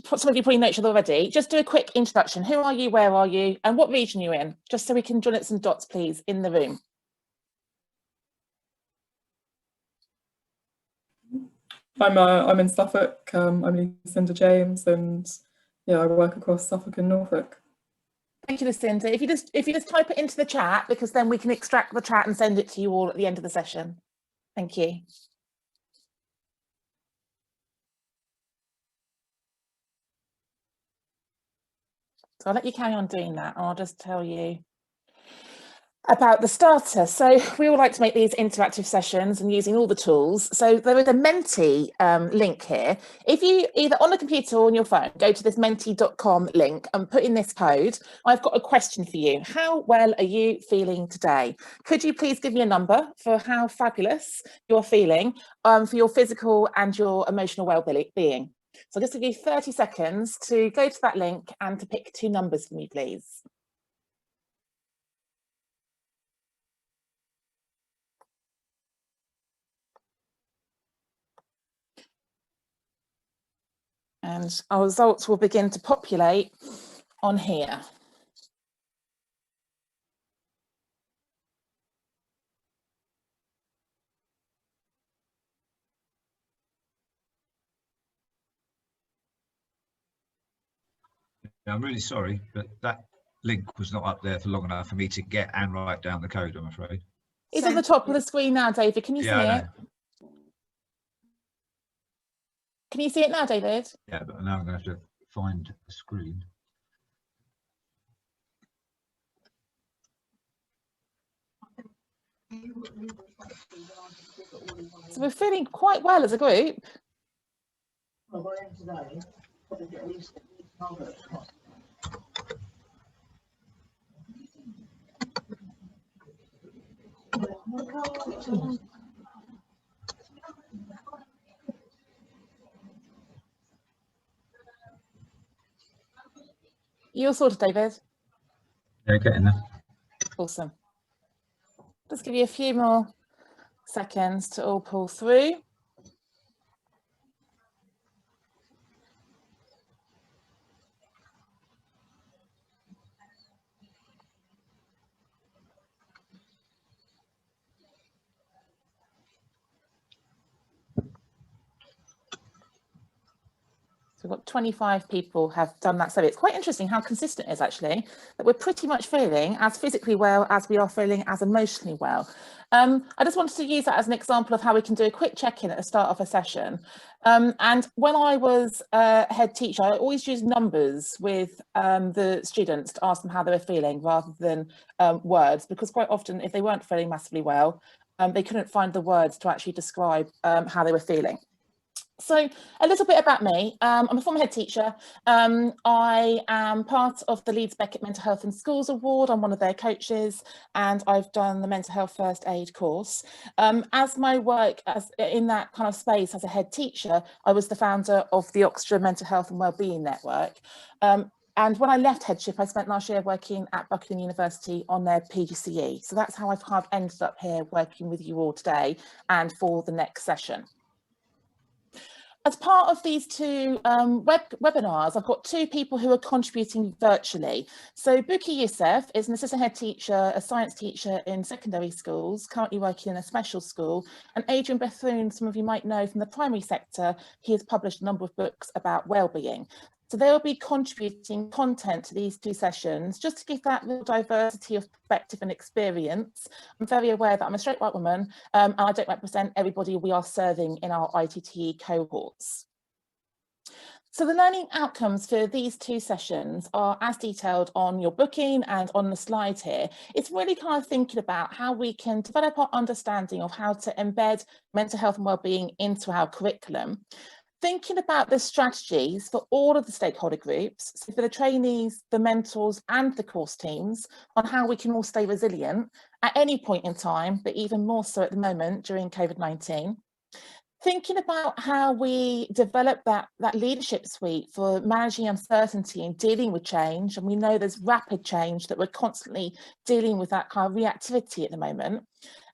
some of you probably know each other already. Just do a quick introduction. Who are you, where are you, and what region you're in? Just so we can join at some dots, please, in the room. I'm in Suffolk. I'm Lucinda James, and yeah, I work across Suffolk and Norfolk. Thank you, Lucinda. If you just type it into the chat, because then we can extract the chat and send it to you all at the end of the session. Thank you. So I'll let you carry on doing that, and I'll just tell you about the starter. So we all like to make these interactive sessions and using all the tools. So there is a Menti link here. If you either on the computer or on your phone, go to this menti.com link and put in this code, I've got a question for you. How well are you feeling today? Could you please give me a number for how fabulous you're feeling for your physical and your emotional well-being? So I'll just give you 30 seconds to go to that link and to pick 2 numbers for me, please. And our results will begin to populate on here. I'm really sorry, but that link was not up there for long enough for me to get and write down the code, I'm afraid. It's on the top of the screen now, David. Can you see it? Can you see it now, David? Yeah, but now I'm going to have to find the screen. So we're feeling quite well as a group. You all sorted, David? Yeah, getting there. Awesome. Just give you a few more seconds to all pull through. So we've got 25 people have done that survey. It's quite interesting how consistent it is actually, that we're pretty much feeling as physically well as we are feeling as emotionally well. I just wanted to use that as an example of how we can do a quick check-in at the start of a session. And when I was a head teacher, I always used numbers with the students to ask them how they were feeling rather than words, because quite often if they weren't feeling massively well, they couldn't find the words to actually describe how they were feeling. So a little bit about me. I'm a former head teacher. I am part of the Leeds Beckett Mental Health in Schools Award. I'm one of their coaches, and I've done the mental health first aid course. As my work in that kind of space as a head teacher, I was the founder of the Oxford Mental Health and Wellbeing Network. And when I left headship, I spent last year working at Buckingham University on their PGCE. So that's how I've kind of ended up here working with you all today and for the next session. As part of these 2 webinars, I've got 2 people who are contributing virtually. So Buki Youssef is an assistant head teacher, a science teacher in secondary schools, currently working in a special school. And Adrian Bethune, some of you might know from the primary sector, he has published a number of books about wellbeing. So they'll be contributing content to these 2 sessions, just to give that real diversity of perspective and experience. I'm very aware that I'm a straight white woman and I don't represent everybody we are serving in our ITTE cohorts. So the learning outcomes for these 2 sessions are as detailed on your booking and on the slide here. It's really kind of thinking about how we can develop our understanding of how to embed mental health and wellbeing into our curriculum. Thinking about the strategies for all of the stakeholder groups, so for the trainees, the mentors and the course teams, on how we can all stay resilient at any point in time, but even more so at the moment during COVID-19. Thinking about how we develop that leadership suite for managing uncertainty and dealing with change. And we know there's rapid change, that we're constantly dealing with that kind of reactivity at the moment.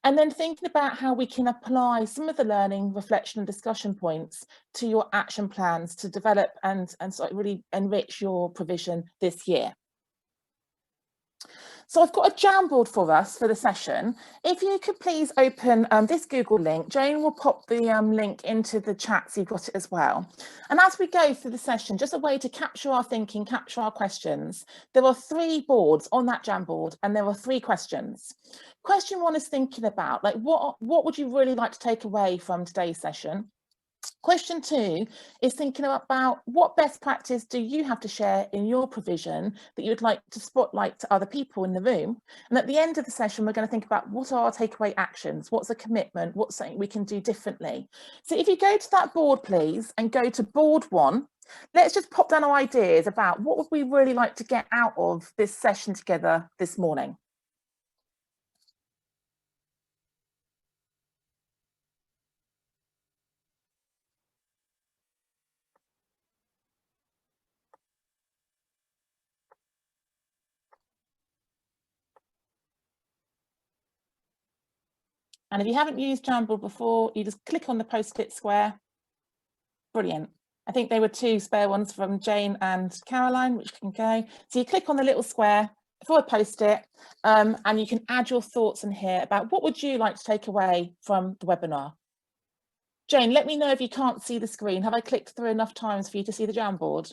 And then thinking about how we can apply some of the learning, reflection and discussion points to your action plans to develop and sort of really enrich your provision this year. So I've got a Jamboard for us for the session. If you could please open this Google link, Jane will pop the link into the chat so you've got it as well. And as we go through the session, just a way to capture our thinking, capture our questions, there are 3 boards on that Jamboard and there are 3 questions. Question 1 is thinking about, like, what would you really like to take away from today's session? Question 2 is thinking about what best practice do you have to share in your provision that you'd like to spotlight to other people in the room. And at the end of the session, we're going to think about what are our takeaway actions, what's a commitment, what's something we can do differently. So if you go to that board, please, and go to board 1, let's just pop down our ideas about what would we really like to get out of this session together this morning. And if you haven't used Jamboard before, you just click on the post-it square. Brilliant. I think there were 2 spare ones from Jane and Caroline, which can go. So you click on the little square for a post-it, and you can add your thoughts in here about what would you like to take away from the webinar. Jane, let me know if you can't see the screen. Have I clicked through enough times for you to see the Jamboard?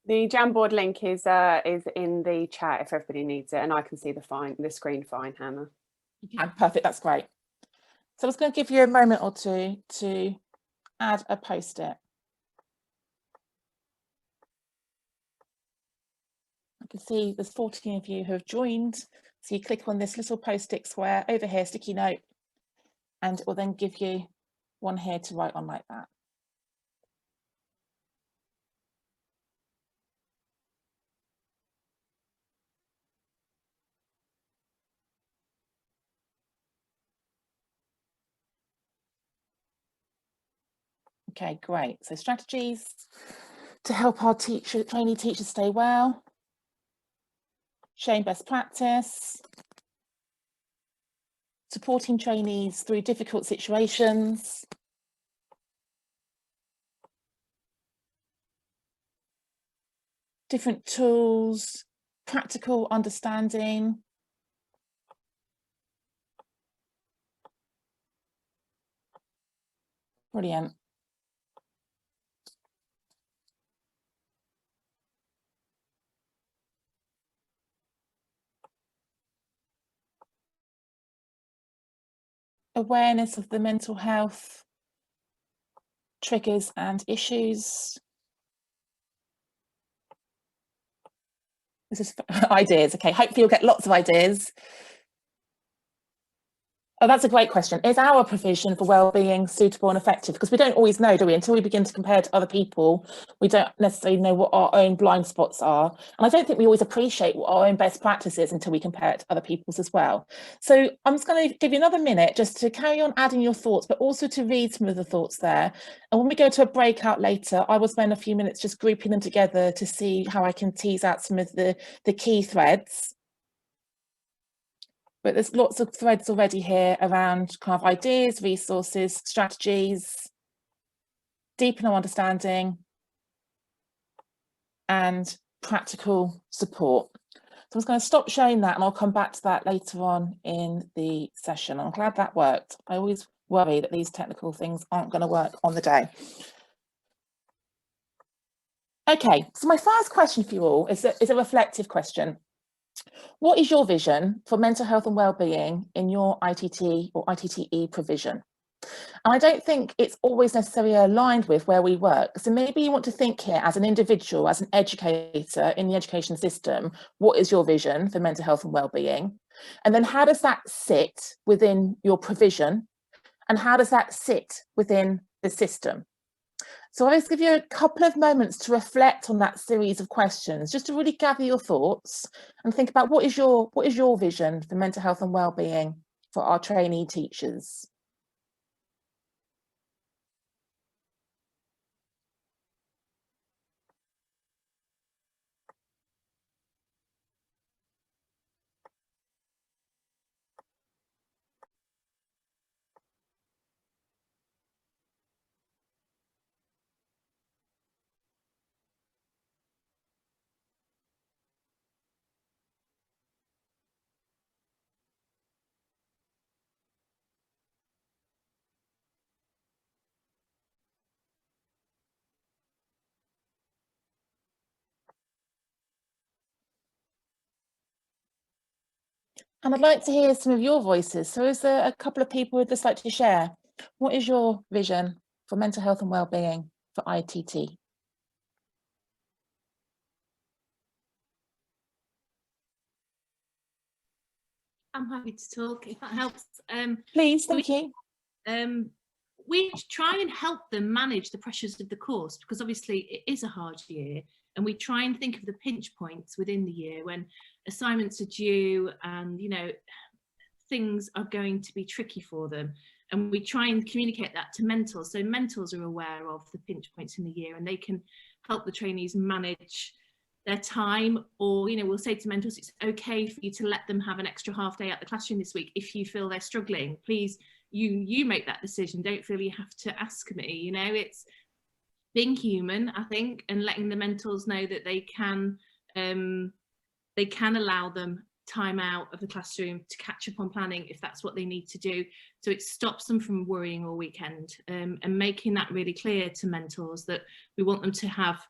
The Jamboard link is in the chat if everybody needs it, and I can see the screen fine, Hannah. Yeah, perfect, that's great. So I was going to give you a moment or 2 to add a post-it. I can see there's 14 of you who have joined. So you click on this little post-it square over here, sticky note, and it will then give you one here to write on like that. Okay, great. So strategies to help our trainee teachers stay well, sharing best practice, supporting trainees through difficult situations, different tools, practical understanding, brilliant. Awareness of the mental health triggers and issues. This is ideas. Okay, hopefully you'll get lots of ideas. Oh, that's a great question. Is our provision for wellbeing suitable and effective? Because we don't always know, do we? Until we begin to compare to other people, we don't necessarily know what our own blind spots are. And I don't think we always appreciate what our own best practice is until we compare it to other people's as well. So I'm just going to give you another minute just to carry on adding your thoughts, but also to read some of the thoughts there. And when we go to a breakout later, I will spend a few minutes just grouping them together to see how I can tease out some of the key threads. But there's lots of threads already here around kind of ideas, resources, strategies, deepen our understanding, and practical support. So I'm just going to stop sharing that and I'll come back to that later on in the session. I'm glad that worked. I always worry that these technical things aren't going to work on the day. Okay, so my first question for you all is a reflective question. What is your vision for mental health and wellbeing in your ITT or ITTE provision? And I don't think it's always necessarily aligned with where we work. So maybe you want to think here as an individual, as an educator in the education system, what is your vision for mental health and wellbeing? And then how does that sit within your provision? And how does that sit within the system? So I'll just give you a couple of moments to reflect on that series of questions, just to really gather your thoughts and think about what is your vision for mental health and wellbeing for our trainee teachers. And I'd like to hear some of your voices. So is there a couple of people who'd just like to share? What is your vision for mental health and wellbeing for ITT? I'm happy to talk if that helps. Please, thank you. We try and help them manage the pressures of the course, because obviously it is a hard year, and we try and think of the pinch points within the year when assignments are due and, you know, things are going to be tricky for them, and we try and communicate that to mentors, so mentors are aware of the pinch points in the year and they can help the trainees manage their time. Or, you know, we'll say to mentors, it's okay for you to let them have an extra half day at the classroom this week if you feel they're struggling. Please, you make that decision, don't feel you have to ask me. You know, it's being human, I think, and letting the mentors know that they can allow them time out of the classroom to catch up on planning if that's what they need to do. So it stops them from worrying all weekend, and making that really clear to mentors that we want them to have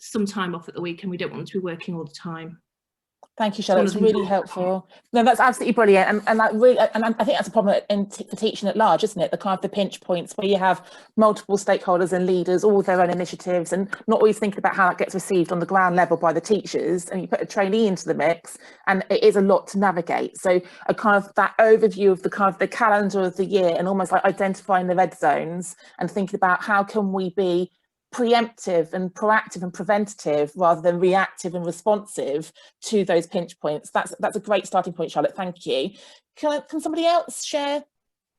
some time off at the weekend. We don't want them to be working all the time. Thank you, Charlotte. It's really helpful. No, that's absolutely brilliant, and that really, and I think that's a problem for teaching at large, isn't it? The kind of the pinch points where you have multiple stakeholders and leaders, all with their own initiatives, and not always thinking about how that gets received on the ground level by the teachers. And you put a trainee into the mix, and it is a lot to navigate. So a kind of that overview of the kind of the calendar of the year, and almost like identifying the red zones and thinking about how can we be preemptive and proactive and preventative rather than reactive and responsive to those pinch points. That's a great starting point, Charlotte. Thank you. Can somebody else share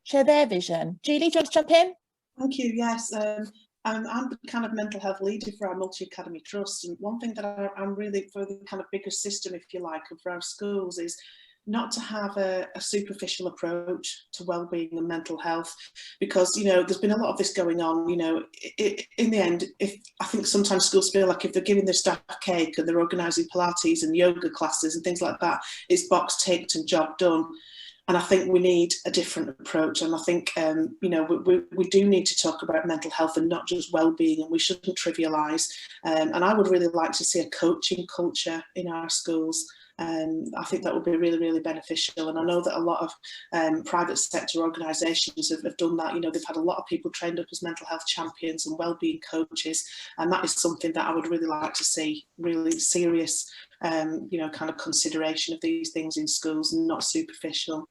their vision? Julie, do you want to jump in? Thank you. Yes, I'm the kind of mental health leader for our multi-academy trust, and one thing that I'm really for the kind of bigger system, if you like, of our schools is not to have a superficial approach to well-being and mental health, because, you know, there's been a lot of this going on. You know, in the end, I think sometimes schools feel like if they're giving their staff cake and they're organising Pilates and yoga classes and things like that, it's box ticked and job done. And I think we need a different approach. And I think, you know, we do need to talk about mental health and not just well-being, and we shouldn't trivialise. And I would really like to see a coaching culture in our schools. I think that would be really, really beneficial. And I know that a lot of private sector organisations have done that. You know, they've had a lot of people trained up as mental health champions and wellbeing coaches. And that is something that I would really like to see, really serious, you know, kind of consideration of these things in schools and not superficial.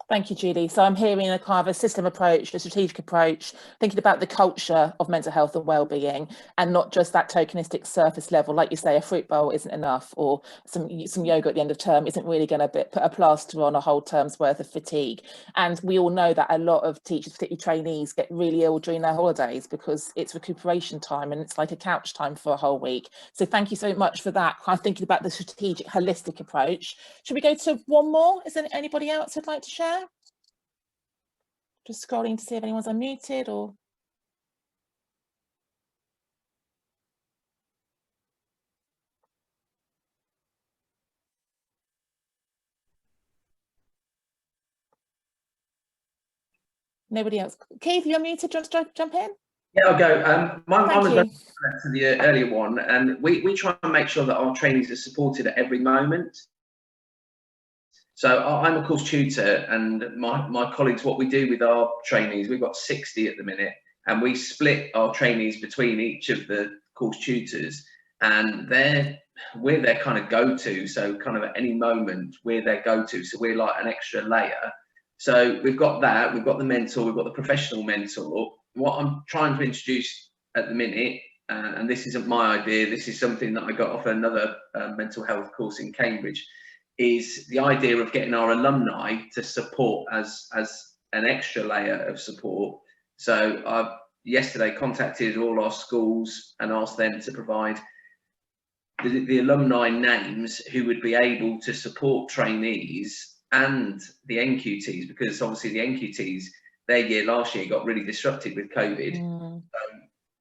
Thank you, Julie. So I'm hearing a kind of a system approach, a strategic approach, thinking about the culture of mental health and wellbeing, and not just that tokenistic surface level. Like you say, a fruit bowl isn't enough, or some yoga at the end of term isn't really going to put a plaster on a whole term's worth of fatigue. And we all know that a lot of teachers, particularly trainees, get really ill during their holidays because it's recuperation time and it's like a couch time for a whole week. So thank you so much for that. Kind of thinking about the strategic, holistic approach. Should we go to one more? Is there anybody else who'd like to share? Just scrolling to see if anyone's unmuted or. Nobody else. Keith, you're unmuted. Do you want to jump in? Yeah, I'll go. Mine was Thank you. to the earlier one, and we try and make sure that our trainees are supported at every moment. So I'm a course tutor, and my colleagues, what we do with our trainees, we've got 60 at the minute, and we split our trainees between each of the course tutors, and we're their kind of go-to. So kind of at any moment, we're their go-to. So we're like an extra layer. So we've got that, we've got the mentor, we've got the professional mentor. What I'm trying to introduce at the minute, and this isn't my idea, this is something that I got off another mental health course in Cambridge, is the idea of getting our alumni to support as an extra layer of support. So I yesterday contacted all our schools and asked them to provide the alumni names who would be able to support trainees and the NQTs, because obviously the NQTs, their year last year got really disrupted with COVID. So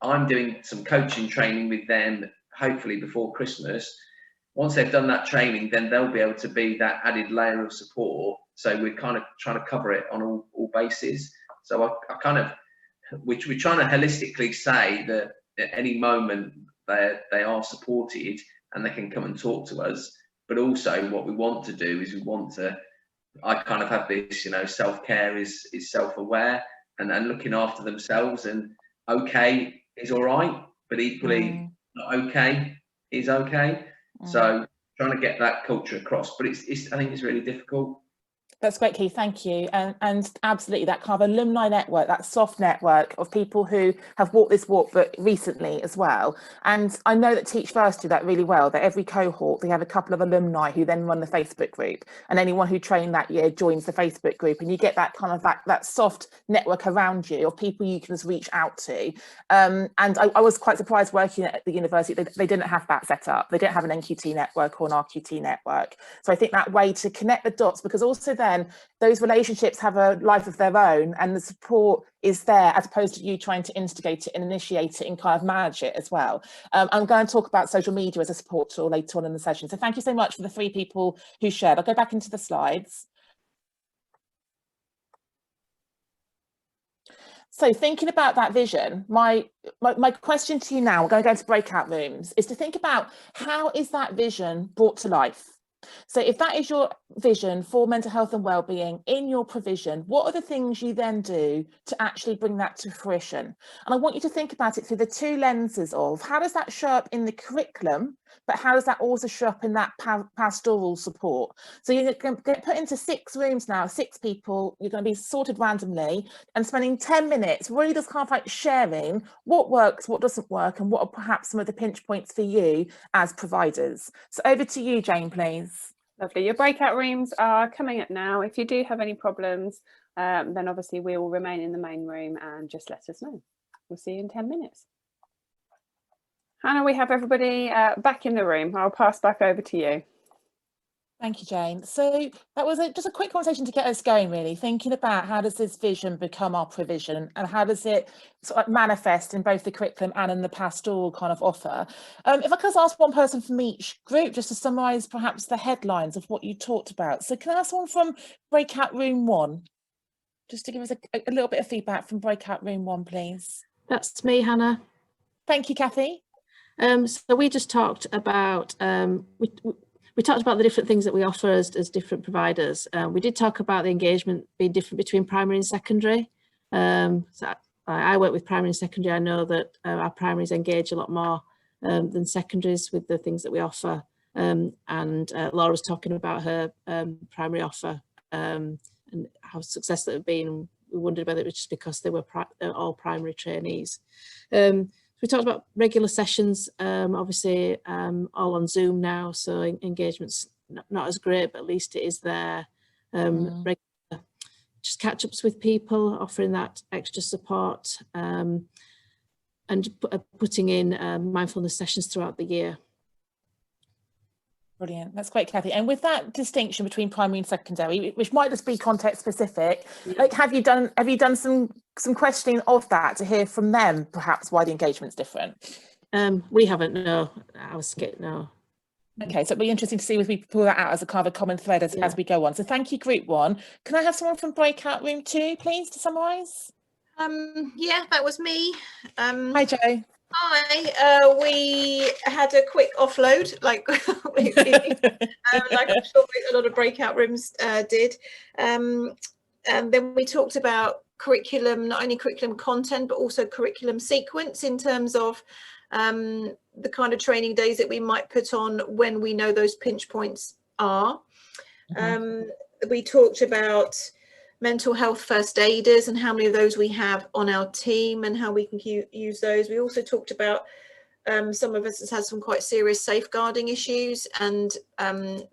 I'm doing some coaching training with them, hopefully before Christmas. Once they've done that training, then they'll be able to be that added layer of support. So we're kind of trying to cover it on all bases. So I kind of, we're trying to holistically say that at any moment they are supported and they can come and talk to us. But also what we want to do is we want to I kind of have this, self-care is self-aware and looking after themselves, and okay is all right, but equally not okay is okay. So trying to get that culture across, but I think it's really difficult. That's great, Keith, thank you. And absolutely, that kind of alumni network, that soft network of people who have walked this walk, but recently as well. And I know that Teach First do that really well, that every cohort, they have a couple of alumni who then run the Facebook group, and anyone who trained that year joins the Facebook group, and you get that kind of that soft network around you of people you can just reach out to. And I was quite surprised working at the university, they didn't have that set up. They didn't have an NQT network or an RQT network. So I think that way to connect the dots, because also then those relationships have a life of their own, and the support is there, as opposed to you trying to instigate it and initiate it and kind of manage it as well. I'm going to talk about social media as a support tool later on in the session. So thank you so much for the 3 people who shared. I'll go back into the slides. So thinking about that vision, my question to you now, we're going to go into breakout rooms, is to think about how is that vision brought to life? So if that is your vision for mental health and well-being in your provision, what are the things you then do to actually bring that to fruition? And I want you to think about it through the 2 lenses of how does that show up in the curriculum, but how does that also show up in that pastoral support? So you're going to get put into 6 rooms now, 6 people, you're going to be sorted randomly and spending 10 minutes really just kind of like sharing what works, what doesn't work, and what are perhaps some of the pinch points for you as providers. So over to you, Jane, please. Lovely. Your breakout rooms are coming up now. If you do have any problems, then obviously we will remain in the main room, and just let us know. We'll see you in 10 minutes. Hannah, we have everybody back in the room. I'll pass back over to you. Thank you, Jane. So that was just a quick conversation to get us going, really, thinking about how does this vision become our provision, and how does it sort of manifest in both the curriculum and in the pastoral kind of offer. If I could ask one person from each group just to summarise perhaps the headlines of what you talked about. So can I ask someone from breakout room 1, just to give us a little bit of feedback from breakout room 1, please? That's me, Hannah. Thank you, Kathy. So we just talked about we talked about the different things that we offer as different providers. We did talk about the engagement being different between primary and secondary. So I work with primary and secondary. I know that our primaries engage a lot more than secondaries with the things that we offer. And Laura's talking about her primary offer and how successful they've been. We wondered whether it was just because they're all primary trainees. We talked about regular sessions, obviously all on Zoom now, so engagement's not as great, but at least it is there. Regular, just catch-ups with people, offering that extra support, and putting in mindfulness sessions throughout the year. Brilliant, that's great, Kathy. And with that distinction between primary and secondary, which might just be context specific, like have you done some questioning of that to hear from them perhaps why the engagement's different? We haven't, no. I was scared, no. Okay, so it'll be interesting to see if we pull that out as a kind of a common thread as we go on. So thank you, group 1. Can I have someone from breakout room 2, please, to summarise? Yeah, that was me. Hi, Jo. Hi, we had a quick offload, like like I'm sure a lot of breakout rooms did. And then we talked about curriculum, not only curriculum content, but also curriculum sequence in terms of the kind of training days that we might put on when we know those pinch points are. We talked about mental health first aiders and how many of those we have on our team and how we can use those. We also talked about some of us has had some quite serious safeguarding issues, and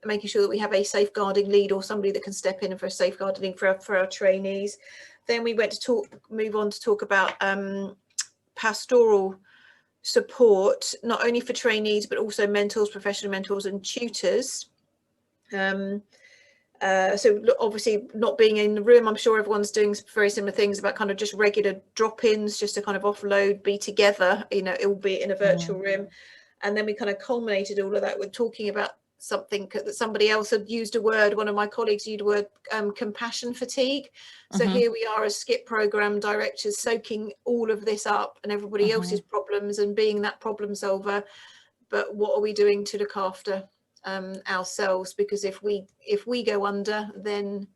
making sure that we have a safeguarding lead or somebody that can step in for a safeguarding for our trainees. Then we went to move on to talk about pastoral support, not only for trainees, but also mentors, professional mentors and tutors. So obviously not being in the room, I'm sure everyone's doing very similar things about kind of just regular drop-ins, just to kind of offload, be together, it will be in a virtual room. And then we kind of culminated all of that with talking about something that somebody else had used a word, one of my colleagues used a word, compassion fatigue. So here we are as SCIP program directors soaking all of this up and everybody else's problems and being that problem solver. But what are we doing to look after ourselves? Because if we go under, then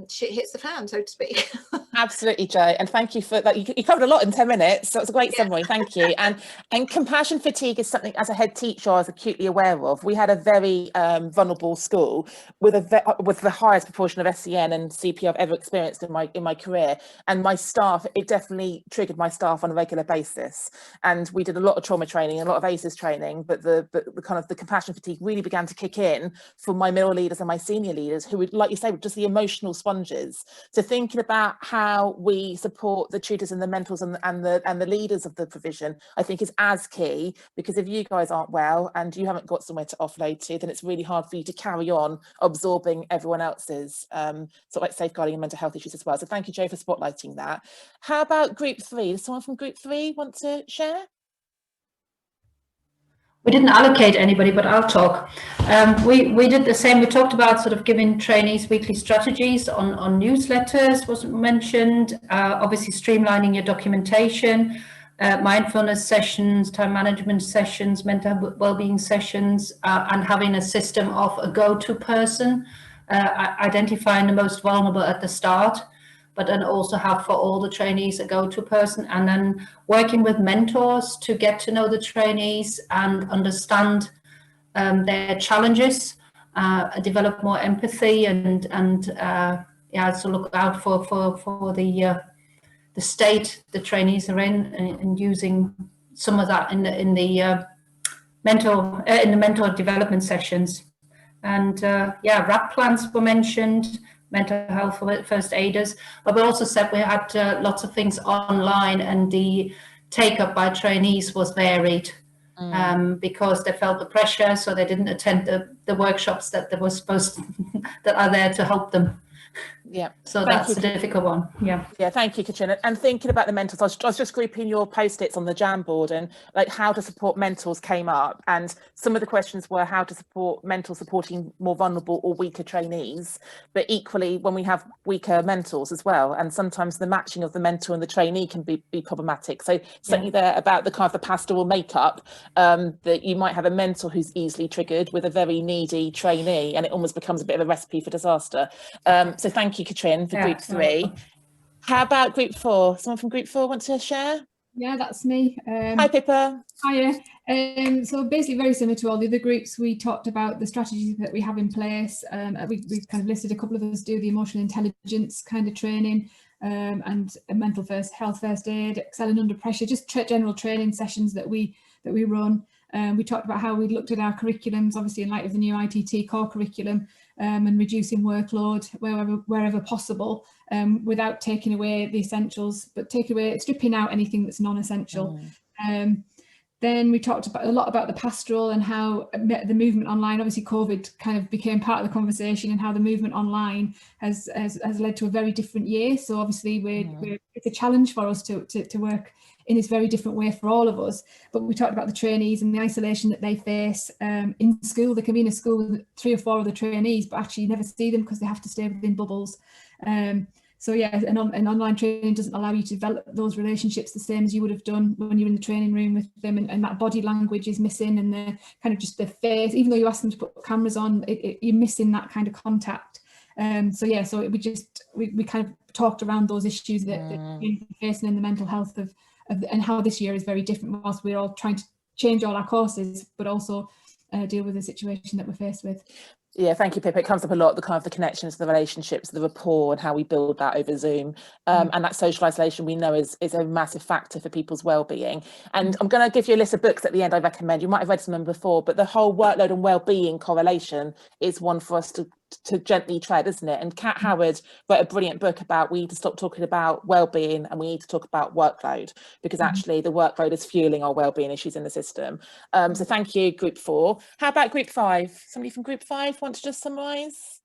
shit hits the fan, so to speak. Absolutely, Jo, and thank you for that. You covered a lot in 10 minutes, so it's a great summary. Thank you. And compassion fatigue is something, as a head teacher, I was acutely aware of. We had a very vulnerable school with the highest proportion of SEN and CP I've ever experienced in my career, and my staff, it definitely triggered my staff on a regular basis. And we did a lot of trauma training, a lot of ACEs training, but the kind of the compassion fatigue really began to kick in for my middle leaders and my senior leaders, who would, like you say, were just the emotional sponges. So thinking about how we support the tutors and the mentors and the leaders of the provision, I think is as key, because if you guys aren't well and you haven't got somewhere to offload to, then it's really hard for you to carry on absorbing everyone else's sort of like safeguarding and mental health issues as well. So thank you, Jo, for spotlighting that. How about group 3? Does someone from group 3 want to share? We didn't allocate anybody, but I'll talk. We did the same. We talked about sort of giving trainees weekly strategies on newsletters, wasn't mentioned. Obviously streamlining your documentation, mindfulness sessions, time management sessions, mental well-being sessions, and having a system of a go-to person, identifying the most vulnerable at the start, but then also have for all the trainees a go-to person, and then working with mentors to get to know the trainees and understand their challenges, develop more empathy, and yeah, so look out for the state the trainees are in, and using some of that in the mentor development sessions. And yeah, RAP plans were mentioned, mental health for first aiders, but we also said we had lots of things online, and the take up by trainees was varied because they felt the pressure, so they didn't attend the workshops that they were supposed to, that are there to help them. Yeah, so that's a difficult one. Yeah, thank you, Katrina. And thinking about the mentors, I was just grouping your post-its on the Jamboard, and like how to support mentors came up, and some of the questions were how to support mentors supporting more vulnerable or weaker trainees, but equally when we have weaker mentors as well, and sometimes the matching of the mentor and the trainee can be problematic. So certainly there about the kind of the pastoral makeup, that you might have a mentor who's easily triggered with a very needy trainee, and it almost becomes a bit of a recipe for disaster. So thank you, Katrin, for group 3. How about group 4? Someone from group 4 want to share? Yeah, that's me. Hi, Pippa. Hiya. So basically very similar to all the other groups, we talked about the strategies that we have in place. We've kind of listed a couple of us do the emotional intelligence kind of training, and a mental health first aid, excelling under pressure, just general training sessions that we run. We talked about how we looked at our curriculums, obviously in light of the new ITT core curriculum, and reducing workload wherever possible, without taking away the essentials, but stripping out anything that's non-essential. Then we talked a lot about the pastoral and how the movement online, obviously COVID kind of became part of the conversation, and how the movement online has led to a very different year. So obviously it's a challenge for us to work in this very different way for all of us. But we talked about the trainees and the isolation that they face in school. They can be in a school with 3 or 4 other trainees, but actually you never see them because they have to stay within bubbles. So yeah, an online training doesn't allow you to develop those relationships the same as you would have done when you're in the training room with them, and that body language is missing, and the kind of just their face, even though you ask them to put cameras on, you're missing that kind of contact. So yeah, so we kind of talked around those issues that we're facing in the mental health of and how this year is very different, whilst we're all trying to change all our courses, but also deal with the situation that we're faced with. Yeah, thank you, Pippa. It comes up a lot, the kind of the connections, the relationships, the rapport, and how we build that over Zoom. And that social isolation we know is a massive factor for people's well-being. And I'm going to give you a list of books at the end I recommend. You might have read some of them before, but the whole workload and well-being correlation is one for us to gently tread, isn't it? And Kat Howard wrote a brilliant book about we need to stop talking about well-being and we need to talk about workload, because actually the workload is fueling our well-being issues in the system. So thank you, group 4. How about group 5? Somebody from group 5 want to just summarise?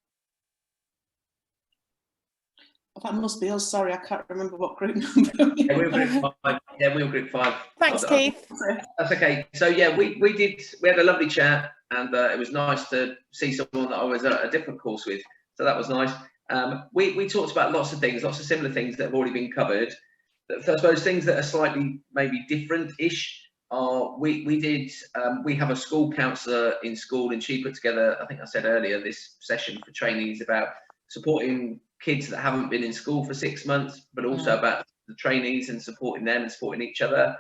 That must be us. Sorry, I can't remember what group number. Yeah, we were group 5. Yeah, we were group 5. Thanks, Keith. That's okay. So yeah, we had a lovely chat, and it was nice to see someone that I was at a different course with. So that was nice. We talked about lots of things, lots of similar things that have already been covered. I suppose things that are slightly maybe different-ish are we have a school counsellor in school, and she put together, I think I said earlier, this session for trainees about supporting kids that haven't been in school for 6 months, but also about the trainees and supporting them and supporting each other.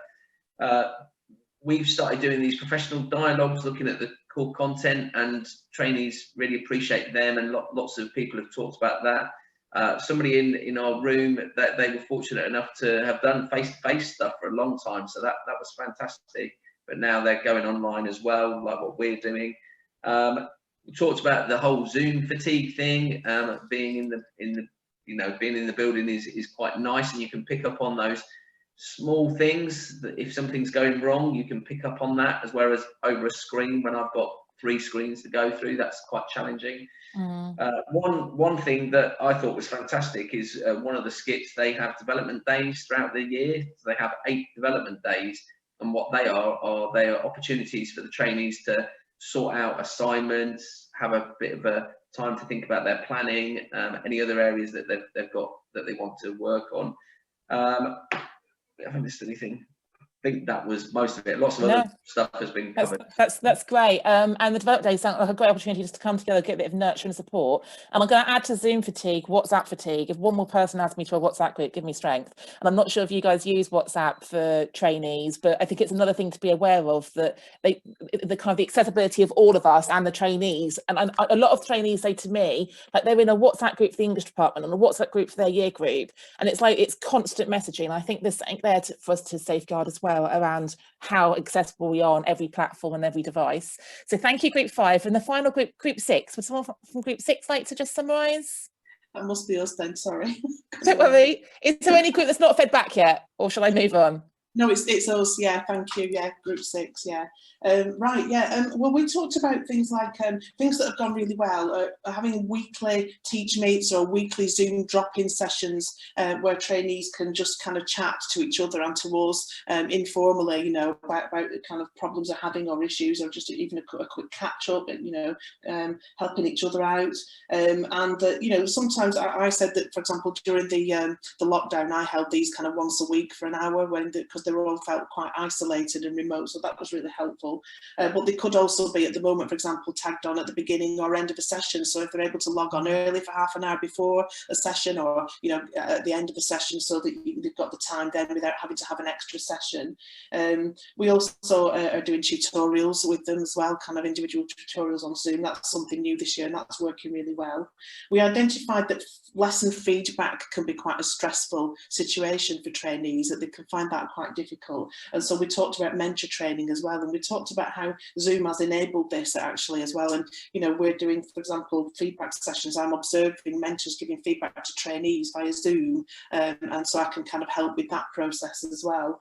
We've started doing these professional dialogues, looking at the core content, and trainees really appreciate them, and lots of people have talked about that. Somebody in our room, that they were fortunate enough to have done face-to-face stuff for a long time, so that was fantastic. But now they're going online as well, like what we're doing. We talked about the whole Zoom fatigue thing. Being in the building is quite nice, and you can pick up on those small things. That if something's going wrong, you can pick up on that, as well as over a screen. When I've got 3 screens to go through, that's quite challenging. One thing that I thought was fantastic is one of the skits, they have development days throughout the year. So they have 8 development days, and what they are they are opportunities for the trainees to sort out assignments, have a bit of a time to think about their planning, any other areas that they've got that they want to work on. I haven't missed anything. I think that was most of it. Lots of other stuff has been covered. That's great. And the development days sound like a great opportunity just to come together, get a bit of nurture and support. And I'm going to add to Zoom fatigue, WhatsApp fatigue. If one more person adds me to a WhatsApp group, give me strength. And I'm not sure if you guys use WhatsApp for trainees, but I think it's another thing to be aware of, that the kind of the accessibility of all of us and the trainees. And a lot of trainees say to me, like, they're in a WhatsApp group for the English department and a WhatsApp group for their year group. And it's like, it's constant messaging. I think there's something there for us to safeguard as well around how accessible we are on every platform and every device. So thank you, Group 5. And the final group, Group 6. Would someone from Group 6 like to just summarise? That must be us then, sorry. Don't worry. Is there any group that's not fed back yet, or shall I move on? No, it's us, yeah, thank you, yeah, Group 6, yeah. Right, yeah, well, we talked about things like things that have gone really well, having weekly teach meets or weekly Zoom drop-in sessions where trainees can just kind of chat to each other and to us informally, you know, about the kind of problems they're having or issues, or just even a quick catch-up, you know, helping each other out. You know, sometimes I said that, for example, during the lockdown, I held these kind of once a week for an hour because they were all felt quite isolated and remote, so that was really helpful. But they could also be, at the moment, for example, tagged on at the beginning or end of a session. So if they're able to log on early for half an hour before a session, or, you know, at the end of the session, so that they've got the time then without having to have an extra session. We also are doing tutorials with them as well, kind of individual tutorials on Zoom. That's something new this year, and that's working really well. We identified that lesson feedback can be quite a stressful situation for trainees, that they can find that quite difficult. And so we talked about mentor training as well, and we talked about how Zoom has enabled this actually as well. And, you know, we're doing, for example, feedback sessions. I'm observing mentors giving feedback to trainees via Zoom, and so I can kind of help with that process as well.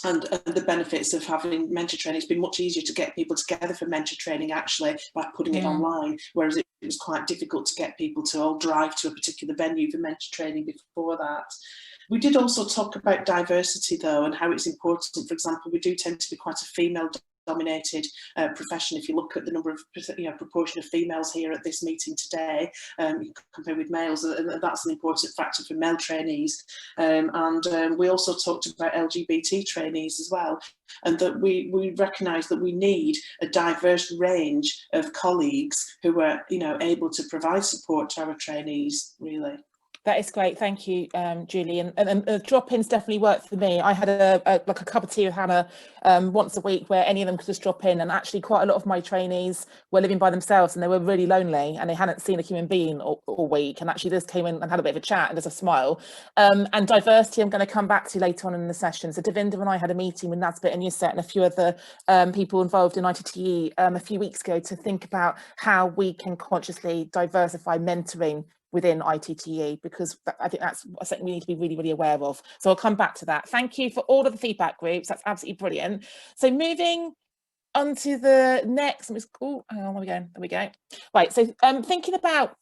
And the benefits of having mentor training, it's been much easier to get people together for mentor training actually by putting it online, whereas it was quite difficult to get people to all drive to a particular venue for mentor training before that. We did also talk about diversity though, and how it's important. For example, we do tend to be quite a female dominated profession. If you look at the number of, you know, proportion of females here at this meeting today, compared with males, that's an important factor for male trainees. We also talked about LGBT trainees as well, and that we recognise that we need a diverse range of colleagues who are, you know, able to provide support to our trainees, really. That is great, thank you, Julie. And drop-ins definitely worked for me. I had like a cup of tea with Hannah once a week, where any of them could just drop in. And actually, quite a lot of my trainees were living by themselves, and they were really lonely, and they hadn't seen a human being all week. And actually, just came in and had a bit of a chat and just a smile. And diversity, I'm going to come back to later on in the session. So Devinder and I had a meeting with Nazbit and Yuset and a few other people involved in ITTE a few weeks ago to think about how we can consciously diversify mentoring within ITTE, because I think that's something we need to be really, really aware of. So I'll come back to that. Thank you for all of the feedback groups. That's absolutely brilliant. So moving on to the next, oh, hang on, there we go. Right, so thinking about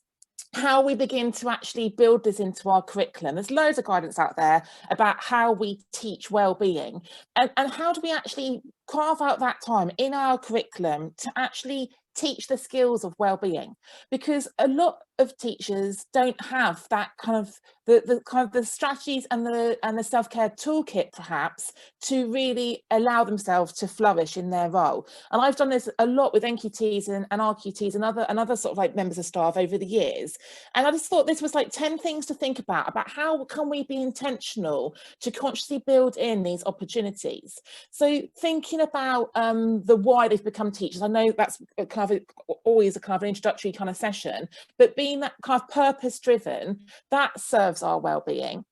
how we begin to actually build this into our curriculum. There's loads of guidance out there about how we teach well-being, and how do we actually carve out that time in our curriculum to actually teach the skills of well-being, because a lot of teachers don't have that kind of the strategies and the self-care toolkit perhaps to really allow themselves to flourish in their role. And I've done this a lot with NQTs and RQTs and other sort of like members of staff over the years. And I just thought this was like 10 things to think about how can we be intentional to consciously build in these opportunities. So thinking about the why they've become teachers. I know that's kind of always a kind of an introductory kind of session, but being that kind of purpose driven, that serves our well-being.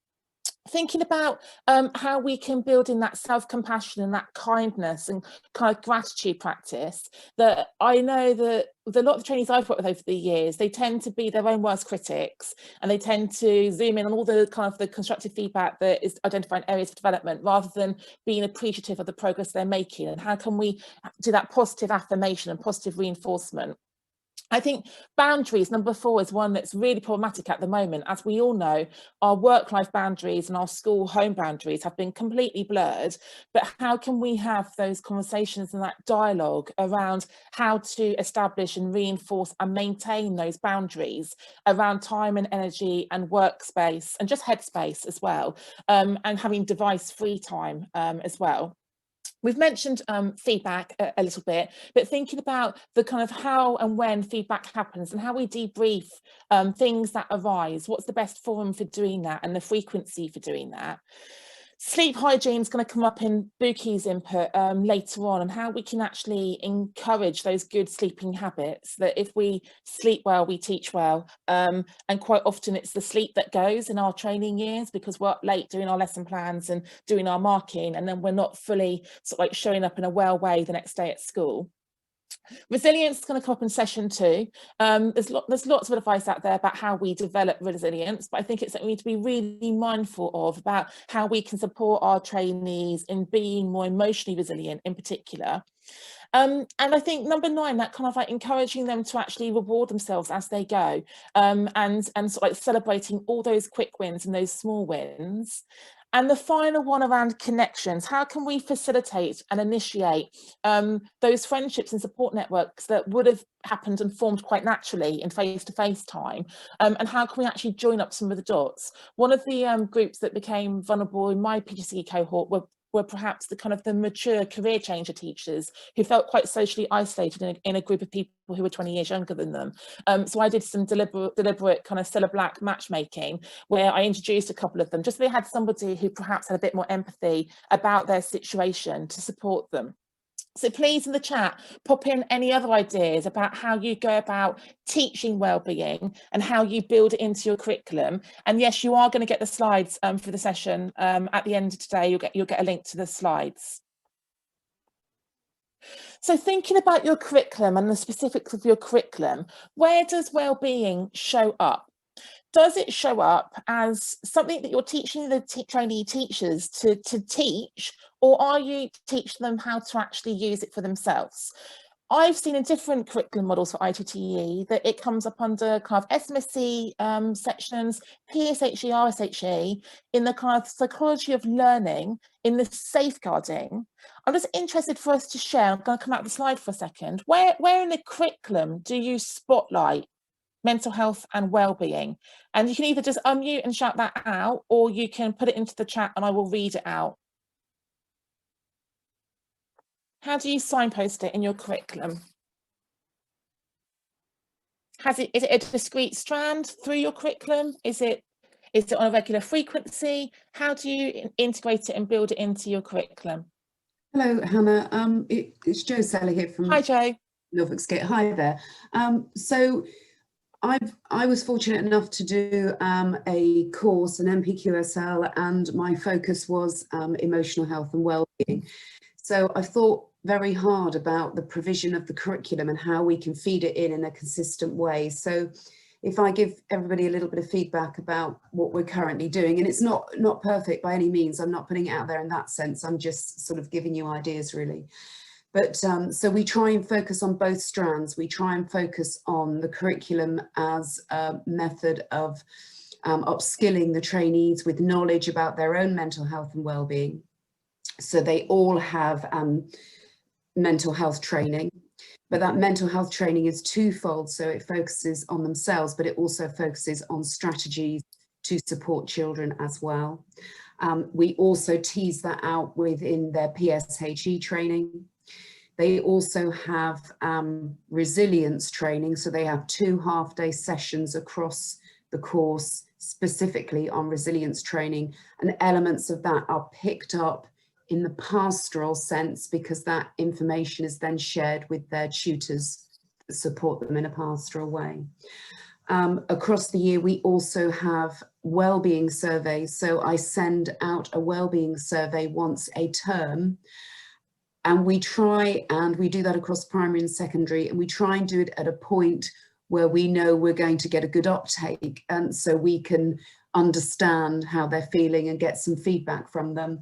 Thinking about how we can build in that self-compassion and that kindness and kind of gratitude practice. That I know that with a lot of the trainees I've worked with over the years, they tend to be their own worst critics, and they tend to zoom in on all the kind of the constructive feedback that is identifying areas for development rather than being appreciative of the progress they're making. And how can we do that positive affirmation and positive reinforcement? I think boundaries, number 4, is one that's really problematic at the moment. As we all know, our work-life boundaries and our school-home boundaries have been completely blurred, but how can we have those conversations and that dialogue around how to establish and reinforce and maintain those boundaries around time and energy and workspace and just headspace as well, and having device-free time as well. We've mentioned feedback a little bit, but thinking about the kind of how and when feedback happens and how we debrief things that arise, what's the best forum for doing that and the frequency for doing that. Sleep hygiene is going to come up in Buki's input later on, and how we can actually encourage those good sleeping habits, that if we sleep well, we teach well. And quite often it's the sleep that goes in our training years because we're up late doing our lesson plans and doing our marking, and then we're not fully sort of like showing up in a well way the next day at school. Resilience is going to come up in session 2. There's lots of advice out there about how we develop resilience, but I think it's something we need to be really mindful of about how we can support our trainees in being more emotionally resilient in particular. And I think number 9, that kind of like encouraging them to actually reward themselves as they go, and sort of like celebrating all those quick wins and those small wins. And the final one around connections, how can we facilitate and initiate those friendships and support networks that would have happened and formed quite naturally in face-to-face time, and how can we actually join up some of the dots? One of the groups that became vulnerable in my PGCE cohort were perhaps the kind of the mature career changer teachers who felt quite socially isolated in a group of people who were 20 years younger than them. So I did some deliberate kind of Cilla Black matchmaking where I introduced a couple of them, just so they had somebody who perhaps had a bit more empathy about their situation to support them. So please in the chat, pop in any other ideas about how you go about teaching wellbeing and how you build it into your curriculum. And yes, you are going to get the slides for the session at the end of today. You'll get a link to the slides. So thinking about your curriculum and the specifics of your curriculum, where does wellbeing show up? Does it show up as something that you're teaching the trainee teachers to teach, or are you teaching them how to actually use it for themselves? I've seen in different curriculum models for ITTE that it comes up under kind of SMSC sections, PSHE, RSHE, in the kind of psychology of learning, in the safeguarding. I'm just interested for us to share, I'm going to come out of the slide for a second, where in the curriculum do you spotlight mental health and well-being? And you can either just unmute and shout that out, or you can put it into the chat and I will read it out. How do you signpost it in your curriculum? Is it a discrete strand through your curriculum? Is it on a regular frequency? How do you integrate it and build it into your curriculum? Hello, Hannah. It's Jo Seller here from Hi, Jo. Norfolk Skate. Hi there. So I was fortunate enough to do a course, an NPQSL, and my focus was emotional health and well-being. So I thought very hard about the provision of the curriculum and how we can feed it in a consistent way. So if I give everybody a little bit of feedback about what we're currently doing, and it's not perfect by any means, I'm not putting it out there in that sense, I'm just sort of giving you ideas really. But so we try and focus on both strands. We try and focus on the curriculum as a method of upskilling the trainees with knowledge about their own mental health and well-being. So they all have mental health training. But that mental health training is twofold. So it focuses on themselves, but it also focuses on strategies to support children as well. We also tease that out within their PSHE training. They also have resilience training. So they have 2 half-day sessions across the course specifically on resilience training, and elements of that are picked up in the pastoral sense because that information is then shared with their tutors that support them in a pastoral way. Across the year, we also have wellbeing surveys. So I send out a wellbeing survey once a term, and we do that across primary and secondary, and we try and do it at a point where we know we're going to get a good uptake, and so we can understand how they're feeling and get some feedback from them.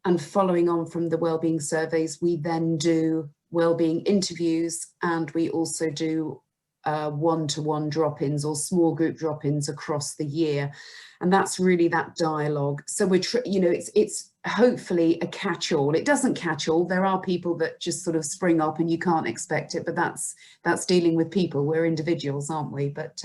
And following on from the wellbeing surveys, we then do wellbeing interviews, and we also do one-to-one drop-ins or small group drop-ins across the year, and that's really that dialogue. So we're it's hopefully a catch-all. It doesn't catch all. There are people that just sort of spring up and you can't expect it, but that's dealing with people. We're individuals, aren't we? But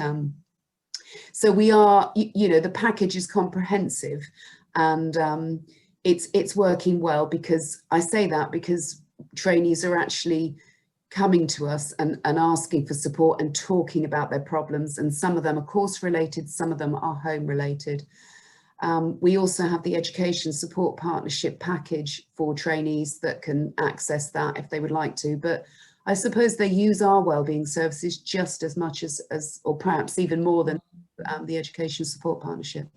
so we are, the package is comprehensive, and it's working well, because I say that because trainees are actually coming to us and asking for support and talking about their problems, and some of them are course related, some of them are home related. We also have the Education Support Partnership package for trainees that can access that if they would like to, but I suppose they use our wellbeing services just as much as or perhaps even more than the Education Support Partnership.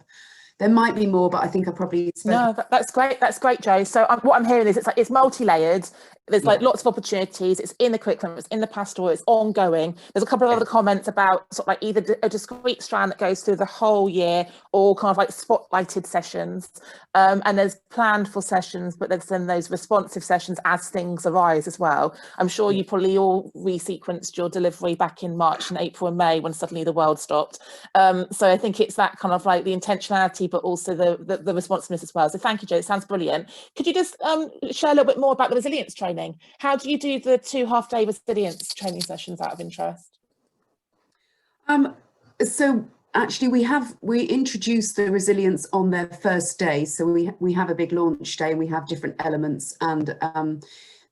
There might be more, but I think I probably No, that's great. That's great, Jo. So what I'm hearing is it's multi-layered. There's lots of opportunities. It's in the curriculum, it's in the pastoral, it's ongoing. There's a couple of other comments about sort of like either a discrete strand that goes through the whole year, or kind of like spotlighted sessions. And there's planned for sessions, but there's then those responsive sessions as things arise as well. I'm sure you probably all resequenced your delivery back in March and April and May when suddenly the world stopped. So I think it's that kind of like the intentionality, but also the responsiveness as well. So thank you, Jo. It sounds brilliant. Could you just share a little bit more about the resilience training? How do you do the 2 half-day resilience training sessions out of interest? So actually we introduced the resilience on their first day. So we have a big launch day, and we have different elements, and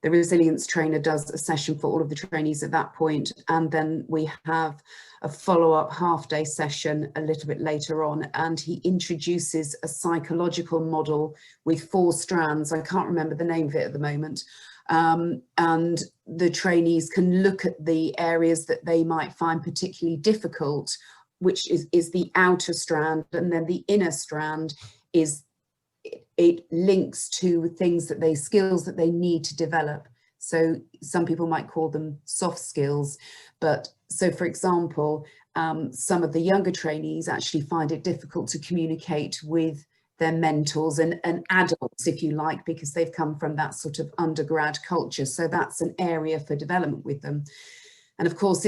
the resilience trainer does a session for all of the trainees at that point, and then we have a follow-up half-day session a little bit later on, and he introduces a psychological model with 4 strands. I can't remember the name of it at the moment. And the trainees can look at the areas that they might find particularly difficult, which is the outer strand, and then the inner strand is it links to things that skills that they need to develop. So some people might call them soft skills, but so for example, some of the younger trainees actually find it difficult to communicate with their mentors and adults, if you like, because they've come from that sort of undergrad culture. So that's an area for development with them. And of course,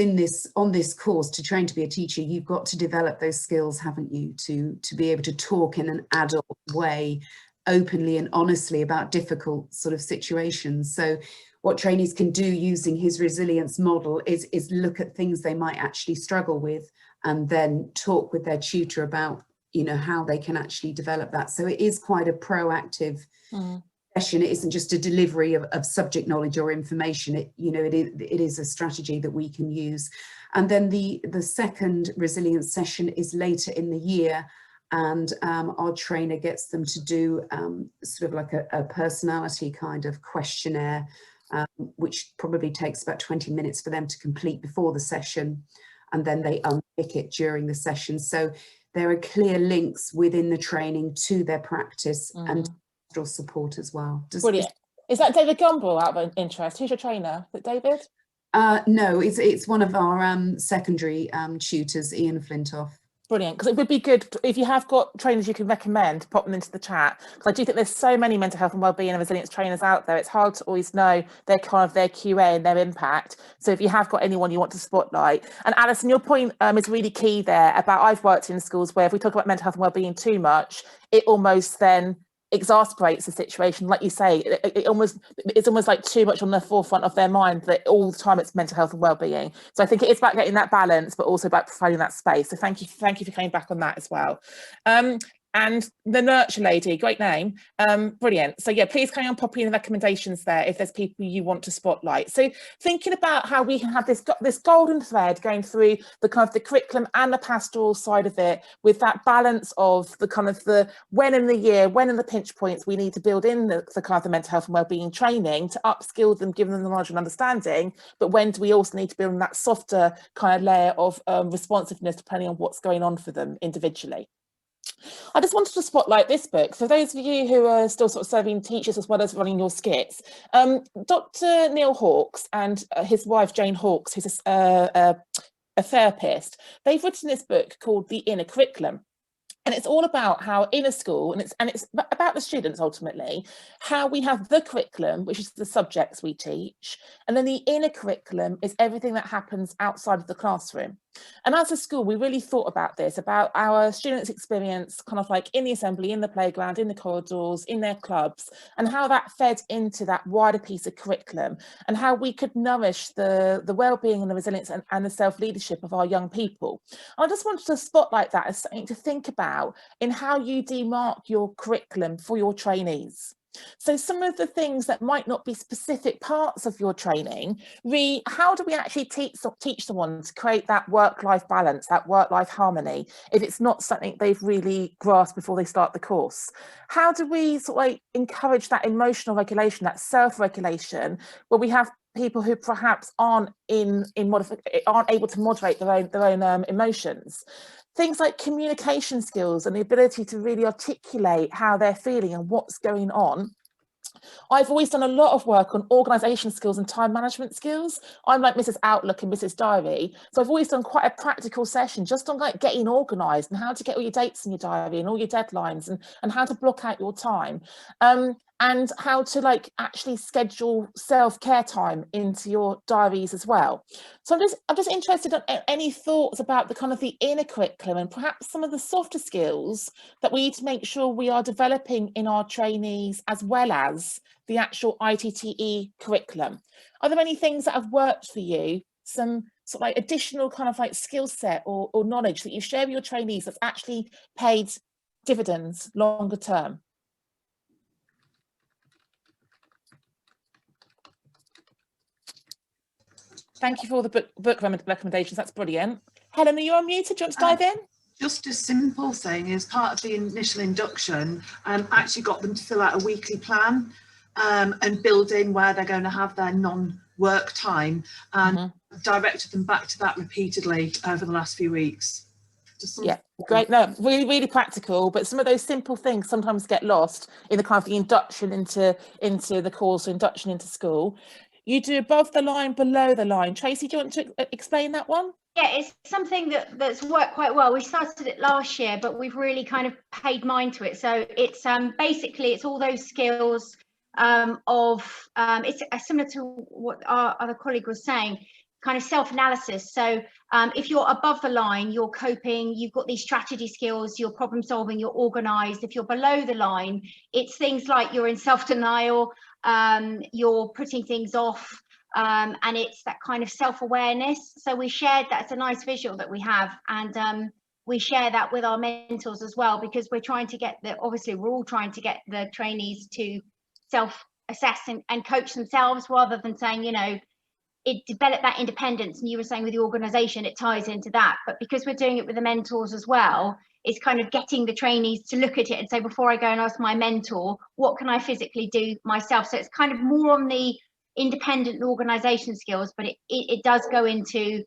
on this course, to train to be a teacher, you've got to develop those skills, haven't you, to be able to talk in an adult way, openly and honestly about difficult sort of situations. So what trainees can do using his resilience model is look at things they might actually struggle with, and then talk with their tutor about how they can actually develop that. So it is quite a proactive session. It isn't just a delivery of subject knowledge or information. It is a strategy that we can use. And then the second resilience session is later in the year, and our trainer gets them to do sort of like a personality kind of questionnaire, which probably takes about 20 minutes for them to complete before the session, and then they unpick it during the session. So there are clear links within the training to their practice and pastoral support as well. Brilliant. Is that David Gumbel out of interest? Who's your trainer? Is it David? No, it's one of our secondary tutors, Ian Flintoff. Brilliant, because it would be good if you have got trainers you can recommend, pop them into the chat, because I do think there's so many mental health and wellbeing and resilience trainers out there. It's hard to always know their QA and their impact. So if you have got anyone you want to spotlight. And Alison, your point is really key there about, I've worked in schools where if we talk about mental health and wellbeing too much, it almost then exacerbates the situation. Like you say, it's almost like too much on the forefront of their mind, that all the time it's mental health and well-being. So I think it is about getting that balance, but also about providing that space. So thank you for coming back on that as well. And the Nurture Lady, great name, brilliant. So yeah, please carry on popping in the recommendations there if there's people you want to spotlight. So thinking about how we can have this golden thread going through the kind of the curriculum and the pastoral side of it, with that balance of the kind of the when in the year, when in the pinch points we need to build in the kind of the mental health and wellbeing training to upskill them, give them the knowledge and understanding, but when do we also need to build in that softer kind of layer of responsiveness depending on what's going on for them individually. I just wanted to spotlight this book. For those of you who are still sort of serving teachers as well as running your skits, Dr. Neil Hawkes and his wife Jane Hawkes, who's a therapist, they've written this book called The Inner Curriculum. And it's all about how in a school, and it's about the students ultimately, how we have the curriculum, which is the subjects we teach, and then the inner curriculum is everything that happens outside of the classroom. And as a school, we really thought about this, about our students' experience kind of like in the assembly, in the playground, in the corridors, in their clubs, and how that fed into that wider piece of curriculum, and how we could nourish the well-being and the resilience and the self-leadership of our young people. I just wanted to spotlight that as something to think about in how you demark your curriculum for your trainees. So some of the things that might not be specific parts of your training, how do we actually teach someone to create that work-life balance, that work-life harmony, if it's not something they've really grasped before they start the course? How do we sort of like encourage that emotional regulation, that self-regulation, where we have people who perhaps aren't able to moderate their own emotions? Things like communication skills and the ability to really articulate how they're feeling and what's going on. I've always done a lot of work on organisation skills and time management skills. I'm like Mrs. Outlook and Mrs. Diary. So I've always done quite a practical session just on like getting organised and how to get all your dates in your diary and all your deadlines and how to block out your time. And how to like actually schedule self-care time into your diaries as well. So I'm just interested in any thoughts about the kind of the inner curriculum and perhaps some of the softer skills that we need to make sure we are developing in our trainees, as well as the actual ITTE curriculum. Are there any things that have worked for you? Some sort of like additional kind of like skill set or knowledge that you share with your trainees that's actually paid dividends longer term? Thank you for all the book recommendations. That's brilliant. Helen, are you unmuted? Do you want to dive in? Just a simple thing is part of the initial induction, actually got them to fill out a weekly plan and build in where they're going to have their non-work time, and directed them back to that repeatedly over the last few weeks. Yeah, great. No, really, really practical. But some of those simple things sometimes get lost in the kind of the induction into the course, or induction into school. You do above the line, below the line. Tracy, do you want to explain that one? Yeah, it's something that's worked quite well. We started it last year, but we've really kind of paid mind to it. So it's basically it's all those skills it's similar to what our other colleague was saying, kind of self-analysis. So if you're above the line, you're coping, you've got these strategy skills, you're problem solving, you're organized. If you're below the line, it's things like you're in self-denial, you're putting things off, and it's that kind of self-awareness. So we shared that's a nice visual that we have, and we share that with our mentors as well, because we're trying to get obviously we're all trying to get the trainees to self-assess and coach themselves, rather than saying, you know, it developed that independence. And you were saying with the organisation, it ties into that. But because we're doing it with the mentors as well, it's kind of getting the trainees to look at it and say, before I go and ask my mentor, what can I physically do myself? So it's kind of more on the independent organisation skills, but it does go into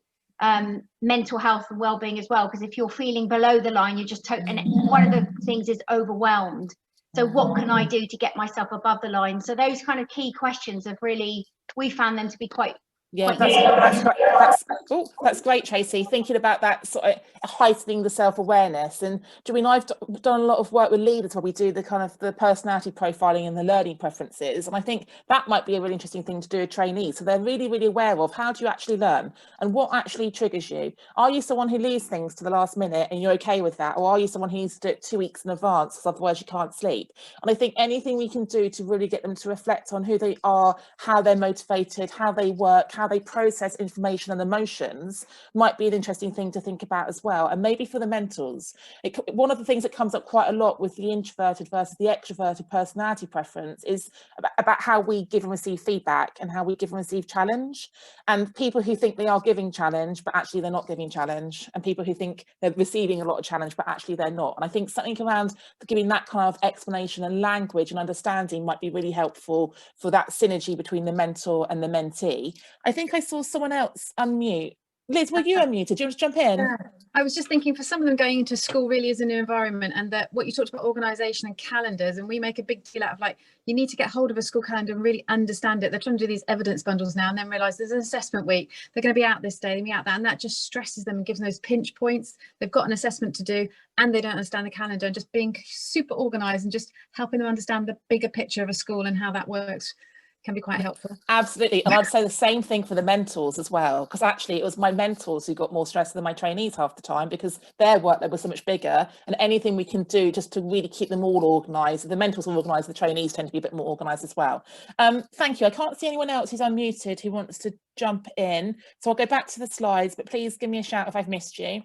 mental health and well-being as well. Because if you're feeling below the line, you're just and one of the things is overwhelmed. So what can I do to get myself above the line? So those kind of key questions have really, we found them to be quite Yeah, quite that's great, Tracy. Thinking about that sort of heightening the self-awareness. And Doreen, I've done a lot of work with leaders where we do the kind of the personality profiling and the learning preferences. And I think that might be a really interesting thing to do with trainees. So they're really, really aware of how do you actually learn and what actually triggers you. Are you someone who leaves things to the last minute and you're okay with that? Or are you someone who needs to do it 2 weeks in advance because otherwise you can't sleep? And I think anything we can do to really get them to reflect on who they are, how they're motivated, how they work, how they process information and emotions might be an interesting thing to think about as well. And maybe for the mentors, one of the things that comes up quite a lot with the introverted versus the extroverted personality preference is about how we give and receive feedback and how we give and receive challenge. And people who think they are giving challenge, but actually they're not giving challenge, and people who think they're receiving a lot of challenge, but actually they're not. And I think something around giving that kind of explanation and language and understanding might be really helpful for that synergy between the mentor and the mentee. I think I saw someone else unmute. Liz, were you unmuted? Do you want to jump in? Yeah. I was just thinking for some of them going into school really is a new environment, and that what you talked about organisation and calendars, and we make a big deal out of like you need to get hold of a school calendar and really understand it. They're trying to do these evidence bundles now and then realise there's an assessment week, they're going to be out this day, they're going to be out that, and that just stresses them and gives them those pinch points. They've got an assessment to do and they don't understand the calendar, and just being super organised and just helping them understand the bigger picture of a school and how that works can be quite helpful. Absolutely. And I'd say the same thing for the mentors as well, because actually it was my mentors who got more stressed than my trainees half the time because their workload was so much bigger, and anything we can do just to really keep them all organised. The mentors are organised, the trainees tend to be a bit more organised as well. Thank you. I can't see anyone else who's unmuted who wants to jump in. So I'll go back to the slides, but please give me a shout if I've missed you.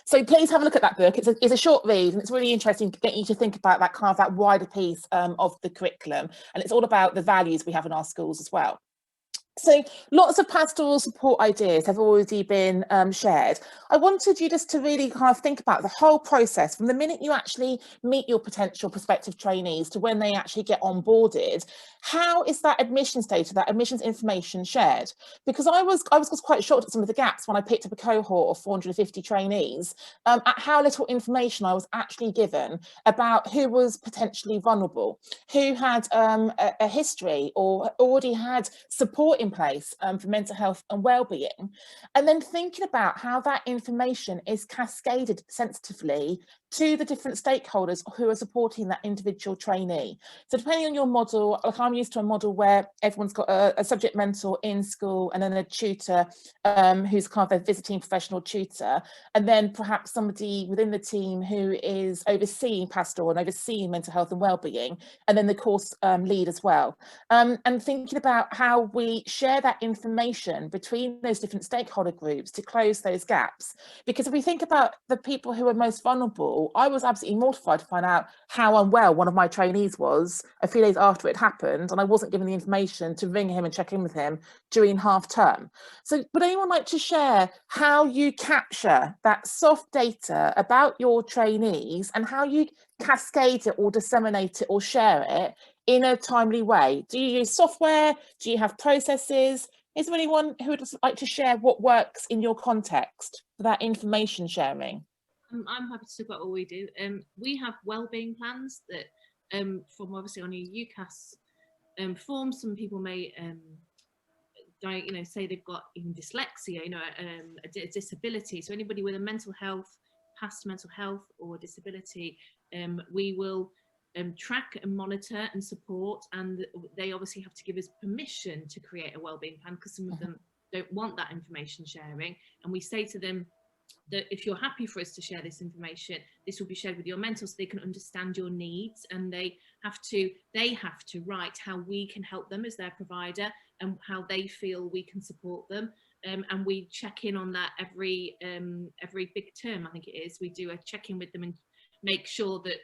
So please have a look at that book. It's a short read, and it's really interesting to get you to think about that kind of that wider piece of the curriculum. And it's all about the values we have in our schools as well. So lots of pastoral support ideas have already been shared. I wanted you just to really kind of think about the whole process from the minute you actually meet your potential prospective trainees to when they actually get onboarded. How is that admissions data, that admissions information shared? Because I was quite shocked at some of the gaps when I picked up a cohort of 450 trainees at how little information I was actually given about who was potentially vulnerable, who had a history or already had support in place for mental health and well-being, and then thinking about how that information is cascaded sensitively to the different stakeholders who are supporting that individual trainee. So depending on your model, like I'm used to a model where everyone's got a subject mentor in school and then a tutor who's kind of a visiting professional tutor, and then perhaps somebody within the team who is overseeing pastoral and overseeing mental health and well-being, and then the course lead as well. And thinking about how we share that information between those different stakeholder groups to close those gaps. Because if we think about the people who are most vulnerable, I was absolutely mortified to find out how unwell one of my trainees was a few days after it happened, and I wasn't given the information to ring him and check in with him during half term. So would anyone like to share how you capture that soft data about your trainees and how you cascade it or disseminate it or share it in a timely way? Do you use software? Do you have processes? Is there anyone who would like to share what works in your context for that information sharing? I'm happy to talk about what we do. We have wellbeing plans that from obviously on your UCAS form. Some people may say they've got even dyslexia, a disability. So anybody with a mental health, past mental health or disability, we will track and monitor and support, and they obviously have to give us permission to create a wellbeing plan, because some of them don't want that information sharing, and we say to them that if you're happy for us to share this information, this will be shared with your mentor so they can understand your needs, and they have to write how we can help them as their provider and how they feel we can support them. And we check in on that every big term, I think it is. We do a check-in with them and make sure that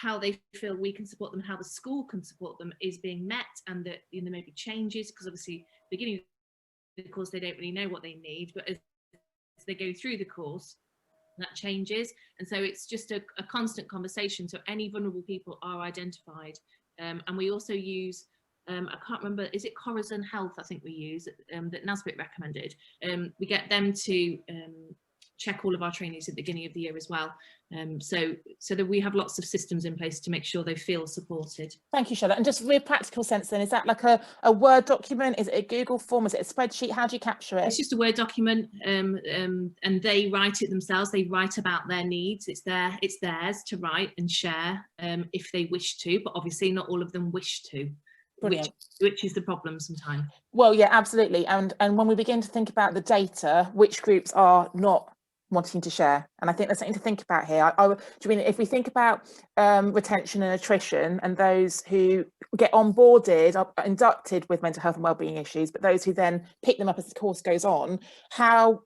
how they feel we can support them, how the school can support them is being met, and that there may be changes, because obviously beginning of the course they don't really know what they need, but as they go through the course that changes. And so it's just a constant conversation, so any vulnerable people are identified. And we also use I can't remember, is it Corazon Health I think we use, that Nasbit recommended. We get them to check all of our trainees at the beginning of the year as well. So that we have lots of systems in place to make sure they feel supported. Thank you, Charlotte. And just real practical sense then, is that like a Word document? Is it a Google form? Is it a spreadsheet? How do you capture it? It's just a Word document, and they write it themselves. They write about their needs. It's theirs to write and share if they wish to, but obviously not all of them wish to. Which is the problem sometimes. Well, yeah, absolutely. And when we begin to think about the data, which groups are not wanting to share? And I think there's something to think about here. Do you mean if we think about retention and attrition, and those who get onboarded are inducted with mental health and wellbeing issues, but those who then pick them up as the course goes on, how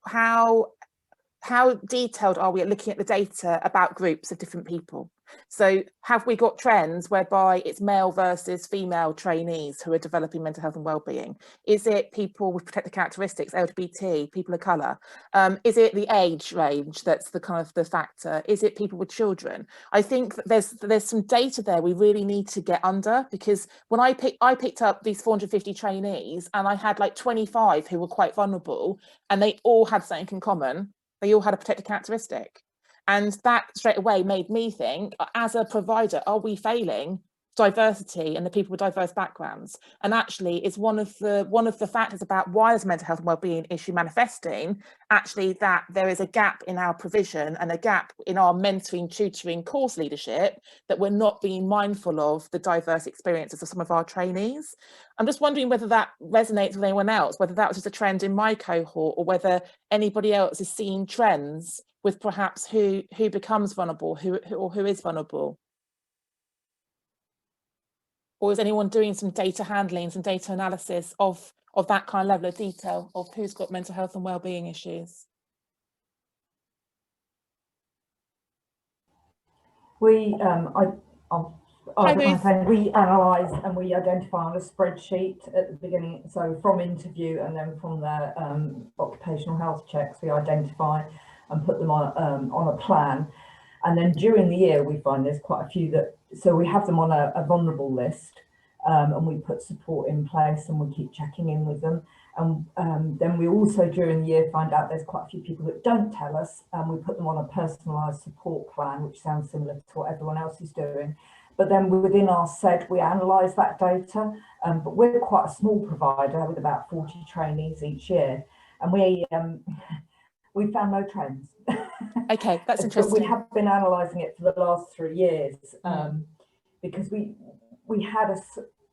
detailed are we at looking at the data about groups of different people? So have we got trends whereby it's male versus female trainees who are developing mental health and wellbeing? Is it people with protected characteristics, LGBT, people of colour? Is it the age range that's the kind of the factor? Is it people with children? I think that there's some data there we really need to get under, because when I picked up these 450 trainees, and I had like 25 who were quite vulnerable, and they all had something in common. They all had a protected characteristic. And that straight away made me think, as a provider, are we failing diversity and the people with diverse backgrounds? And actually, it's one of the factors about why there's a mental health and wellbeing issue manifesting, actually, that there is a gap in our provision and a gap in our mentoring, tutoring, course leadership, that we're not being mindful of the diverse experiences of some of our trainees. I'm just wondering whether that resonates with anyone else, whether that was just a trend in my cohort, or whether anybody else is seeing trends with perhaps who becomes vulnerable, who is vulnerable. Or is anyone doing some data handling, some data analysis of that kind of level of detail of who's got mental health and wellbeing issues? We analyse and we identify on a spreadsheet at the beginning, so from interview and then from their occupational health checks, we identify and put them on a plan. And then during the year, we find there's quite a few that, so we have them on a vulnerable list, and we put support in place and we keep checking in with them. And then we also during the year find out there's quite a few people that don't tell us, and we put them on a personalised support plan, which sounds similar to what everyone else is doing. But then within our SED, we analyse that data, but we're quite a small provider with about 40 trainees each year, and we found no trends. Okay, that's interesting. But we have been analysing it for the last 3 years, because we had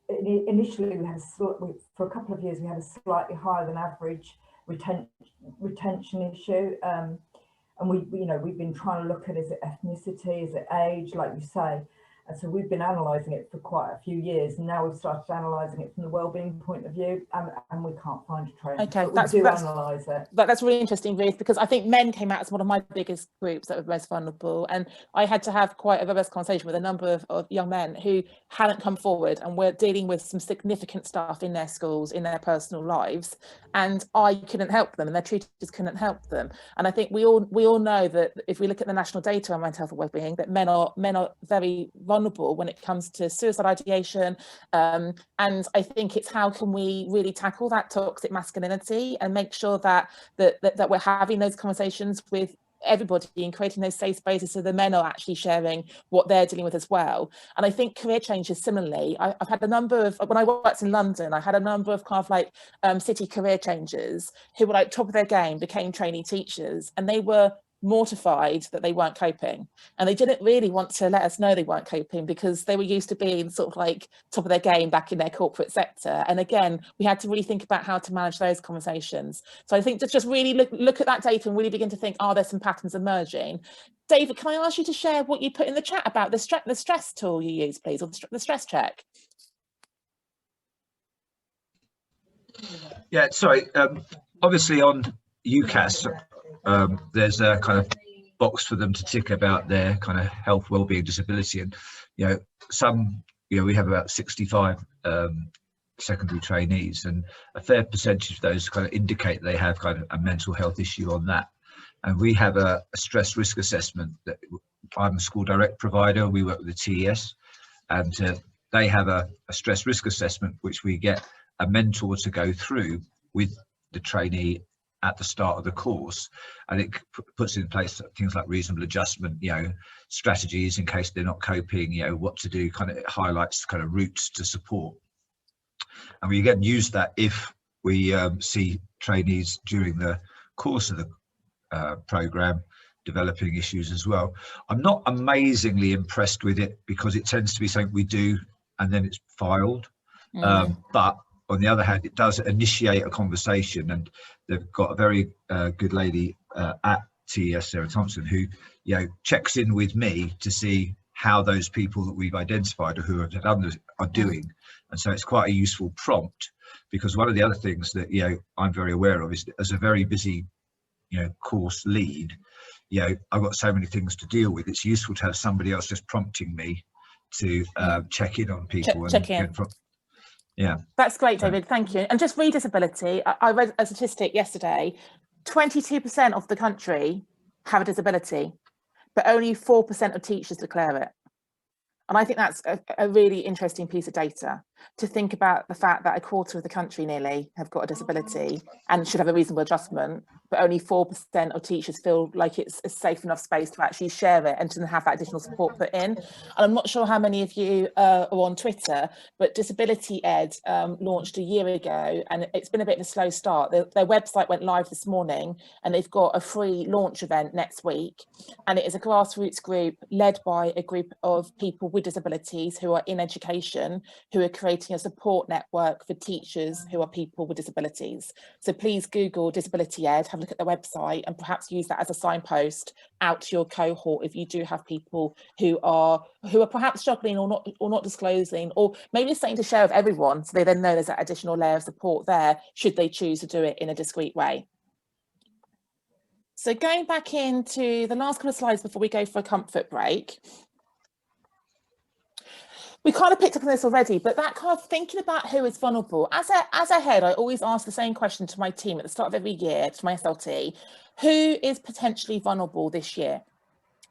initially for a couple of years we had a slightly higher than average retention issue, and we've been trying to look at, is it ethnicity, is it age, like you say. And so we've been analysing it for quite a few years, and now we've started analysing it from the wellbeing point of view, and we can't find a trend. Okay, but we do analyse it. That's really interesting, Ruth, because I think men came out as one of my biggest groups that were most vulnerable, and I had to have quite a robust conversation with a number of young men who hadn't come forward and were dealing with some significant stuff in their schools, in their personal lives, and I couldn't help them, and their tutors couldn't help them. And I think we all know that if we look at the national data on mental health and wellbeing, that men are very vulnerable when it comes to suicide ideation, and I think it's how can we really tackle that toxic masculinity and make sure that we're having those conversations with everybody and creating those safe spaces so the men are actually sharing what they're dealing with as well. And I think career changes similarly. I've had a number of, when I worked in London, I had a number of kind of like city career changers who were like top of their game, became trainee teachers, and they were mortified that they weren't coping, and they didn't really want to let us know they weren't coping because they were used to being sort of like top of their game back in their corporate sector. And again, we had to really think about how to manage those conversations. So I think just really look at that data and really begin to think, are there some patterns emerging? David, can I ask you to share what you put in the chat about the stress tool you use, please, or the stress check? Yeah, sorry. Obviously on UCAS, there's a kind of box for them to tick about their kind of health, wellbeing, disability, and we have about 65 secondary trainees, and a fair percentage of those kind of indicate they have kind of a mental health issue on that. And we have a stress risk assessment that I'm a school direct provider. We work with the TES, and they have a stress risk assessment which we get a mentor to go through with the trainee at the start of the course, and it puts in place things like reasonable adjustment, strategies in case they're not coping, what to do, kind of it highlights kind of routes to support. And we again use that if we see trainees during the course of the program developing issues as well. I'm not amazingly impressed with it because it tends to be something we do and then it's filed. But on the other hand, it does initiate a conversation, and they've got a very good lady at TES, Sarah Thompson, who checks in with me to see how those people that we've identified or who have done this are doing. And so it's quite a useful prompt, because one of the other things that I'm very aware of is, as a very busy course lead, I've got so many things to deal with. It's useful to have somebody else just prompting me to check in on people. Check in. Yeah, that's great, David. Thank you. And just read disability. I read a statistic yesterday: 22% of the country have a disability, but only 4% of teachers declare it. And I think that's a really interesting piece of data, to think about the fact that a quarter of the country nearly have got a disability and should have a reasonable adjustment, but only 4% of teachers feel like it's a safe enough space to actually share it and to have that additional support put in. And I'm not sure how many of you are on Twitter, but Disability Ed launched a year ago, and it's been a bit of a slow start. Their website went live this morning, and they've got a free launch event next week. And it is a grassroots group led by a group of people with disabilities who are in education, who are creating a support network for teachers who are people with disabilities. So please Google Disability Ed, have a look at their website, and perhaps use that as a signpost out to your cohort if you do have people who are perhaps struggling or not disclosing, or maybe starting to share with everyone, so they then know there's that additional layer of support there should they choose to do it in a discreet way. So going back into the last couple of slides before we go for a comfort break. We kind of picked up on this already, but that kind of thinking about who is vulnerable. As a head, I always ask the same question to my team at the start of every year, to my SLT: who is potentially vulnerable this year?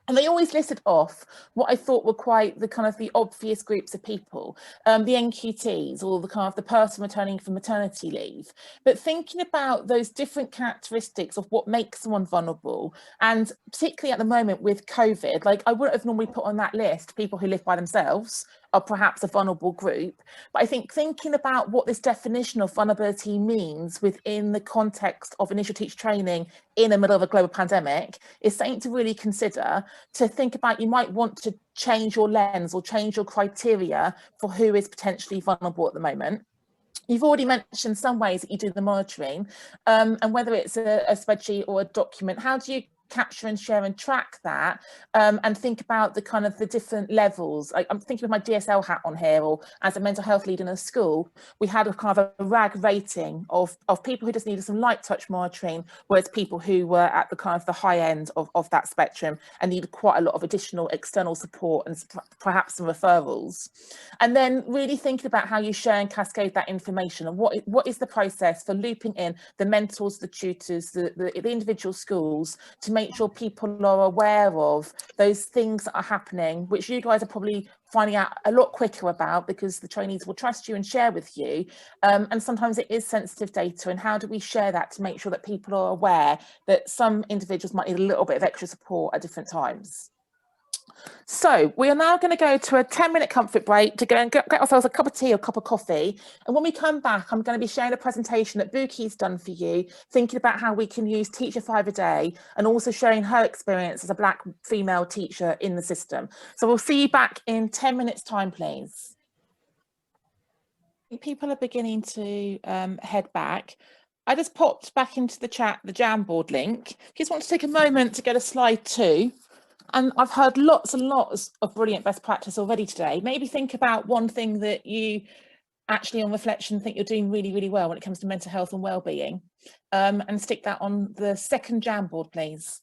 And they always listed off what I thought were quite the obvious groups of people, the NQTs, or the person returning from maternity leave. But thinking about those different characteristics of what makes someone vulnerable, and particularly at the moment with COVID, like I wouldn't have normally put on that list people who live by themselves are perhaps a vulnerable group. But I think thinking about what this definition of vulnerability means within the context of initial teacher training in the middle of a global pandemic is something to really consider, to think about. You might want to change your lens or change your criteria for who is potentially vulnerable at the moment. You've already mentioned some ways that you do the monitoring, and whether it's a spreadsheet or a document, how do you capture and share and track that, and think about the different levels? I'm thinking of my DSL hat on here, or as a mental health lead in a school, we had a kind of a RAG rating of people who just needed some light touch monitoring, whereas people who were at the high end of that spectrum and needed quite a lot of additional external support and perhaps some referrals. And then really thinking about how you share and cascade that information, and what is the process for looping in the mentors, the tutors, the individual schools, to make sure people are aware of those things that are happening, which you guys are probably finding out a lot quicker about because the trainees will trust you and share with you. And sometimes it is sensitive data, and how do we share that to make sure that people are aware that some individuals might need a little bit of extra support at different times. So we are now going to go to a 10-minute comfort break to go and get ourselves a cup of tea or a cup of coffee. And when we come back, I'm going to be sharing a presentation that Buki's done for you, thinking about how we can use Teacher 5 a Day, and also sharing her experience as a Black female teacher in the system. So we'll see you back in 10 minutes time, please. People are beginning to head back. I just popped back into the chat the Jamboard link. If you just want to take a moment to go to slide 2. And I've heard lots and lots of brilliant best practice already today. Maybe think about one thing that you actually, on reflection, think you're doing really, really well when it comes to mental health and well-being, and stick that on the second Jamboard, please.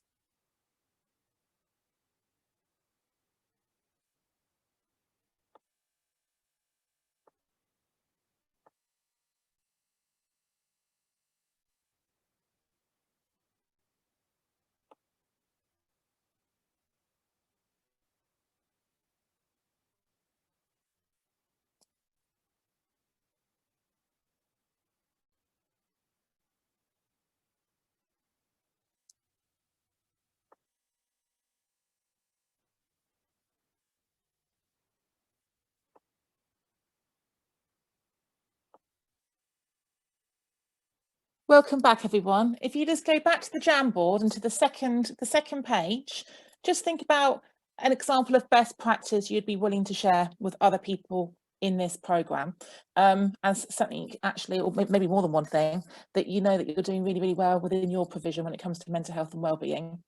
Welcome back, everyone. If you just go back to the Jamboard and to the second page, just think about an example of best practice you'd be willing to share with other people in this programme, as something actually, or maybe more than one thing, that you know that you're doing really, really well within your provision when it comes to mental health and wellbeing.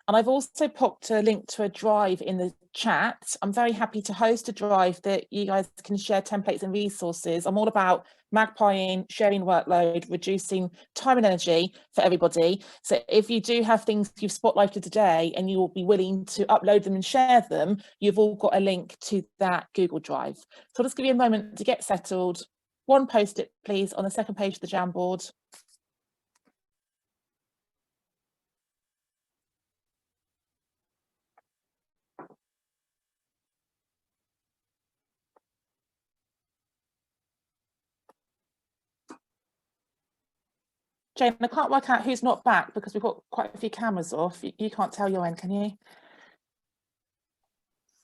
And I've also popped a link to a drive in the chat. I'm very happy to host a drive that you guys can share templates and resources. I'm all about magpieing, sharing workload, reducing time and energy for everybody. So if you do have things you've spotlighted today and you will be willing to upload them and share them, you've all got a link to that Google Drive. So I'll just give you a moment to get settled. One post-it, please, on the second page of the Jamboard. Jane, I can't work out who's not back because we've got quite a few cameras off. You can't tell your end, can you?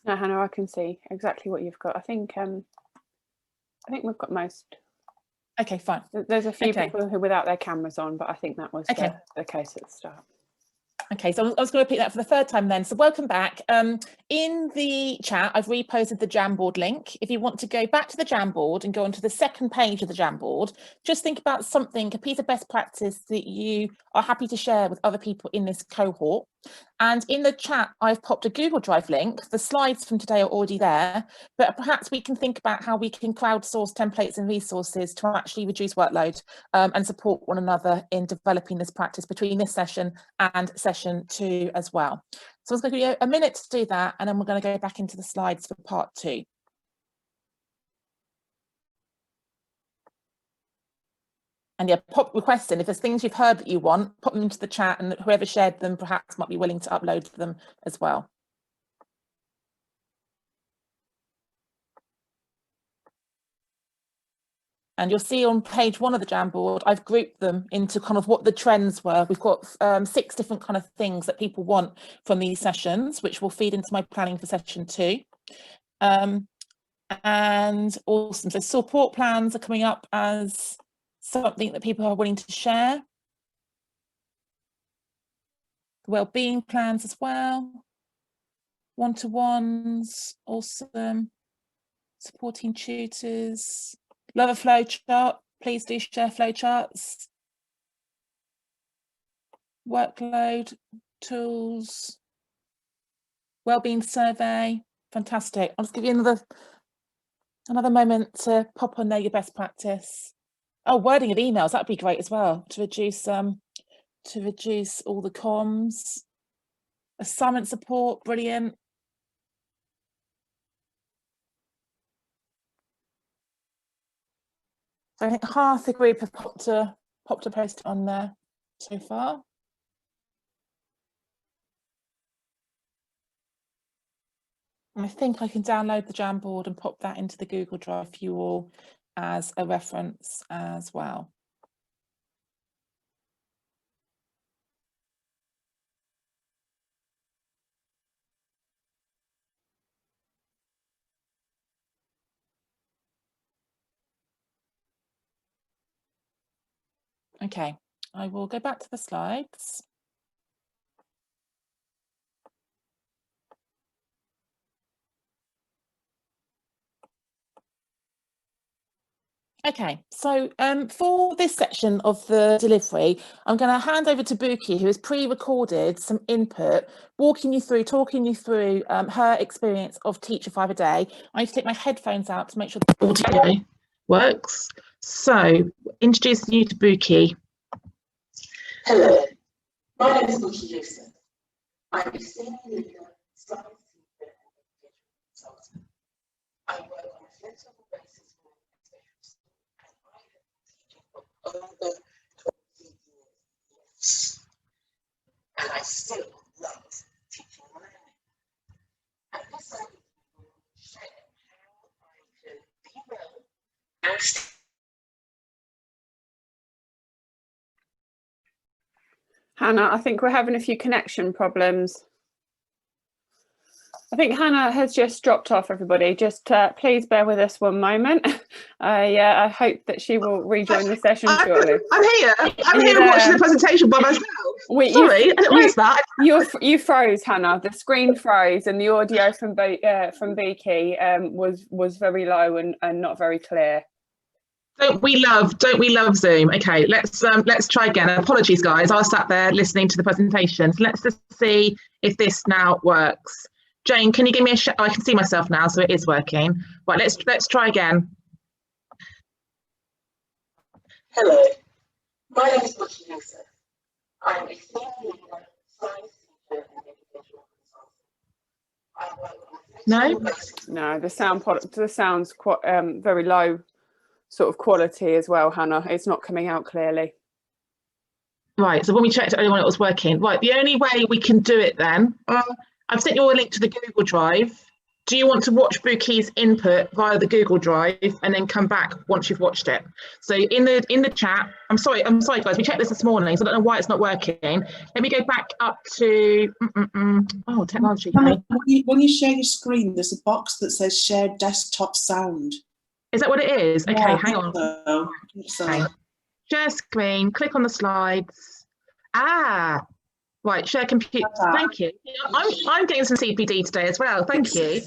No, Hannah, I can see exactly what you've got. I think we've got most. Okay, fine. There's a few people who are without their cameras on, but I think that was the case at the start. Okay, so I was going to repeat that for the third time then. So welcome back. In the chat, I've reposted the Jamboard link. If you want to go back to the Jamboard and go onto the second page of the Jamboard, just think about something, a piece of best practice that you are happy to share with other people in this cohort. And in the chat, I've popped a Google Drive link. The slides from today are already there, but perhaps we can think about how we can crowdsource templates and resources to actually reduce workload and support one another in developing this practice between this session and session 2 as well. So I'm going to give you a minute to do that, and then we're going to go back into the slides for part 2. And yeah, pop requests in. If there's things you've heard that you want, pop them into the chat, and whoever shared them perhaps might be willing to upload them as well. And you'll see on page 1 of the Jamboard, I've grouped them into kind of what the trends were. We've got 6 different kind of things that people want from these sessions, which will feed into my planning for session 2. And awesome. So support plans are coming up as something that people are willing to share. Wellbeing plans as well. One-to-ones, awesome. Supporting tutors. Love a flow chart. Please do share flow charts. Workload, tools, wellbeing survey. Fantastic. I'll just give you another moment to pop on there your best practice. Oh, wording of emails, that'd be great as well to reduce all the comms. Assignment support, brilliant. So I think half the group have popped a post on there so far. And I think I can download the Jamboard and pop that into the Google Drive for you all as a reference as well. Okay, I will go back to the slides. Okay, so for this section of the delivery, I'm going to hand over to Buki, who has pre-recorded some input, talking you through her experience of Teacher 5 a Day. I need to take my headphones out to make sure the audio works. So, introducing you to Buki. Hello, my name is Buki Houston. I'm a senior leader, science teacher, and consultant. I work on a flexible basis for over 20 years, and I still love teaching and learning. And this I will share how I can be well and stay. Hannah, I think we're having a few connection problems. I think Hannah has just dropped off, everybody. Just please bear with us one moment. I hope that she will rejoin the session shortly. I'm here. I'm here watching the presentation by myself. Sorry, I didn't realise that. You froze, Hannah. The screen froze, and the audio from Beaky was very low and not very clear. Don't we love Zoom? Okay, let's try again. Apologies, guys. I was sat there listening to the presentation. So let's just see if this now works. Jane, can you give me a shout? Oh, I can see myself now, so it is working. Right, let's try again. Hello, my name is Butch Yusuf. I'm a senior leader, science teacher, and educational consultant. I work on No, the sound's quite very low sort of quality as well, Hannah. It's not coming out clearly. Right, so when we checked earlier on, it was working. Right, the only way we can do it then, I've sent you a link to the Google Drive. Do you want to watch Beaky's input via the Google Drive and then come back once you've watched it? So in the chat, I'm sorry guys, we checked this morning, so I don't know why it's not working. Let me go back up to, oh, technology. When you share your screen, there's a box that says share desktop sound. Is that what it is? Okay, Yeah, hang on. So. Okay. Share screen, click on the slides. Right, share computer. Thank you. I'm getting some CPD today as well. Thank you.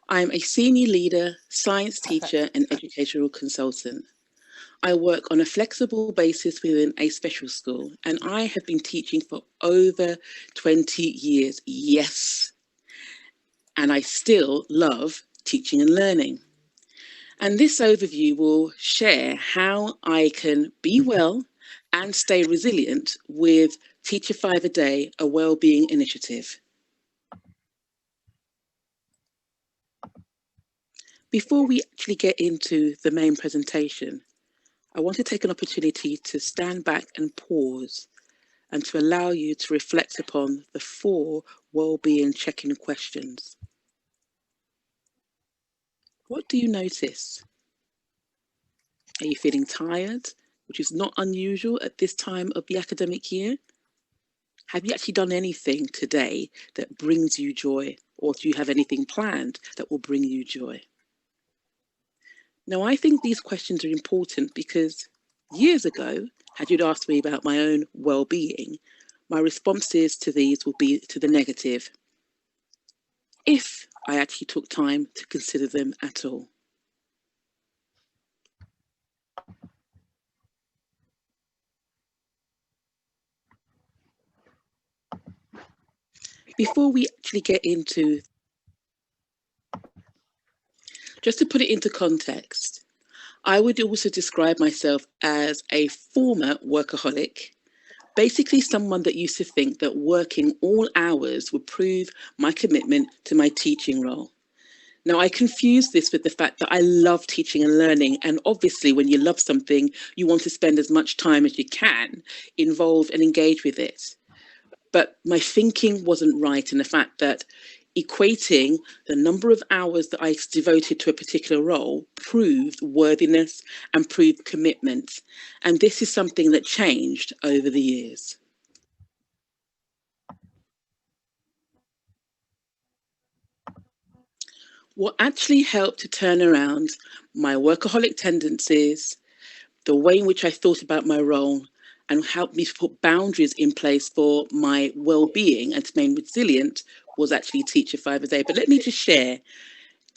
I'm a senior leader, science teacher, and educational consultant. I work on a flexible basis within a special school, and I have been teaching for over 20 years. Yes. And I still love teaching and learning. And this overview will share how I can be well and stay resilient with Teacher 5 a Day, a wellbeing initiative. Before we actually get into the main presentation, I want to take an opportunity to stand back and pause and to allow you to reflect upon the 4 wellbeing check-in questions. What do you notice? Are you feeling tired, which is not unusual at this time of the academic year? Have you actually done anything today that brings you joy, or do you have anything planned that will bring you joy? Now, I think these questions are important because years ago, had you asked me about my own well-being, my responses to these will be to the negative, if I actually took time to consider them at all. Before we actually get into, just to put it into context, I would also describe myself as a former workaholic, basically someone that used to think that working all hours would prove my commitment to my teaching role. Now, I confuse this with the fact that I love teaching and learning, and obviously when you love something, you want to spend as much time as you can involved and engage with it. But my thinking wasn't right in the fact that equating the number of hours that I devoted to a particular role proved worthiness and proved commitment. And this is something that changed over the years. What actually helped to turn around my workaholic tendencies, the way in which I thought about my role, and helped me to put boundaries in place for my well-being and to remain resilient was actually Teacher 5 a Day. But let me just share,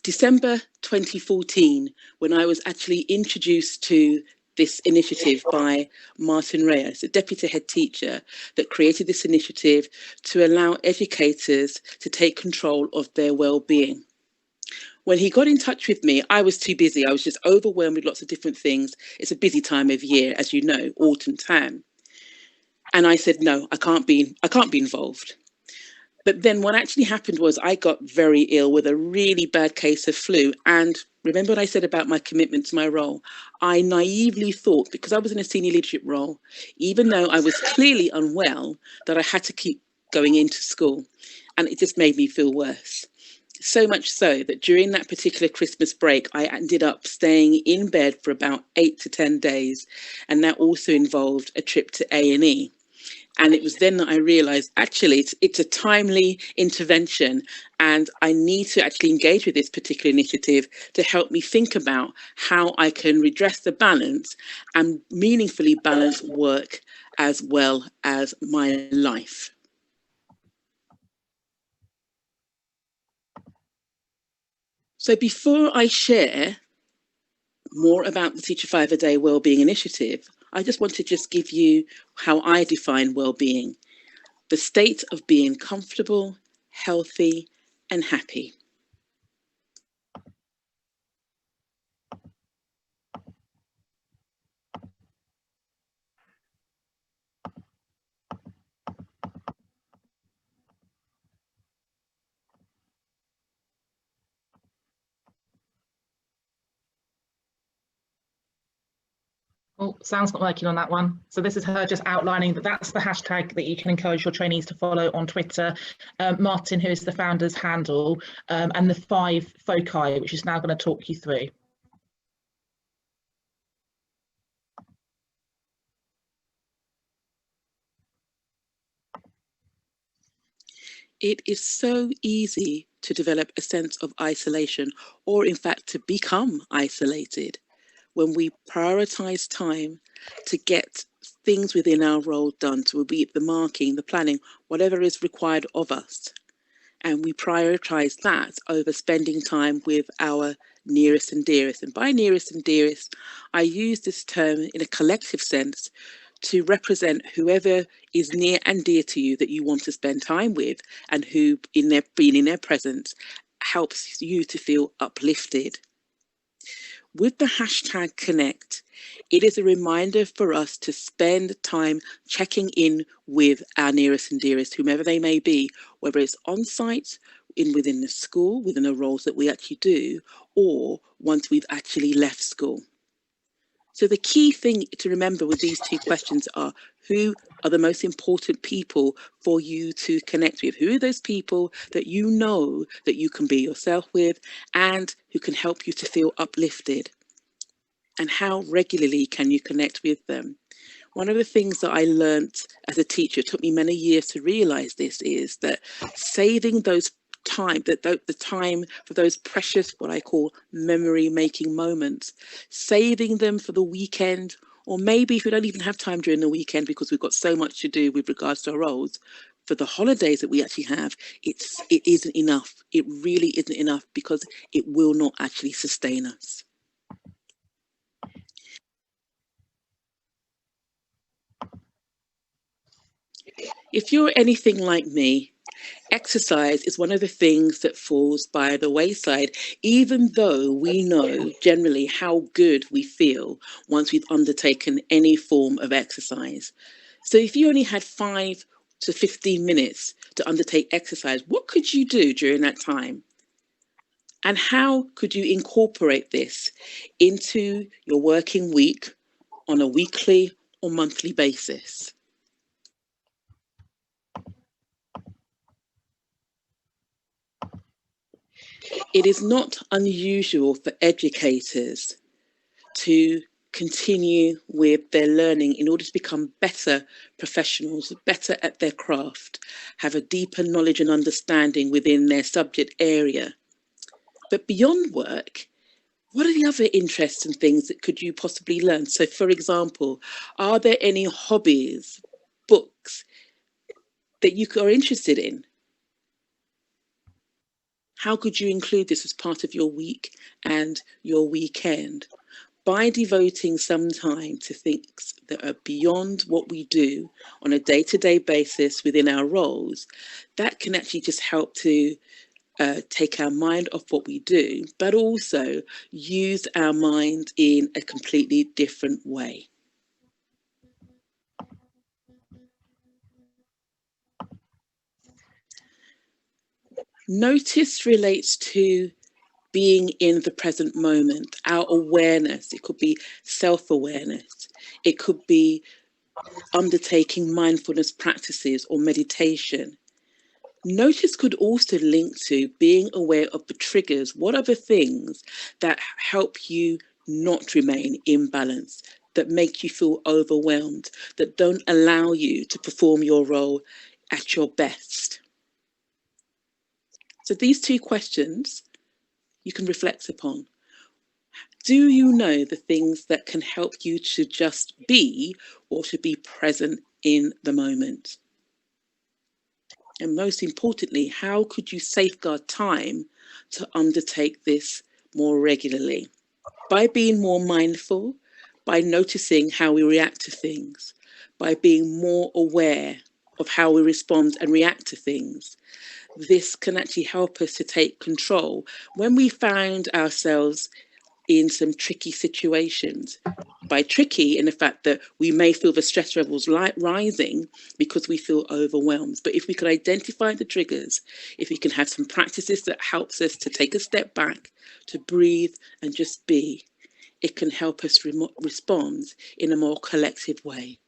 December 2014, when I was actually introduced to this initiative by Martin Reyes, a deputy head teacher that created this initiative to allow educators to take control of their well-being. When he got in touch with me, I was too busy. I was just overwhelmed with lots of different things. It's a busy time of year, as you know, autumn time. And I said, no, I can't be involved. But then what actually happened was I got very ill with a really bad case of flu. And remember what I said about my commitment to my role? I naively thought, because I was in a senior leadership role, even though I was clearly unwell, that I had to keep going into school. And it just made me feel worse. So much so that during that particular Christmas break, I ended up staying in bed for about 8 to 10 days. And that also involved a trip to A&E. And it was then that I realized, actually, it's a timely intervention, and I need to actually engage with this particular initiative to help me think about how I can redress the balance and meaningfully balance work as well as my life. So before I share more about the Teach a 5 a Day Wellbeing Initiative, I just want to just give you how I define well-being: the state of being comfortable, healthy, and happy. Oh, sound's not working on that one. So this is her just outlining that that's the hashtag that you can encourage your trainees to follow on Twitter. Martin, who is the founder's handle, and the 5 foci, which is now going to talk you through. It is so easy to develop a sense of isolation, or in fact to become isolated, when we prioritize time to get things within our role done, to be it the marking, the planning, whatever is required of us. And we prioritize that over spending time with our nearest and dearest. And by nearest and dearest, I use this term in a collective sense to represent whoever is near and dear to you that you want to spend time with, and who, being in their presence, helps you to feel uplifted. With the hashtag Connect, it is a reminder for us to spend time checking in with our nearest and dearest, whomever they may be, whether it's on site, within the school, within the roles that we actually do, or once we've actually left school. So the key thing to remember with these 2 questions are: who are the most important people for you to connect with? Who are those people that you know that you can be yourself with, and who can help you to feel uplifted? And how regularly can you connect with them? One of the things that I learned as a teacher, it took me many years to realize this, is that saving those time, the time for those precious, what I call memory making moments, saving them for the weekend, or maybe if we don't even have time during the weekend because we've got so much to do with regards to our roles, for the holidays that we actually have, it isn't enough. It really isn't enough, because it will not actually sustain us. If you're anything like me, exercise is one of the things that falls by the wayside, even though we know generally how good we feel once we've undertaken any form of exercise. So if you only had 5 to 15 minutes to undertake exercise, what could you do during that time? And how could you incorporate this into your working week on a weekly or monthly basis? It is not unusual for educators to continue with their learning in order to become better professionals, better at their craft, have a deeper knowledge and understanding within their subject area. But beyond work, what are the other interests and things that could you possibly learn? So, for example, are there any hobbies, books that you are interested in? How could you include this as part of your week and your weekend? By devoting some time to things that are beyond what we do on a day-to-day basis within our roles, that can actually just help to take our mind off what we do, but also use our mind in a completely different way. Notice relates to being in the present moment, our awareness. It could be self-awareness. It could be undertaking mindfulness practices or meditation. Notice could also link to being aware of the triggers. What are the things that help you not remain in balance? that make you feel overwhelmed, that don't allow you to perform your role at your best? So these two questions you can reflect upon. Do you know the things that can help you to just be, or to be present in the moment? And most importantly, how could you safeguard time to undertake this more regularly? By being more mindful, by noticing how we react to things, by being more aware of how we respond and react to things. This can actually help us to take control when we find ourselves in some tricky situations. By tricky, in the fact that we may feel the stress levels rising because we feel overwhelmed. But if we can identify the triggers, if we can have some practices that helps us to take a step back, to breathe and just be, it can help us respond in a more collective way.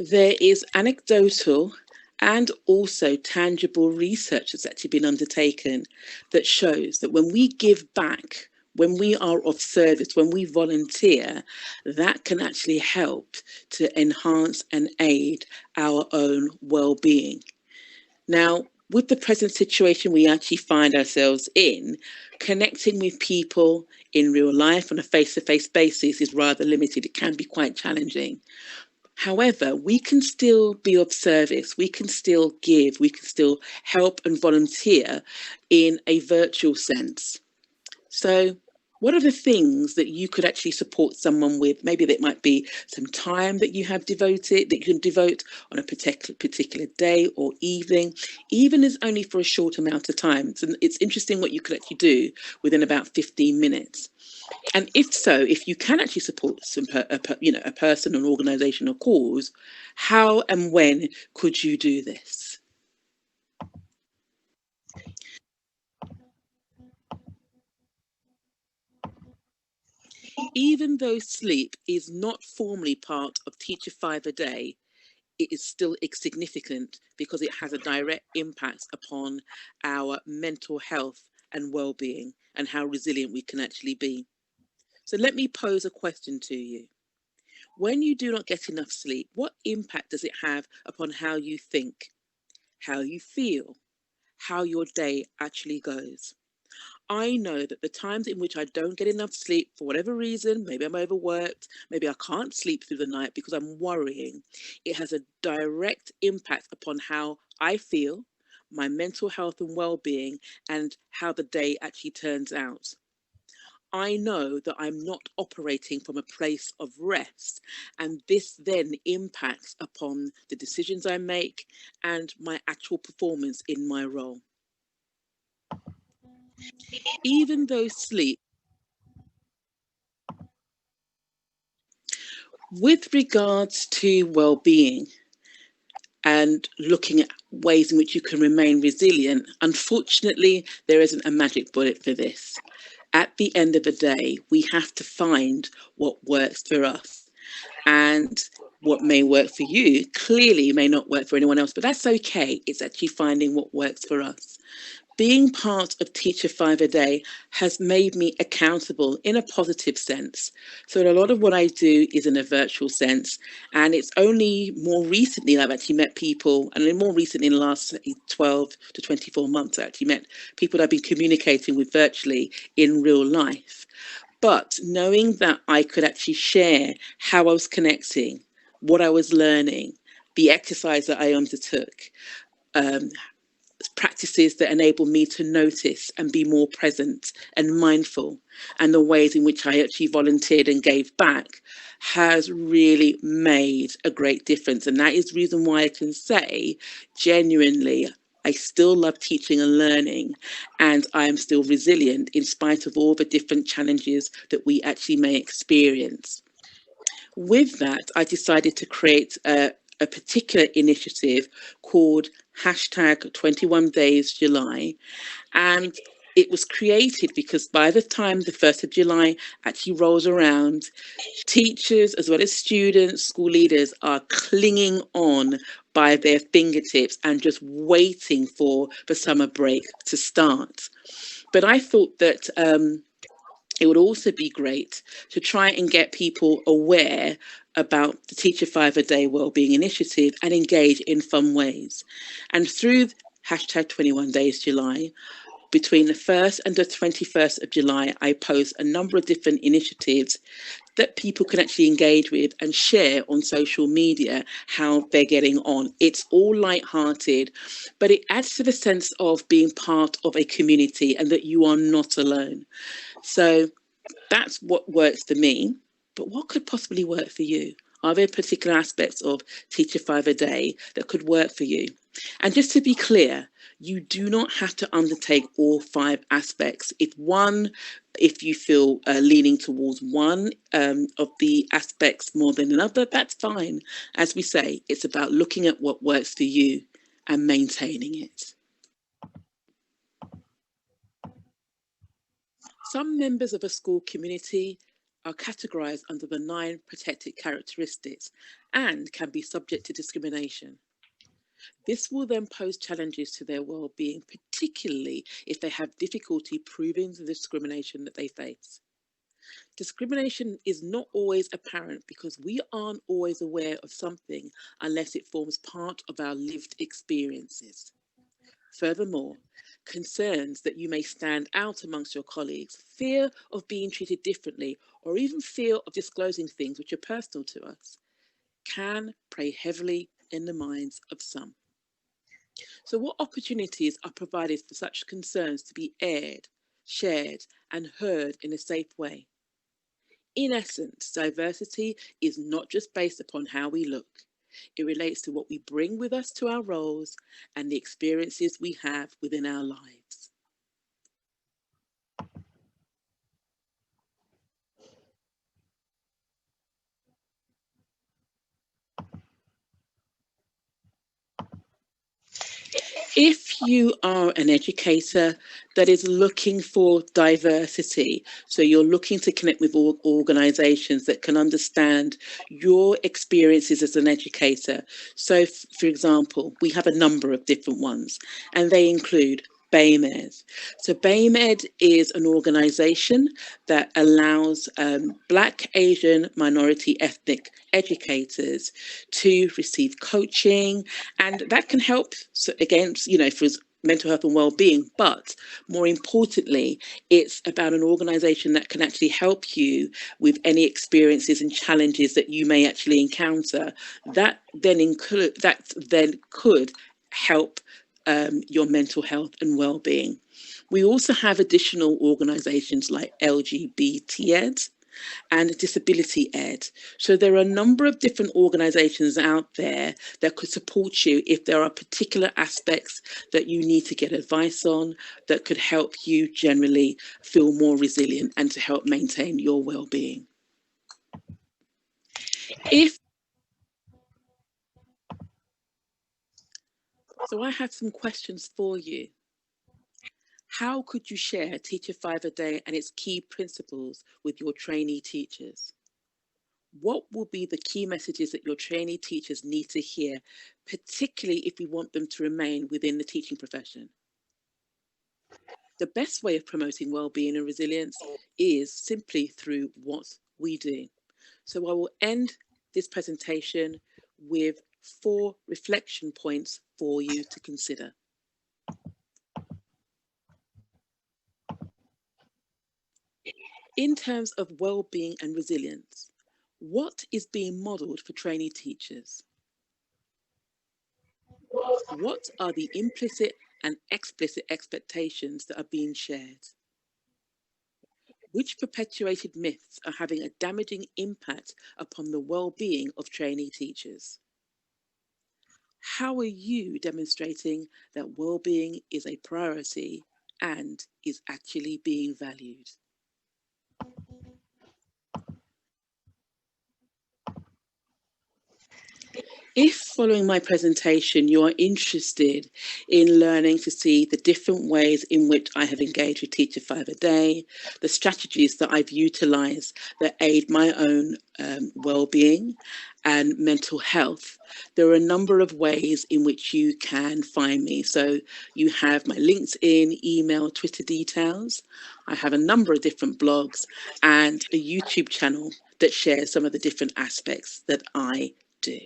There is anecdotal and also tangible research that's actually been undertaken that shows that when we give back, when we are of service, when we volunteer, that can actually help to enhance and aid our own well-being. Now, with the present situation we actually find ourselves in, connecting with people in real life on a face-to-face basis is rather limited. It can be quite challenging. However, we can still be of service, we can still give, we can still help and volunteer in a virtual sense. So what are the things that you could actually support someone with? Maybe that might be some time that you have devoted, that you can devote on a particular day or evening, even as only for a short amount of time. So it's interesting what you could actually do within about 15 minutes. And if so, if you can actually support a person, an organisation, or cause, how and when could you do this? Even though sleep is not formally part of Teach a 5 a Day, it is still significant because it has a direct impact upon our mental health and well-being and how resilient we can actually be. So let me pose a question to you. When you do not get enough sleep, what impact does it have upon how you think, how you feel, how your day actually goes? I know that the times in which I don't get enough sleep for whatever reason, maybe I'm overworked, maybe I can't sleep through the night because I'm worrying, it has a direct impact upon how I feel, my mental health and well-being, and how the day actually turns out. I know that I'm not operating from a place of rest, and this then impacts upon the decisions I make and my actual performance in my role. Even though sleep, with regards to well-being and looking at ways in which you can remain resilient, unfortunately, there isn't a magic bullet for this. At the end of the day, we have to find what works for us. And what may work for you clearly may not work for anyone else, but that's okay. It's actually finding what works for us. Being part of Teach a 5 a Day has made me accountable in a positive sense. So a lot of what I do is in a virtual sense, and it's only more recently I've actually met people, and more recently in the last 12 to 24 months, I actually met people that I've been communicating with virtually in real life. But knowing that I could actually share how I was connecting, what I was learning, the exercise that I undertook, practices that enable me to notice and be more present and mindful, and the ways in which I actually volunteered and gave back has really made a great difference. And that is the reason why I can say genuinely, I still love teaching and learning, and I am still resilient in spite of all the different challenges that we actually may experience. With that, I decided to create a particular initiative called #21daysJuly, and it was created because by the time the 1st of July actually rolls around, teachers as well as students, school leaders are clinging on by their fingertips and just waiting for the summer break to start. But I thought that it would also be great to try and get people aware about the Teach a Five a Day Wellbeing Initiative and engage in fun ways. And through hashtag 21 Days July, between the 1st and the 21st of July, I post a number of different initiatives that people can actually engage with and share on social media how they're getting on. It's all light-hearted, but it adds to the sense of being part of a community and that you are not alone. So that's what works for me, but what could possibly work for you? Are there particular aspects of Teach a Five a Day that could work for you? And just to be clear, you do not have to undertake all 5 aspects. If you feel leaning towards one of the aspects more than another, that's fine. As we say, it's about looking at what works for you and maintaining it. Some members of a school community are categorised under the 9 protected characteristics and can be subject to discrimination. This will then pose challenges to their well-being, particularly if they have difficulty proving the discrimination that they face. Discrimination is not always apparent because we aren't always aware of something unless it forms part of our lived experiences. Furthermore, concerns that you may stand out amongst your colleagues, fear of being treated differently, or even fear of disclosing things which are personal to us, can prey heavily in the minds of some. So what opportunities are provided for such concerns to be aired, shared, and heard in a safe way? In essence, diversity is not just based upon how we look. It relates to what we bring with us to our roles and the experiences we have within our lives. If you are an educator that is looking for diversity, so you're looking to connect with organisations that can understand your experiences as an educator. So, for example, we have a number of different ones, and they include BAMED. So BAMED is an organisation that allows Black, Asian, minority, ethnic educators to receive coaching, and that can help, so again, you know, for mental health and well-being, but more importantly, it's about an organisation that can actually help you with any experiences and challenges that you may actually encounter. That then could help your mental health and well-being. We also have additional organisations like LGBT Ed and Disability Ed. So there are a number of different organisations out there that could support you if there are particular aspects that you need to get advice on that could help you generally feel more resilient and to help maintain your well-being. So I have some questions for you. How could you share Teach a Five a Day and its key principles with your trainee teachers? What will be the key messages that your trainee teachers need to hear, particularly if we want them to remain within the teaching profession? The best way of promoting well-being and resilience is simply through what we do. So I will end this presentation with 4 reflection points for you to consider. In terms of well-being and resilience, what is being modelled for trainee teachers? What are the implicit and explicit expectations that are being shared? Which perpetuated myths are having a damaging impact upon the well-being of trainee teachers? How are you demonstrating that well-being is a priority and is actually being valued? If following my presentation you are interested in learning to see the different ways in which I have engaged with Teacher 5 a Day, the strategies that I've utilised that aid my own well-being and mental health, there are a number of ways in which you can find me. So you have my LinkedIn, email, Twitter details. I have a number of different blogs and a YouTube channel that shares some of the different aspects that I do.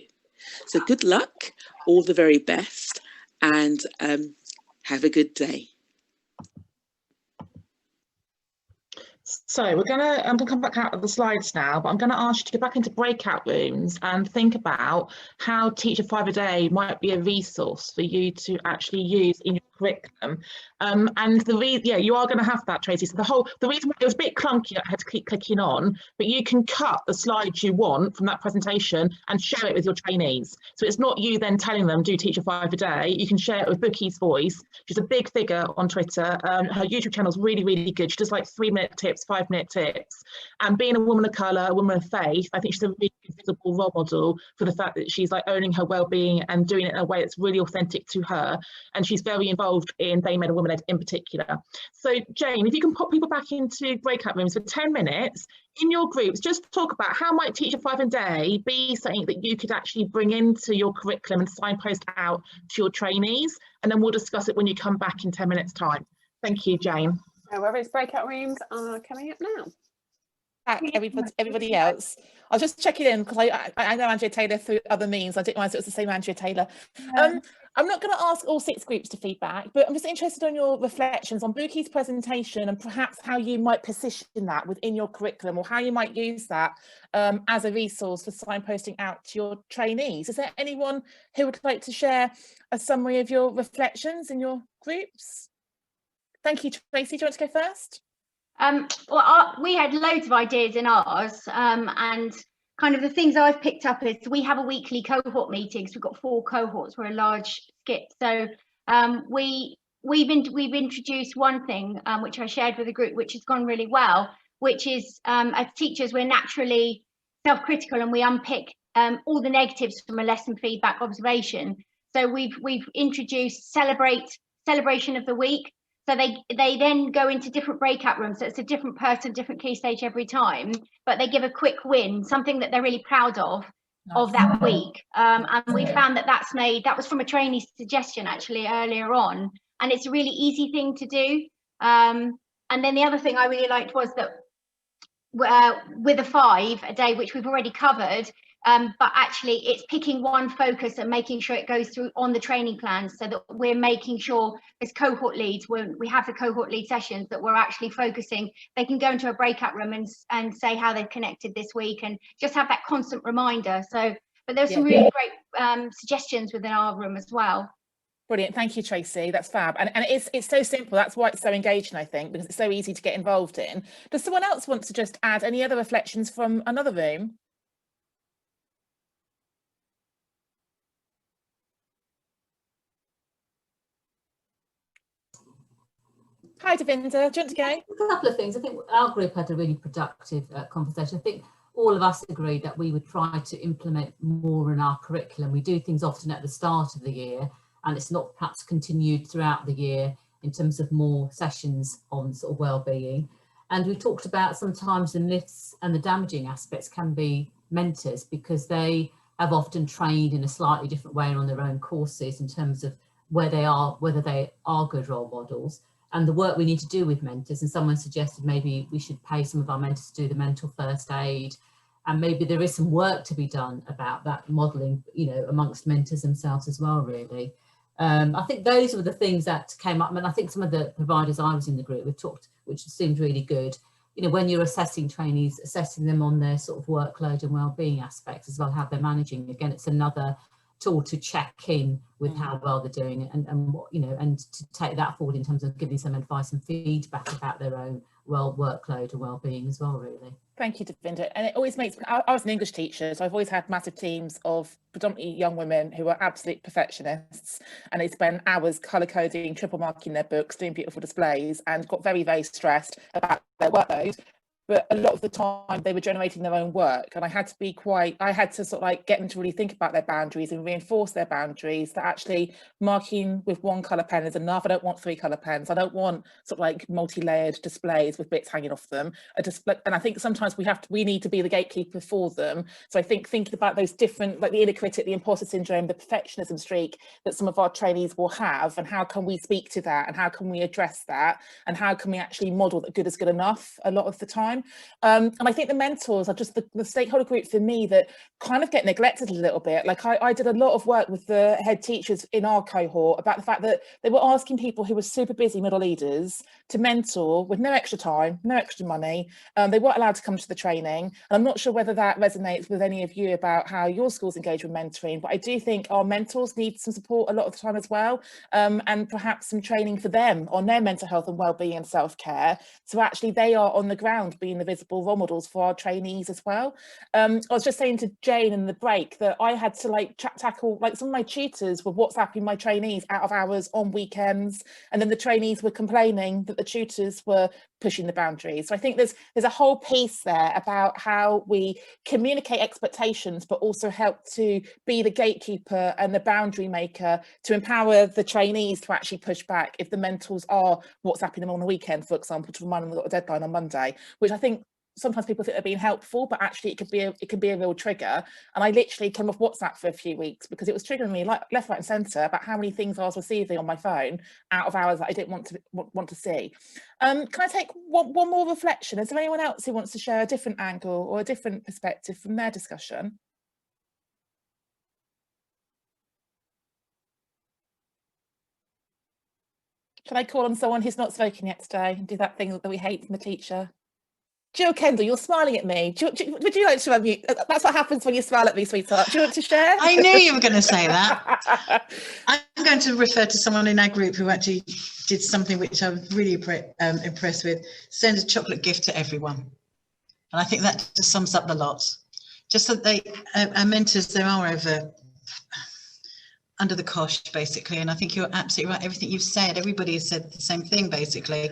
So good luck, all the very best, and have a good day. So I'm gonna come back out of the slides now, but I'm gonna ask you to go back into breakout rooms and think about how Teacher 5 a Day might be a resource for you to actually use in your curriculum. And you are going to have that, Tracy. So the reason it was a bit clunky, I had to keep clicking on, but you can cut the slides you want from that presentation and share it with your trainees. So it's not you then telling them do Teacher 5 a Day. You can share it with Bookie's Voice. She's a big figure on Twitter. Her YouTube channel is really, really good. She does like 3-minute tips, 5-minute tips. And being a woman of colour, a woman of faith, I think she's a really visible role model for the fact that she's like owning her well-being and doing it in a way that's really authentic to her. And she's very involved in BAME and Women Ed in particular. So Jane, if you can pop people back into breakout rooms for 10 minutes in your groups, just talk about how might Teacher 5 a Day be something that you could actually bring into your curriculum and signpost out to your trainees, and then we'll discuss it when you come back in 10 minutes time. Thank you, Jane. No worries, breakout rooms are coming up now. Everybody else. I was just checking in because I know Andrea Taylor through other means. I didn't realize it was the same Andrea Taylor. I'm not going to ask all 6 groups to feedback, but I'm just interested on your reflections on Bookie's presentation and perhaps how you might position that within your curriculum, or how you might use that as a resource for signposting out to your trainees. Is there anyone who would like to share a summary of your reflections in your groups? Thank you, Tracy. Do you want to go first? We had loads of ideas in ours, and kind of the things I've picked up is we have a weekly cohort meetings. We've got 4 cohorts. We're a large skip, so we've introduced one thing which I shared with the group, which has gone really well, which is as teachers we're naturally self-critical and we unpick all the negatives from a lesson feedback observation. So we've introduced celebration of the week. So they then go into different breakout rooms. So it's a different person, different key stage every time, but they give a quick win, something that they're really proud of that week. And we found that was from a trainee suggestion actually earlier on. And it's a really easy thing to do. And then the other thing I really liked was that with a 5 a day, which we've already covered, but actually it's picking one focus and making sure it goes through on the training plans, so that we're making sure as cohort leads, when we have the cohort lead sessions, that we're actually focusing. They can go into a breakout room and say how they've connected this week and just have that constant reminder. So, but there's some really great suggestions within our room as well. Brilliant, thank you, Tracy. That's fab, and it's so simple. That's why it's so engaging, I think, because it's so easy to get involved in. Does someone else want to just add any other reflections from another room? Hi, Davinda. Do you want to go? A couple of things. I think our group had a really productive conversation. I think all of us agreed that we would try to implement more in our curriculum. We do things often at the start of the year, and it's not perhaps continued throughout the year in terms of more sessions on sort of well-being. And we talked about sometimes the myths and the damaging aspects can be mentors, because they have often trained in a slightly different way on their own courses in terms of whether they are good role models, and the work we need to do with mentors. And someone suggested maybe we should pay some of our mentors to do the mental first aid, and maybe there is some work to be done about that modelling, you know, amongst mentors themselves as well, really. I think those were the things that came up, and I think some of the providers I was in the group with talked, which seemed really good. You know, when you're assessing trainees, assessing them on their sort of workload and well-being aspects as well, how they're managing. Again, it's another tool to check in with how well they're doing, and what, you know, and to take that forward in terms of giving some advice and feedback about their own workload and well-being as well, really. Thank you, Davinda. And it always makes me, I was an English teacher, so I've always had massive teams of predominantly young women who are absolute perfectionists, and they spend hours colour coding, triple marking their books, doing beautiful displays, and got very, very stressed about their workload. but a lot of the time they were generating their own work, and I had to sort of like get them to really think about their boundaries and reinforce their boundaries, that actually marking with one colour pen is enough. I don't want 3 colour pens. I don't want sort of like multi-layered displays with bits hanging off them. And I think sometimes we need to be the gatekeeper for them. So I think thinking about those different, like the inner critic, the imposter syndrome, the perfectionism streak that some of our trainees will have, and how can we speak to that, and how can we address that, and how can we actually model that good is good enough a lot of the time. And I think the mentors are just the stakeholder group for me that kind of get neglected a little bit. Like I did a lot of work with the head teachers in our cohort about the fact that they were asking people who were super busy middle leaders to mentor with no extra time, no extra money. They weren't allowed to come to the training. And I'm not sure whether that resonates with any of you about how your schools engage with mentoring, but I do think our mentors need some support a lot of the time as well, and perhaps some training for them on their mental health and wellbeing and self-care, so actually they are on the ground being the visible role models for our trainees as well. I was just saying to Jane in the break that I had to like tackle, like some of my tutors were WhatsApping my trainees out of hours on weekends, and then the trainees were complaining that the tutors were pushing the boundaries. So I think there's a whole piece there about how we communicate expectations, but also help to be the gatekeeper and the boundary maker to empower the trainees to actually push back if the mentors are WhatsApping them on the weekend, for example, to remind them they've got a deadline on Monday, which I think sometimes people think they're being helpful, but actually it can be a real trigger. And I literally came off WhatsApp for a few weeks because it was triggering me like left, right and centre about how many things I was receiving on my phone out of hours that I didn't want to see. Can I take one more reflection? Is there anyone else who wants to share a different angle or a different perspective from their discussion? Should I call on someone who's not spoken yet today and do that thing that we hate from the teacher? Jill Kendall, you're smiling at me. Would you like to unmute? That's what happens when you smile at me, sweetheart. Do you want to share? I knew you were going to say that. I'm going to refer to someone in our group who actually did something which I was really impressed with. Send a chocolate gift to everyone. And I think that just sums up the lot. Just that our mentors, they are under the cosh, basically. And I think you're absolutely right. Everything you've said, everybody has said the same thing, basically.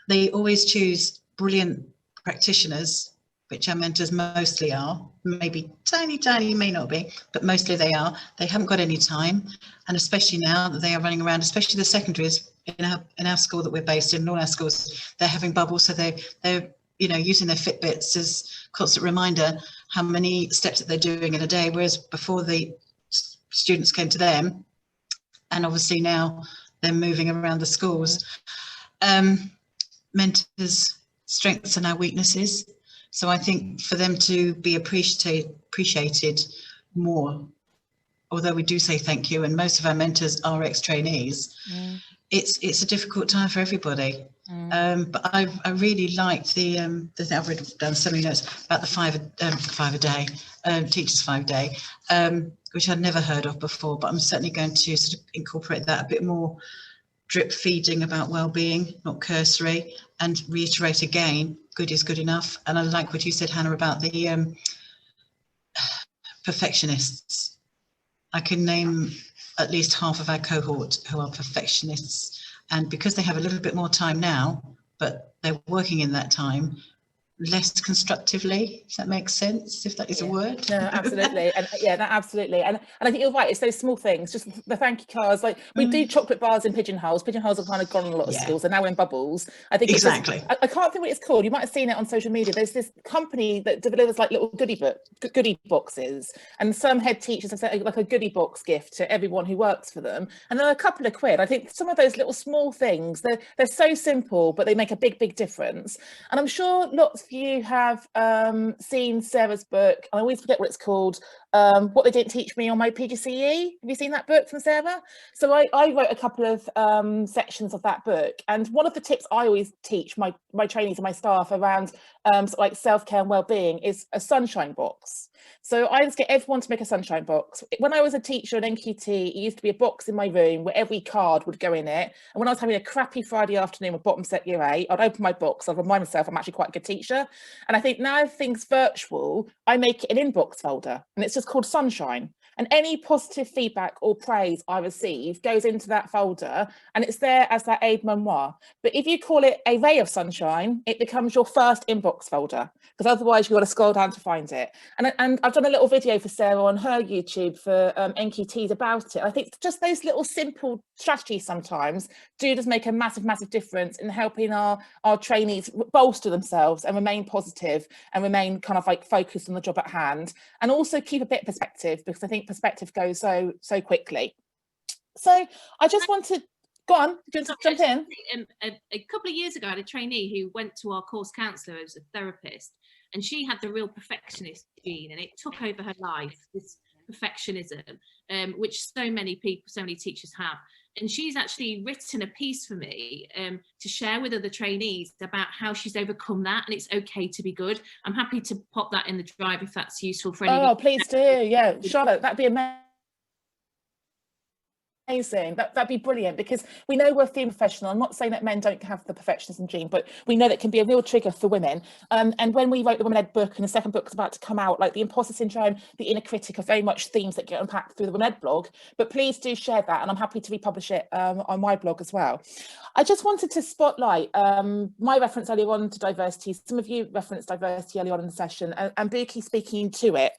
They always choose brilliant practitioners, which our mentors mostly are, maybe tiny may not be, but mostly they are. They haven't got any time, and especially now that they are running around, especially the secondaries in our school that we're based in, all our schools, they're having bubbles, so they're using their Fitbits as constant reminder how many steps that they're doing in a day, whereas before the students came to them, and obviously now they're moving around the schools. Mentors strengths and our weaknesses. So I think for them to be appreciated more, although we do say thank you, and most of our mentors are ex-trainees, it's a difficult time for everybody. But I really liked the I've written down so many notes about the five a day, teachers 5 a day, which I'd never heard of before, but I'm certainly going to sort of incorporate that a bit more. Drip feeding about well-being, not cursory, and reiterate again, good is good enough. And I like what you said, Hannah, about the perfectionists. I can name at least half of our cohort who are perfectionists, and because they have a little bit more time now, but they're working in that time less constructively, if that makes sense, if that is a word. No, absolutely. And yeah, no, absolutely. And I think you're right, it's those small things, just the thank you cards. Like we do chocolate bars in pigeonholes. Pigeonholes have kind of gone on a lot of schools, and now we're in bubbles. I think exactly. I can't think what it's called. You might have seen it on social media. There's this company that delivers like little goodie boxes, and some head teachers have sent like a goodie box gift to everyone who works for them, and they're a couple of quid. I think some of those little small things, they're so simple, but they make a big difference. And I'm sure lots of you have seen Sarah's book. I always forget what it's called. What They Didn't Teach Me on My PGCE. Have you seen that book from Sarah? So I wrote a couple of sections of that book, and one of the tips I always teach my trainees and my staff around sort of like self-care and well-being is a sunshine box. So I just get everyone to make a sunshine box. When I was a teacher at NQT, it used to be a box in my room where every card would go in it. And when I was having a crappy Friday afternoon with bottom set year 8, I'd open my box, I'd remind myself I'm actually quite a good teacher. And I think now everything's virtual, I make it an inbox folder, and it's just called Sunshine. And any positive feedback or praise I receive goes into that folder, and it's there as that aide memoir. But if you call it a ray of sunshine, it becomes your first inbox folder, because otherwise you've got to scroll down to find it. And I've done a little video for Sarah on her YouTube for NQTs about it. I think just those little simple strategies sometimes do just make a massive, massive difference in helping our trainees bolster themselves and remain positive and remain kind of like focused on the job at hand, and also keep a bit of perspective, because I think perspective goes so quickly. So I just want to go on. Do you want to jump in? A couple of years ago, I had a trainee who went to our course counsellor as a therapist, and she had the real perfectionist gene, and it took over her life, this perfectionism, which so many people, so many teachers have. And she's actually written a piece for me to share with other trainees about how she's overcome that, and it's okay to be good. I'm happy to pop that in the drive if that's useful for any. Oh, please do. Yeah, Charlotte, that'd be amazing. That'd be brilliant, because we know we're a female professional. I'm not saying that men don't have the perfectionism gene, but we know that can be a real trigger for women. And when we wrote the Women Ed book, and the second book is about to come out, like the imposter syndrome, the inner critic, are very much themes that get unpacked through the Women Ed blog. But please do share that, and I'm happy to republish it on my blog as well. I just wanted to spotlight my reference earlier on to diversity. Some of you referenced diversity earlier on in the session, and Buki speaking to it.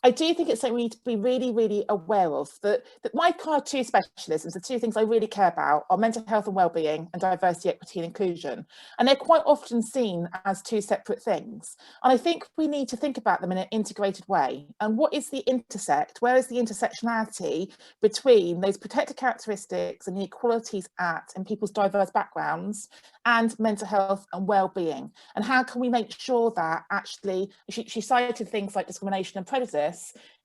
I do think it's something we need to be really, really aware of, that my kind of two specialisms, the two things I really care about, are mental health and wellbeing and diversity, equity and inclusion. And they're quite often seen as two separate things. And I think we need to think about them in an integrated way. And what is the intersect? Where is the intersectionality between those protected characteristics and the equalities in people's diverse backgrounds and mental health and well-being? And how can we make sure that actually, she cited things like discrimination and prejudice,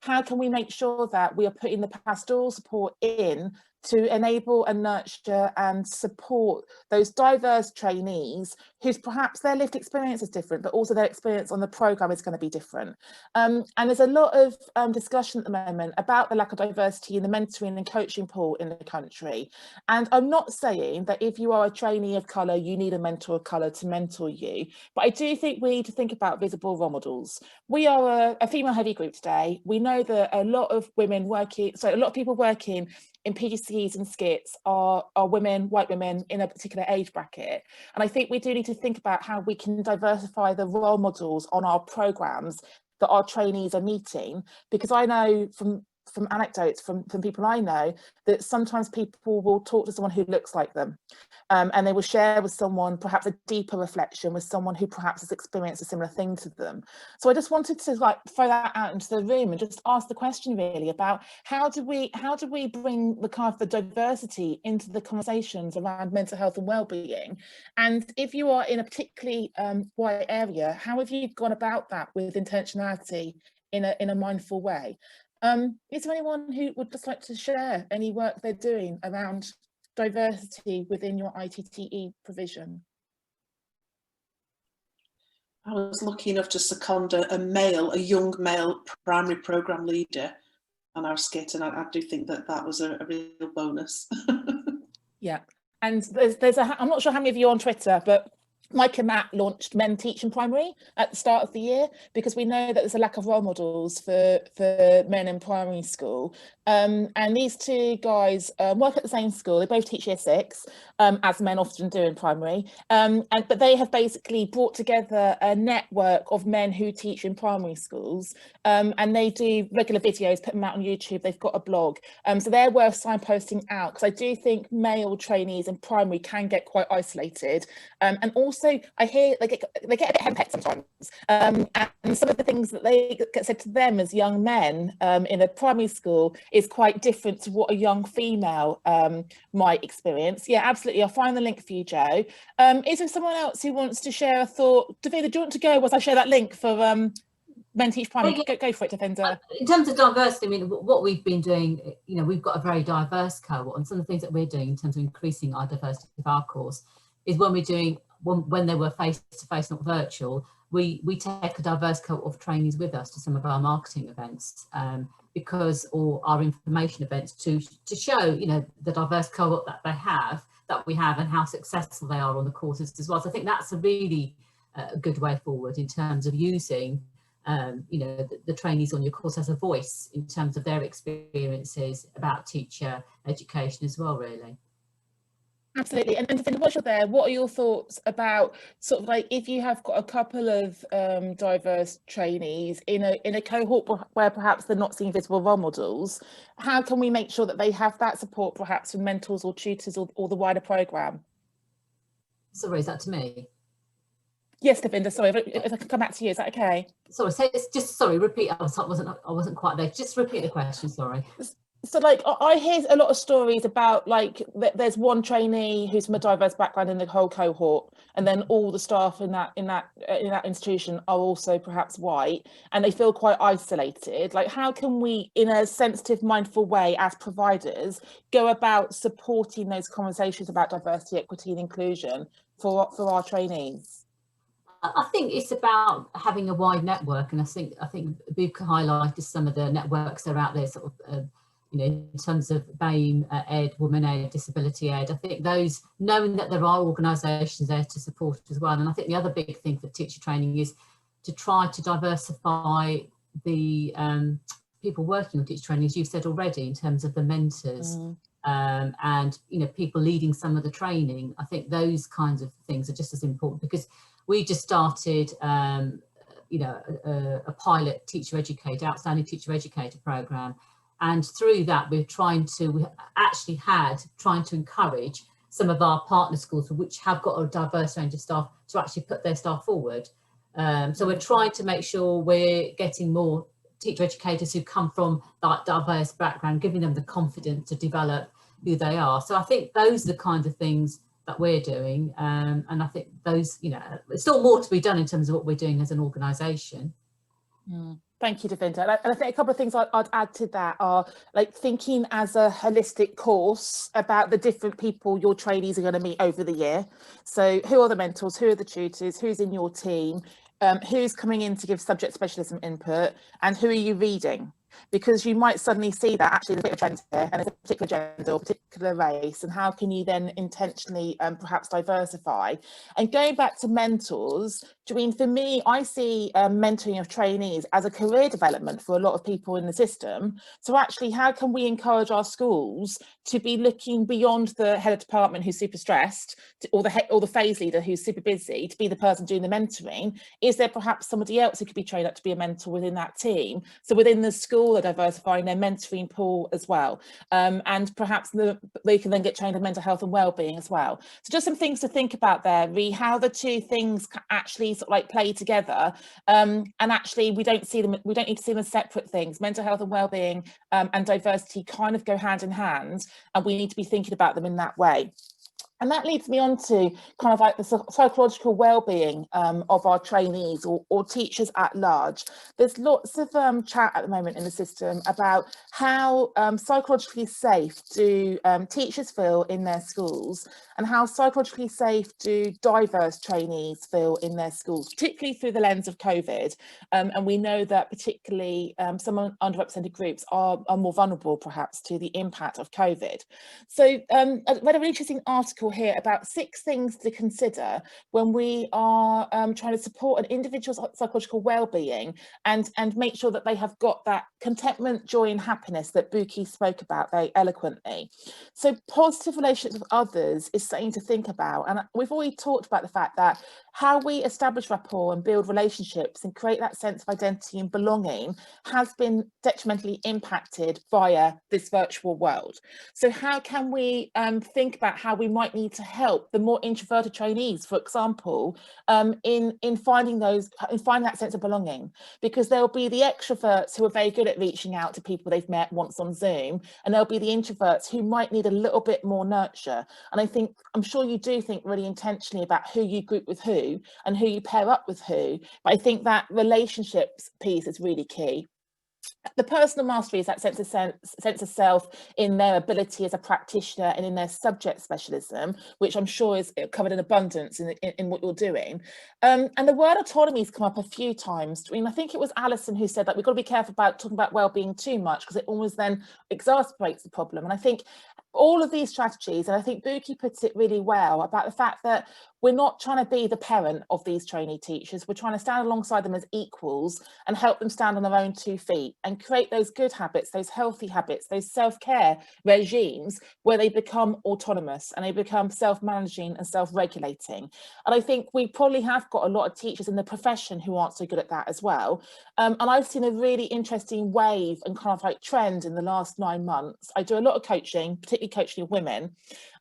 how can we make sure that we are putting the pastoral support in to enable and nurture and support those diverse trainees whose perhaps their lived experience is different, but also their experience on the programme is going to be different. And there's a lot of discussion at the moment about the lack of diversity in the mentoring and coaching pool in the country. And I'm not saying that if you are a trainee of colour, you need a mentor of colour to mentor you, but I do think we need to think about visible role models. We are a female heavy group today. We know that a lot of women working, so a lot of people working in PGCEs and skits are women, white women in a particular age bracket. And I think we do need to think about how we can diversify the role models on our programmes that our trainees are meeting, because I know from anecdotes from people I know that sometimes people will talk to someone who looks like them, and they will share with someone perhaps a deeper reflection with someone who perhaps has experienced a similar thing to them. So I just wanted to like throw that out into the room and just ask the question really about how do we bring the kind of the diversity into the conversations around mental health and well-being, and if you are in a particularly white area, how have you gone about that with intentionality in a mindful way? Is there anyone who would just like to share any work they're doing around diversity within your ITTE provision? I was lucky enough to second a young male primary programme leader on our skit, and I do think that was a real bonus. Yeah, and I'm not sure how many of you are on Twitter, but Mike and Matt launched Men Teach in Primary at the start of the year, because we know that there's a lack of role models for men in primary school. And these two guys work at the same school. They both teach year 6, as men often do in primary. But they have basically brought together a network of men who teach in primary schools. And they do regular videos, put them out on YouTube. They've got a blog. So they're worth signposting out, because I do think male trainees in primary can get quite isolated. And also I hear they get a bit henpecked sometimes. And some of the things that they get said to them as young men in a primary school is quite different to what a young female might experience. Yeah, absolutely. I'll find the link for you, Joe. Is there someone else who wants to share a thought? Davina, do you want to go whilst I share that link for Men Teach Primary? Go for it, Defender. In terms of diversity, I mean, what we've been doing, you know, we've got a very diverse cohort, and some of the things that we're doing in terms of increasing our diversity of our course is when they were face-to-face, not virtual, we take a diverse cohort of trainees with us to some of our marketing events, or our information events to show, you know, the diverse cohort that we have and how successful they are on the courses as well. So I think that's a really good way forward in terms of using you know, the trainees on your course as a voice in terms of their experiences about teacher education as well, really. Absolutely. And Davinda, whilst you're there, what are your thoughts about sort of like if you have got a couple of diverse trainees in a cohort where perhaps they're not seeing visible role models, how can we make sure that they have that support perhaps from mentors or tutors or the wider programme? Sorry, is that to me? Yes, Davinda, sorry, if I can come back to you, is that okay? Sorry, so it's just, sorry, repeat, I wasn't quite there. Just repeat the question, sorry. So like I hear a lot of stories about like there's one trainee who's from a diverse background in the whole cohort, and then all the staff in that institution are also perhaps white, and they feel quite isolated. Like, how can we, in a sensitive, mindful way as providers, go about supporting those conversations about diversity, equity and inclusion for our trainees? I think it's about having a wide network, and I think Buka highlighted some of the networks that are out there, sort of you know, in terms of BAME Ed, Women Ed, Disability Ed. I think those, knowing that there are organisations there to support as well. And I think the other big thing for teacher training is to try to diversify the people working on teacher training, as you've said already, in terms of the mentors and, you know, people leading some of the training. I think those kinds of things are just as important, because we just started, you know, a pilot teacher educator, outstanding teacher educator programme. And through that, we're trying to encourage some of our partner schools, which have got a diverse range of staff, to actually put their staff forward. So we're trying to make sure we're getting more teacher educators who come from that diverse background, giving them the confidence to develop who they are. So I think those are the kinds of things that we're doing. And I think those, you know, there's still more to be done in terms of what we're doing as an organisation. Thank you, Davinda. And I think a couple of things I'd add to that are like thinking as a holistic course about the different people your trainees are going to meet over the year. So who are the mentors, who are the tutors, who's in your team, who's coming in to give subject specialism input, and who are you reading? Because you might suddenly see that actually there's a bit of trend here, and there's a particular gender or particular race, and how can you then intentionally perhaps diversify? And going back to mentors, Jareen, for me, I see mentoring of trainees as a career development for a lot of people in the system. So actually, how can we encourage our schools to be looking beyond the head of department who's super stressed, or the phase leader who's super busy, to be the person doing the mentoring? Is there perhaps somebody else who could be trained up to be a mentor within that team? So within the school, they're diversifying their mentoring pool as well, and perhaps they can then get trained in mental health and well-being as well. So just some things to think about there, how the two things actually sort of like play together, and actually we don't need to see them as separate things. Mental health and well-being and diversity kind of go hand in hand, and we need to be thinking about them in that way. And that leads me on to kind of like the psychological well-being of our trainees or teachers at large. There's lots of chat at the moment in the system about how psychologically safe do teachers feel in their schools, and how psychologically safe do diverse trainees feel in their schools, particularly through the lens of COVID. And we know that particularly some underrepresented groups are more vulnerable perhaps to the impact of COVID. So I read a really interesting article here about 6 things to consider when we are trying to support an individual's psychological well-being and make sure that they have got that contentment, joy and happiness that Buki spoke about very eloquently. So positive relationships with others is something to think about, and we've already talked about the fact that how we establish rapport and build relationships and create that sense of identity and belonging has been detrimentally impacted via this virtual world. So how can we think about how we might need to help the more introverted trainees, for example, in finding that sense of belonging? Because there'll be the extroverts who are very good at reaching out to people they've met once on Zoom, and there'll be the introverts who might need a little bit more nurture. And I'm sure you do think really intentionally about who you group with who and who you pair up with who, but I think that relationships piece is really key. The personal mastery is that sense of self in their ability as a practitioner and in their subject specialism, which I'm sure is covered in abundance in what you're doing. And the word autonomy has come up a few times. I mean, I think it was Alison who said that we've got to be careful about talking about well-being too much, because it almost then exacerbates the problem. And I think all of these strategies, and I think Buki puts it really well about the fact that we're not trying to be the parent of these trainee teachers. We're trying to stand alongside them as equals and help them stand on their own 2 feet and create those good habits, those healthy habits, those self-care regimes where they become autonomous and they become self-managing and self-regulating. And I think we probably have got a lot of teachers in the profession who aren't so good at that as well. And I've seen a really interesting wave and kind of like trend in the last 9 months. I do a lot of coaching, particularly coaching of women.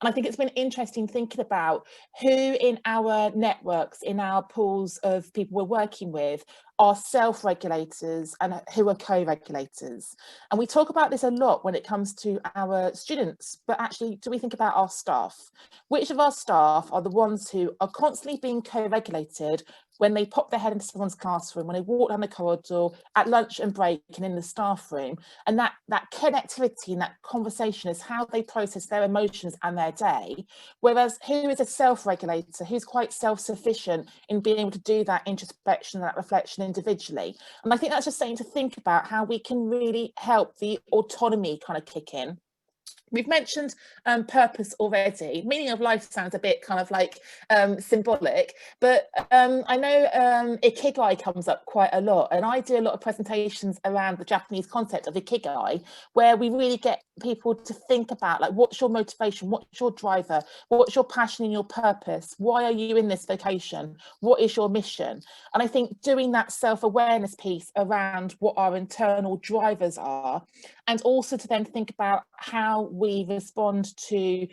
And I think it's been interesting thinking about who in our networks, in our pools of people we're working with, are self-regulators and who are co-regulators. And we talk about this a lot when it comes to our students, but actually, do we think about our staff? Which of our staff are the ones who are constantly being co-regulated when they pop their head into someone's classroom, when they walk down the corridor, at lunch and break and in the staff room? And that connectivity and that conversation is how they process their emotions and their day. Whereas who is a self-regulator, who's quite self-sufficient in being able to do that introspection and that reflection individually. And I think that's just something to think about, how we can really help the autonomy kind of kick in. We've mentioned purpose already. Meaning of life sounds a bit kind of like symbolic, but I know Ikigai comes up quite a lot, and I do a lot of presentations around the Japanese concept of Ikigai, where we really get people to think about, like, what's your motivation, what's your driver, what's your passion and your purpose, why are you in this vocation, what is your mission? And I think doing that self-awareness piece around what our internal drivers are, and also to then think about how we respond to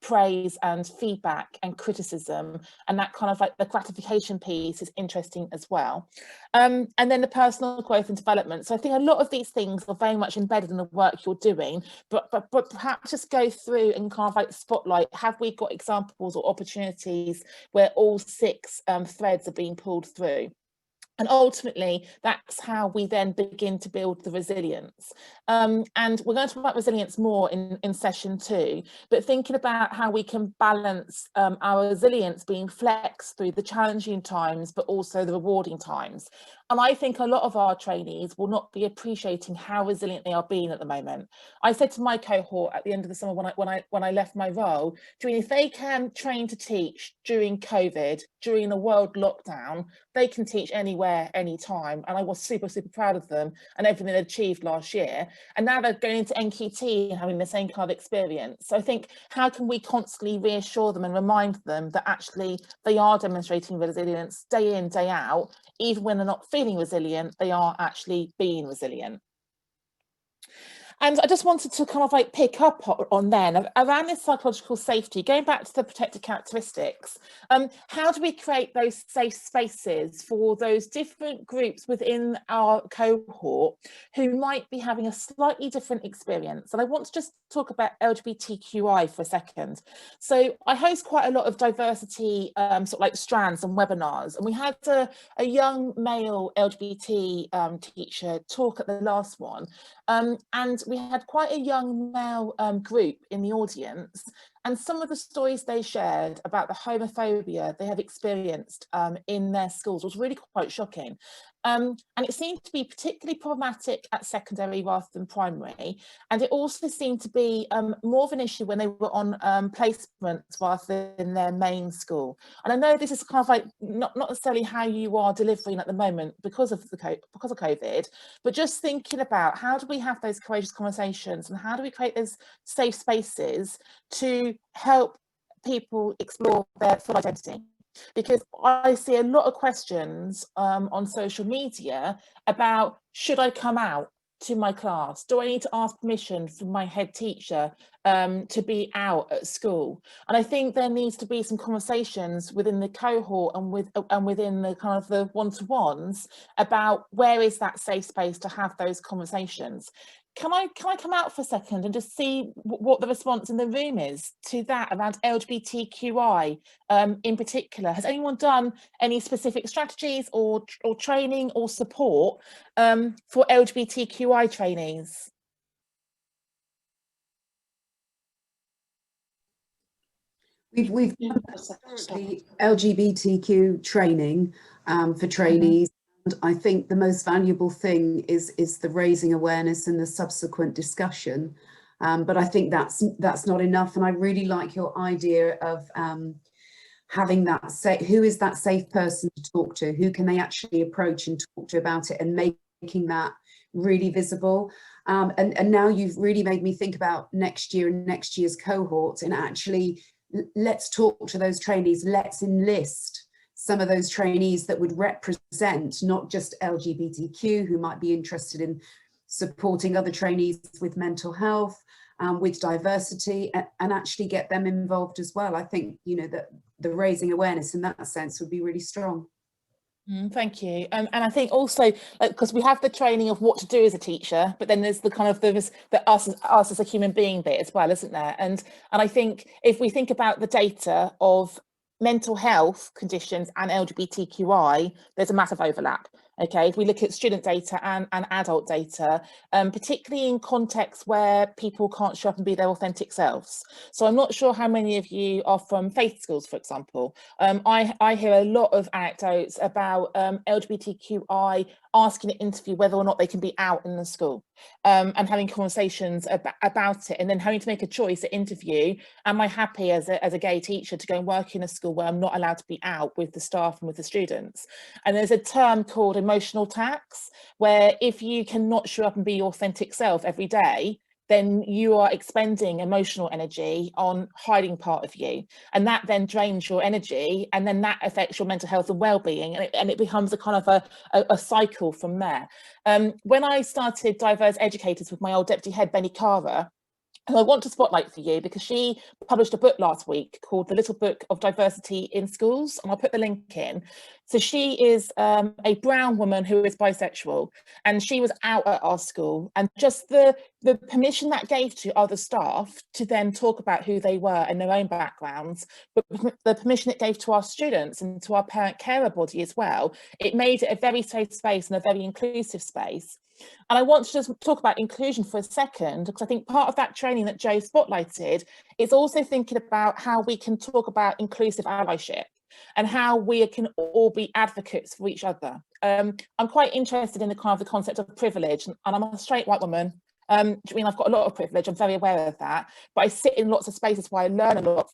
praise and feedback and criticism, and that kind of like the gratification piece is interesting as well. And then the personal growth and development. So I think a lot of these things are very much embedded in the work you're doing, but perhaps just go through and kind of like spotlight, have we got examples or opportunities where all 6 threads are being pulled through? And ultimately, that's how we then begin to build the resilience. And we're going to talk about resilience more in session 2, but thinking about how we can balance our resilience being flexed through the challenging times, but also the rewarding times. And I think a lot of our trainees will not be appreciating how resilient they are being at the moment. I said to my cohort at the end of the summer when I left my role, if they can train to teach during COVID, during a world lockdown, they can teach anywhere, anytime. And I was super, super proud of them and everything they achieved last year. And now they're going into NQT and having the same kind of experience. So I think, how can we constantly reassure them and remind them that actually they are demonstrating resilience day in, day out, even when they're not feeling resilient, they are actually being resilient. And I just wanted to kind of like pick up on then around this psychological safety, going back to the protected characteristics. How do we create those safe spaces for those different groups within our cohort who might be having a slightly different experience? And I want to just talk about LGBTQI for a second. So I host quite a lot of diversity sort of like strands and webinars, and we had a young male LGBT teacher talk at the last one. And we had quite a young male group in the audience, and some of the stories they shared about the homophobia they have experienced in their schools was really quite shocking. And it seemed to be particularly problematic at secondary rather than primary. And it also seemed to be more of an issue when they were on placements rather than their main school. And I know this is kind of like not necessarily how you are delivering at the moment because of COVID, but just thinking about how do we have those courageous conversations and how do we create those safe spaces to help people explore their full identity. Because I see a lot of questions on social media about, should I come out to my class? Do I need to ask permission from my head teacher to be out at school? And I think there needs to be some conversations within the cohort and within the kind of the one-to-ones about where is that safe space to have those conversations. can I come out for a second and just see what the response in the room is to that around LGBTQI in particular? Has anyone done any specific strategies or training or support for LGBTQI trainees? We've done the LGBTQ training for trainees. And I think the most valuable thing is the raising awareness and the subsequent discussion. But I think that's not enough. And I really like your idea of having that who is that safe person to talk to? Who can they actually approach and talk to about it, and making that really visible? And now you've really made me think about next year and next year's cohort, and actually let's talk to those trainees. Let's enlist some of those trainees that would represent not just LGBTQ, who might be interested in supporting other trainees with mental health, with diversity, and actually get them involved as well. I think, you know, that the raising awareness in that sense would be really strong. Thank you. And I think also, because we have the training of what to do as a teacher, but then there's the kind of the us as a human being bit as well, isn't there? And I think if we think about the data of mental health conditions and LGBTQI, there's a massive overlap. Okay, if we look at student data and adult data, particularly in contexts where people can't show up and be their authentic selves. So I'm not sure how many of you are from faith schools, for example. I hear a lot of anecdotes about LGBTQI asking an interview whether or not they can be out in the school, and having conversations about it, and then having to make a choice at interview. Am I happy as a gay teacher to go and work in a school where I'm not allowed to be out with the staff and with the students? And there's a term called emotional tax, where if you cannot show up and be your authentic self every day, then you are expending emotional energy on hiding part of you, and that then drains your energy, and then that affects your mental health and well-being, and it becomes a kind of a cycle from there. When I started Diverse Educators with my old deputy head, Benny Cara, who I want to spotlight for you because she published a book last week called The Little Book of Diversity in Schools, and I'll put the link in. So she is a brown woman who is bisexual, and she was out at our school, and just the permission that gave to other staff to then talk about who they were and their own backgrounds, but the permission it gave to our students and to our parent carer body as well, it made it a very safe space and a very inclusive space. And I want to just talk about inclusion for a second, because I think part of that training that Joe spotlighted is also thinking about how we can talk about inclusive allyship and how we can all be advocates for each other. I'm quite interested in the kind of the concept of privilege, and I'm a straight white woman. I mean, I've got a lot of privilege, I'm very aware of that, but I sit in lots of spaces where I learn a lot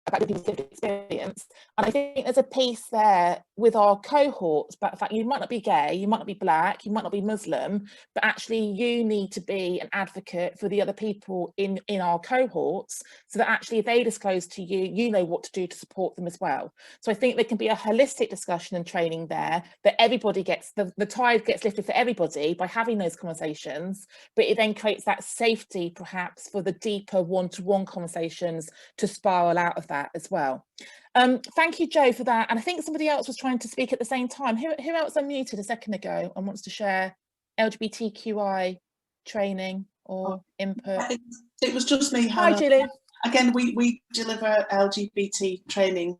about people's lived experience. And I think there's a piece there with our cohorts about the fact you might not be gay, you might not be black, you might not be Muslim, but actually you need to be an advocate for the other people in our cohorts, so that actually if they disclose to you, you know what to do to support them as well. So I think there can be a holistic discussion and training there, that everybody gets, the tide gets lifted for everybody by having those conversations, but it then creates that safety perhaps for the deeper one-to-one conversations to spiral out of that as well. Thank you, Joe, for that. And I think somebody else was trying to speak at the same time. Who else unmuted a second ago and wants to share LGBTQI training or input? It was just me, Hi, Hannah. Julie. Again, we deliver LGBT training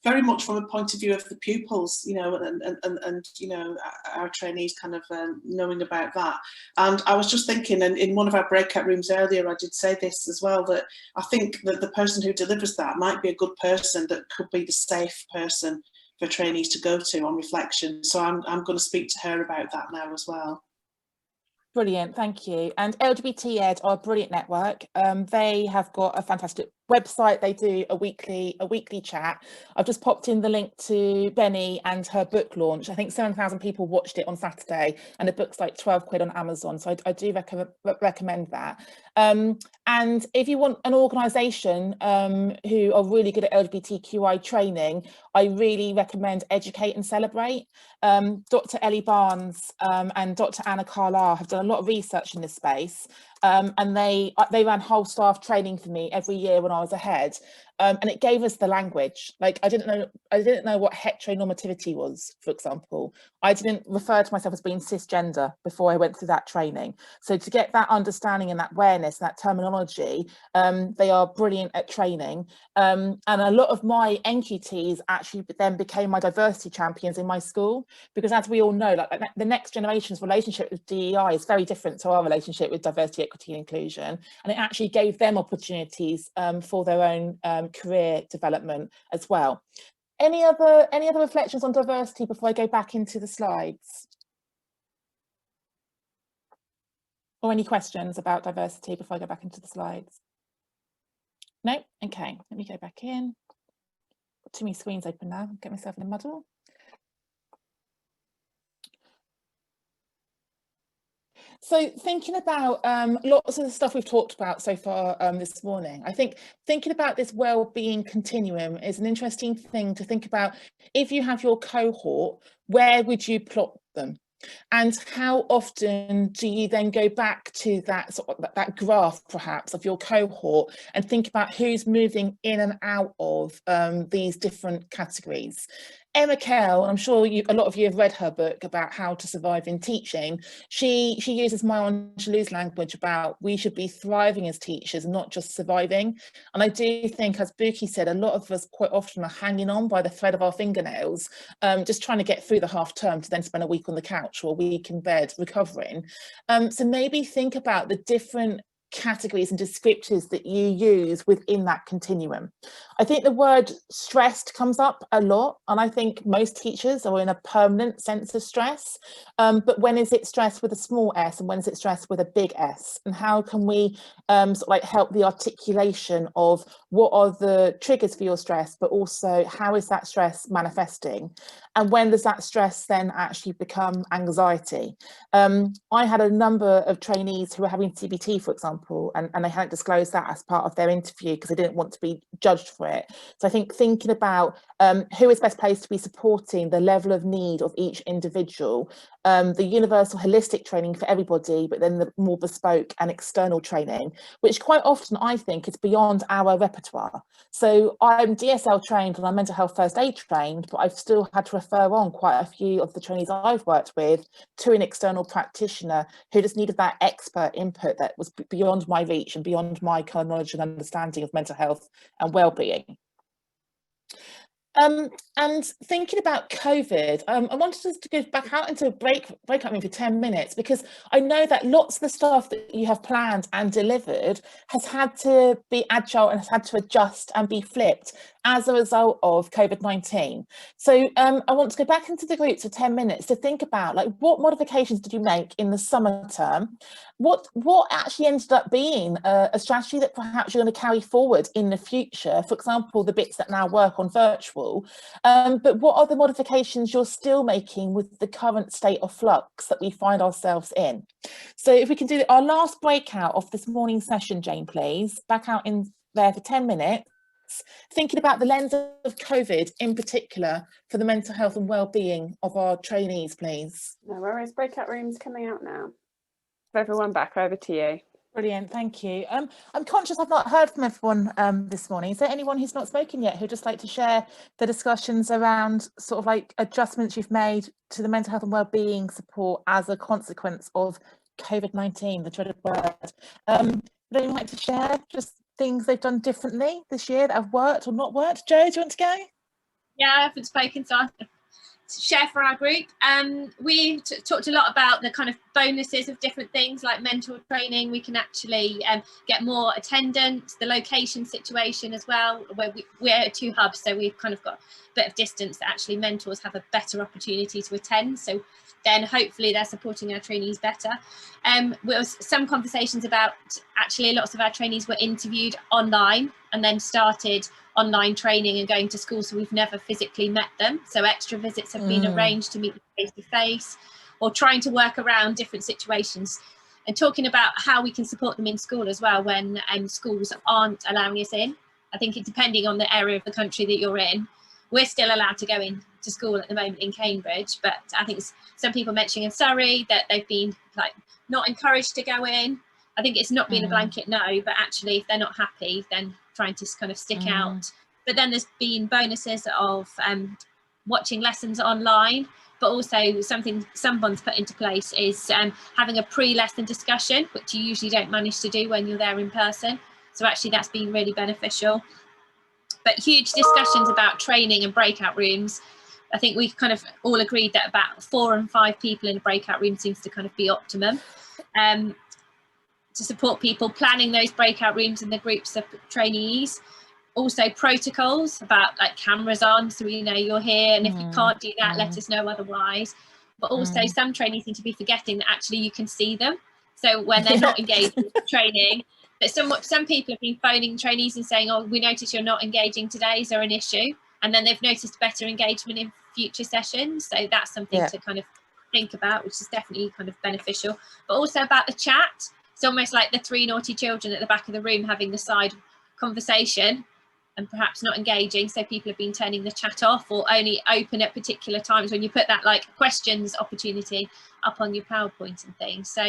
very much from a point of view of the pupils, you know, and you know, our trainees kind of knowing about that. And I was just thinking, and in one of our breakout rooms earlier, I did say this as well, that I think that the person who delivers that might be a good person that could be the safe person for trainees to go to on reflection. So I'm going to speak to her about that now as well. Brilliant, thank you. And LGBT Ed are a brilliant network. They have got a fantastic website. They do a weekly chat. I've just popped in the link to Benny and her book launch. I think 7,000 people watched it on Saturday, and the book's like 12 quid on Amazon. So I do recommend that. And if you want an organisation who are really good at LGBTQI training, I really recommend Educate and Celebrate. Dr. Ellie Barnes and Dr. Anna Carlisle have done a lot of research in this space, and they ran whole staff training for me every year when I was ahead. and it gave us the language. Like I didn't know what heteronormativity was, for example. I didn't refer to myself as being cisgender before I went through that training. So to get that understanding and that awareness, that terminology, they are brilliant at training. And a lot of my NQTs actually then became my diversity champions in my school, because as we all know, like the next generation's relationship with DEI is very different to our relationship with diversity, equity and inclusion. And it actually gave them opportunities for their own career development as well. Any other reflections on diversity before I go back into the slides? Or any questions about diversity before I go back into the slides? No? Okay, let me go back in. Got too many screens open now, get myself in a muddle. So thinking about lots of the stuff we've talked about so far this morning, I think thinking about this well-being continuum is an interesting thing to think about. If you have your cohort, where would you plot them? And how often do you then go back to that that graph perhaps of your cohort and think about who's moving in and out of these different categories? Emma Kell, I'm sure a lot of you have read her book about how to survive in teaching. She uses Maya Angelou's language about we should be thriving as teachers, not just surviving. And I do think, as Buki said, a lot of us quite often are hanging on by the thread of our fingernails, just trying to get through the half term to then spend a week on the couch or a week in bed recovering. So maybe think about the different categories and descriptors that you use within that continuum. I think the word stressed comes up a lot, and I think most teachers are in a permanent sense of stress, but when is it stress with a small s and when is it stress with a big S, and how can we sort of like help the articulation of what are the triggers for your stress, but also how is that stress manifesting, and when does that stress then actually become anxiety? I had a number of trainees who were having CBT, for example, and they hadn't disclosed that as part of their interview because they didn't want to be judged for it. So I think thinking about who is best placed to be supporting the level of need of each individual, the universal holistic training for everybody, but then the more bespoke and external training, which quite often I think is beyond our repertoire. So I'm DSL trained and I'm mental health first aid trained, but I've still had to refer on quite a few of the trainees I've worked with to an external practitioner who just needed that expert input that was beyond my reach and beyond my kind of knowledge and understanding of mental health and well-being. And thinking about COVID, I wanted us to go back out into a breakout room for 10 minutes, because I know that lots of the stuff that you have planned and delivered has had to be agile and has had to adjust and be flipped as a result of COVID-19. So I want to go back into the groups for 10 minutes to think about, like, what modifications did you make in the summer term? What actually ended up being a strategy that perhaps you're going to carry forward in the future? For example, the bits that now work on virtual. But what are the modifications you're still making with the current state of flux that we find ourselves in? So if we can do our last breakout of this morning's session, Jane, please, back out in there for 10 minutes. Thinking about the lens of COVID in particular for the mental health and well-being of our trainees, please. No worries, breakout rooms coming out now. Everyone back over to you. Brilliant, thank you. I'm conscious I've not heard from everyone this morning. Is there anyone who's not spoken yet who'd just like to share the discussions around sort of like adjustments you've made to the mental health and well-being support as a consequence of COVID-19, the dreaded word? Would anyone like to share just things they've done differently this year that have worked or not worked? Jo, do you want to go? Yeah, I haven't spoken, so I'll share for our group. We talked a lot about the kind of bonuses of different things like mentor training. We can actually get more attendance, the location situation as well, where we're 2 hubs, so we've kind of got a bit of distance that actually mentors have a better opportunity to attend. So then hopefully they're supporting our trainees better. There was some conversations about actually lots of our trainees were interviewed online and then started online training and going to school, so we've never physically met them. So extra visits have been arranged to meet them face to face, or trying to work around different situations and talking about how we can support them in school as well when schools aren't allowing us in. I think it depending on the area of the country that you're in. We're still allowed to go in to school at the moment in Cambridge, but I think some people mentioning in Surrey that they've been like not encouraged to go in. I think it's not being a blanket no, but actually if they're not happy, then trying to kind of stick out. But then there's been bonuses of watching lessons online, but also something someone's put into place is having a pre-lesson discussion, which you usually don't manage to do when you're there in person. So actually that's been really beneficial. But huge discussions about training and breakout rooms. I think we've kind of all agreed that about 4 and 5 people in a breakout room seems to kind of be optimum. To support people planning those breakout rooms in the groups of trainees. Also protocols about like cameras on, so we know you're here, and if you can't do that, let us know otherwise. But also some trainees seem to be forgetting that actually you can see them. So when they're not engaged in training, but some people have been phoning trainees and saying, oh, we noticed you're not engaging today, is there an issue? And then they've noticed better engagement in future sessions. So that's something to kind of think about, which is definitely kind of beneficial. But also about the chat. It's almost like the 3 naughty children at the back of the room having the side conversation and perhaps not engaging. So people have been turning the chat off or only open at particular times when you put that like questions opportunity up on your PowerPoint and things. So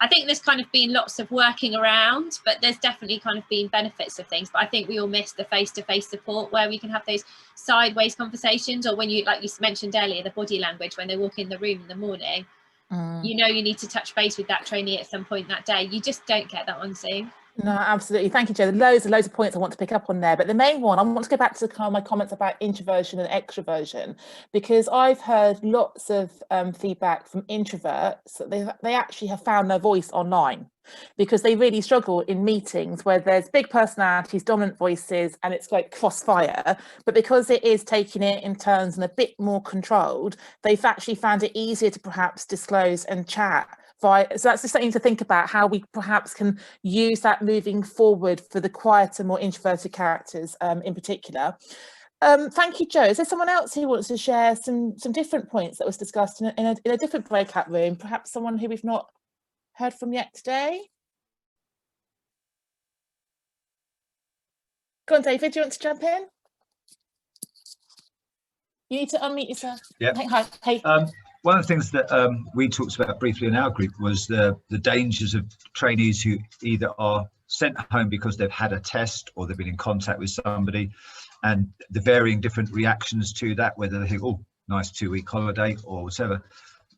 I think there's kind of been lots of working around, but there's definitely kind of been benefits of things. But I think we all miss the face-to-face support where we can have those sideways conversations, or when you, like you mentioned earlier, the body language when they walk in the room in the morning. You know you need to touch base with that trainee at some point that day. You just don't get that on Zoom. No, absolutely. Thank you, Jo. Loads of points I want to pick up on there. But the main one, I want to go back to kind of my comments about introversion and extroversion, because I've heard lots of feedback from introverts that they actually have found their voice online, because they really struggle in meetings where there's big personalities, dominant voices, and it's like crossfire. But because it is taking it in turns and a bit more controlled, they've actually found it easier to perhaps disclose and chat. So that's just something to think about, how we perhaps can use that moving forward for the quieter, more introverted characters in particular. Thank you, Jo. Is there someone else who wants to share some different points that was discussed in a different breakout room? Perhaps someone who we've not heard from yet today? Go on, David, do you want to jump in? You need to unmute yourself. Yeah. Hey. One of the things that we talked about briefly in our group was the dangers of trainees who either are sent home because they've had a test or they've been in contact with somebody, and the varying different reactions to that, whether they think, oh, nice 2-week holiday or whatever.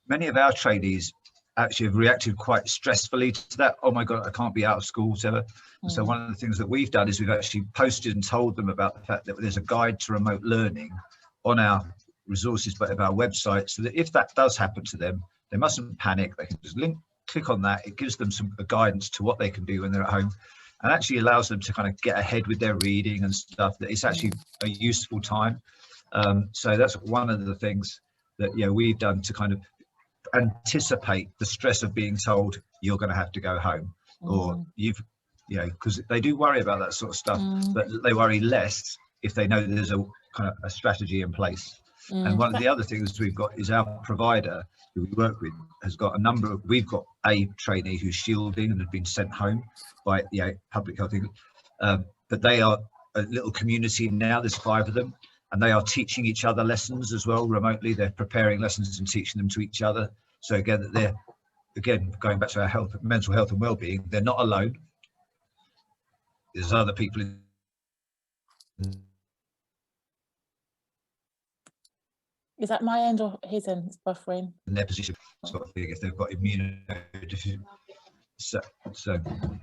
Many of our trainees actually have reacted quite stressfully to that. Oh my God, I can't be out of school, whatever. And so one of the things that we've done is we've actually posted and told them about the fact that there's a guide to remote learning on our resources, but of our website, so that if that does happen to them, they mustn't panic. They can just click on that. It gives them some guidance to what they can do when they're at home, and actually allows them to kind of get ahead with their reading and stuff. That it's actually a useful time. So that's one of the things that we've done to kind of anticipate the stress of being told you're going to have to go home, or because they do worry about that sort of stuff, but they worry less if they know there's a kind of a strategy in place. And one of the other things we've got is our provider who we work with has got we've got a trainee who's shielding and has been sent home by Public Health England, but they are a little community now. There's 5 of them, and they are teaching each other lessons as well remotely. They're preparing lessons and teaching them to each other. So again, they're going back to our mental health and well-being. They're not alone. There's other people in Is that my end or his end? It's buffering. in their position, sort of thing, if they've got immunodeficiency. So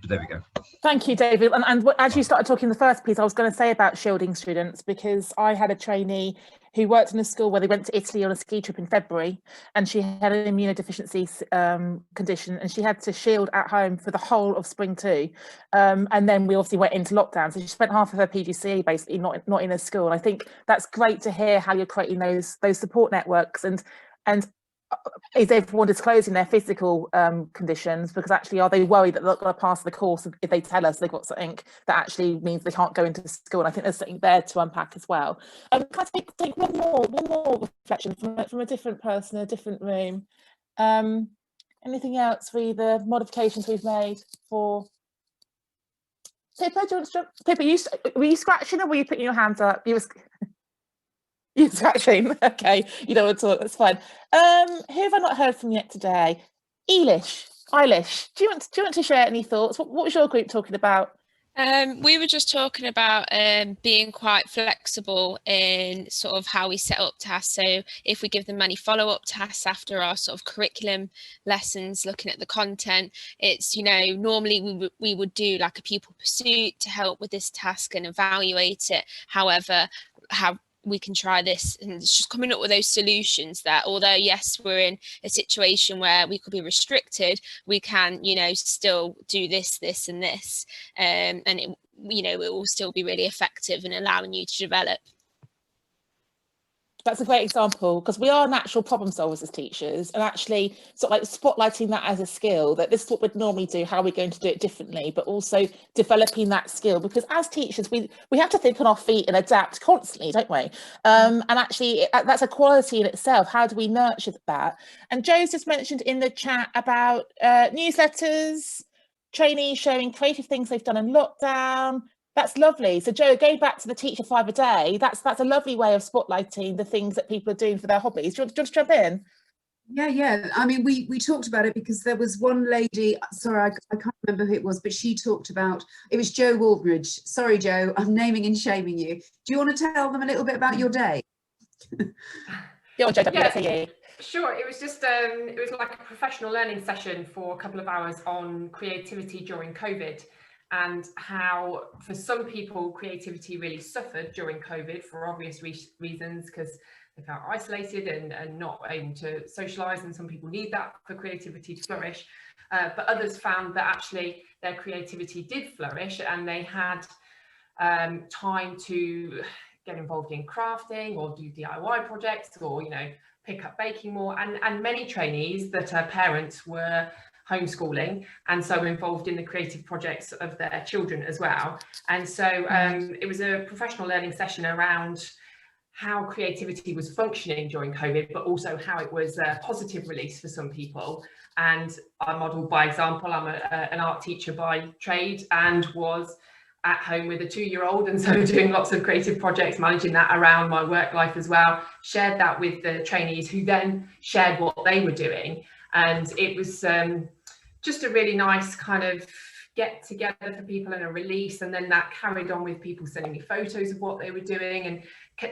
there we go. Thank you, David. And as you started talking the first piece, I was going to say about shielding students, because I had a trainee who worked in a school where they went to Italy on a ski trip in February, and she had an immunodeficiency condition, and she had to shield at home for the whole of spring too. And then we obviously went into lockdown, so she spent half of her PGCE basically not in a school. And I think that's great to hear how you're creating those support networks, and is everyone disclosing their physical conditions, because actually are they worried that they're not going to pass the course if they tell us they've got something that actually means they can't go into school? And I think there's something there to unpack as well. Can I take one more reflection from a different person, a different room? Anything else for the modifications we've made for Pippa? Do you want to jump? Pippa, were you scratching or were you putting your hands up? You're scratching. Okay, you don't want to talk, that's fine. Who have I not heard from yet today? Eilish, Eilish, do you want to share any thoughts? What was your group talking about? We were just talking about being quite flexible in sort of how we set up tasks. So if we give them many follow-up tasks after our sort of curriculum lessons, looking at the content, it's, you know, normally we would do like a pupil pursuit to help with this task and evaluate it. However, how we can try this, and it's just coming up with those solutions that although yes, we're in a situation where we could be restricted, we can, you know, still do this and this, and it, you know, it will still be really effective in allowing you to develop. That's a great example, because we are natural problem solvers as teachers, and actually sort of like spotlighting that as a skill, that this is what we'd normally do, how are we going to do it differently, but also developing that skill, because as teachers we have to think on our feet and adapt constantly, don't we? And actually that's a quality in itself. How do we nurture that? And Joe's just mentioned in the chat about newsletters, trainees showing creative things they've done in lockdown. That's lovely. So Joe, go back to the Teacher 5 a day. That's a lovely way of spotlighting the things that people are doing for their hobbies. Do you want to jump in? Yeah. I mean, we talked about it because there was one lady, sorry, I can't remember who it was, but she talked about, it was Joe Waldridge. Sorry, Joe, I'm naming and shaming you. Do you want to tell them a little bit about your day? Joe, yeah, sure. It was just, it was like a professional learning session for a couple of hours on creativity during COVID, and how for some people creativity really suffered during COVID for obvious reasons, because they felt isolated and not able to socialize, and some people need that for creativity to flourish, but others found that actually their creativity did flourish, and they had time to get involved in crafting or do DIY projects, or, you know, pick up baking more, and many trainees that are parents were homeschooling and so involved in the creative projects of their children as well. And so it was a professional learning session around how creativity was functioning during COVID, but also how it was a positive release for some people. And I modelled by example. I'm an art teacher by trade, and was at home with a 2-year-old, and so doing lots of creative projects, managing that around my work life as well. Shared that with the trainees, who then shared what they were doing. And it was just a really nice kind of get together for people, and a release, and then that carried on with people sending me photos of what they were doing, and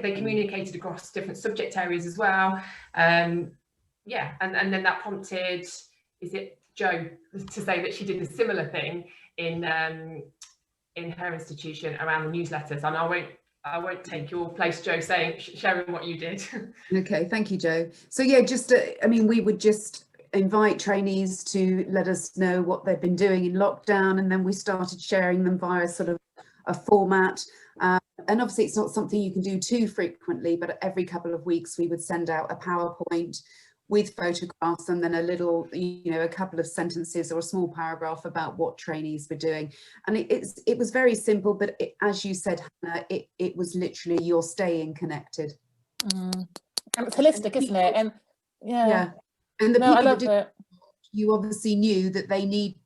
they communicated across different subject areas as well. Yeah, and then that prompted, is it Joe, to say that she did a similar thing in her institution around the newsletters. And I won't take your place, Joe, sharing what you did. Okay, thank you, Joe. So yeah, just I mean, we would just invite trainees to let us know what they've been doing in lockdown, and then we started sharing them via sort of a format. And obviously it's not something you can do too frequently, but every couple of weeks we would send out a PowerPoint with photographs, and then a little, you know, a couple of sentences or a small paragraph about what trainees were doing. And it was very simple, but as you said, Hannah, it was literally you're staying connected. And it's holistic, isn't it? And yeah. And the No, I people love that it. you obviously knew that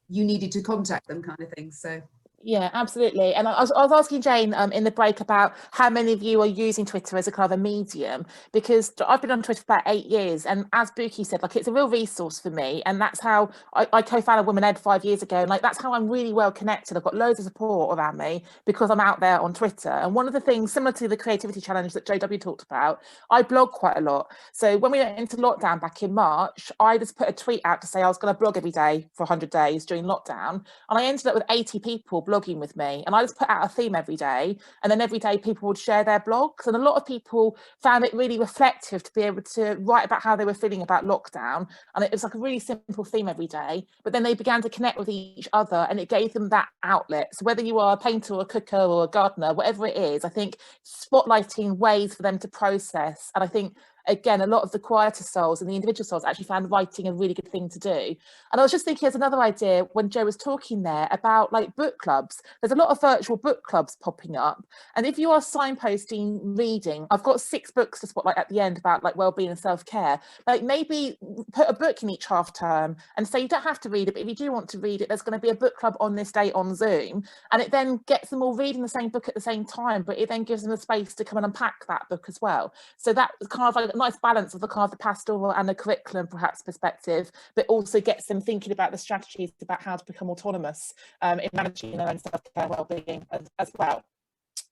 you needed to contact them, kind of thing. So Yeah, absolutely. And I was asking Jane in the break about how many of you are using Twitter as a kind of a medium, because I've been on Twitter for about 8 years, and as Buki said, like, it's a real resource for me, and that's how I co-founded Women Ed 5 years ago, and like that's how I'm really well connected. I've got loads of support around me because I'm out there on Twitter. And one of the things, similar to the creativity challenge that JW talked about, I blog quite a lot. So when we went into lockdown back in March, I just put a tweet out to say I was going to blog every day for 100 days during lockdown, and I ended up with 80 people blogging with me, and I just put out a theme every day, and then every day people would share their blogs, and a lot of people found it really reflective to be able to write about how they were feeling about lockdown. And it was like a really simple theme every day, but then they began to connect with each other, and it gave them that outlet. So whether you are a painter or a cooker or a gardener, whatever it is, I think spotlighting ways for them to process. And I think, again, a lot of the quieter souls and the individual souls actually found writing a really good thing to do. And I was just thinking, there's another idea when Joe was talking there about like book clubs. There's a lot of virtual book clubs popping up, and if you are signposting reading, I've got 6 books to spotlight at the end about like well-being and self-care. Like maybe put a book in each half term and say you don't have to read it, but if you do want to read it, there's going to be a book club on this day on Zoom, and it then gets them all reading the same book at the same time, but it then gives them the space to come and unpack that book as well. So that's kind of like nice balance of the kind of the pastoral and the curriculum perhaps perspective, but also gets them thinking about the strategies about how to become autonomous in managing their own self-care well-being as well.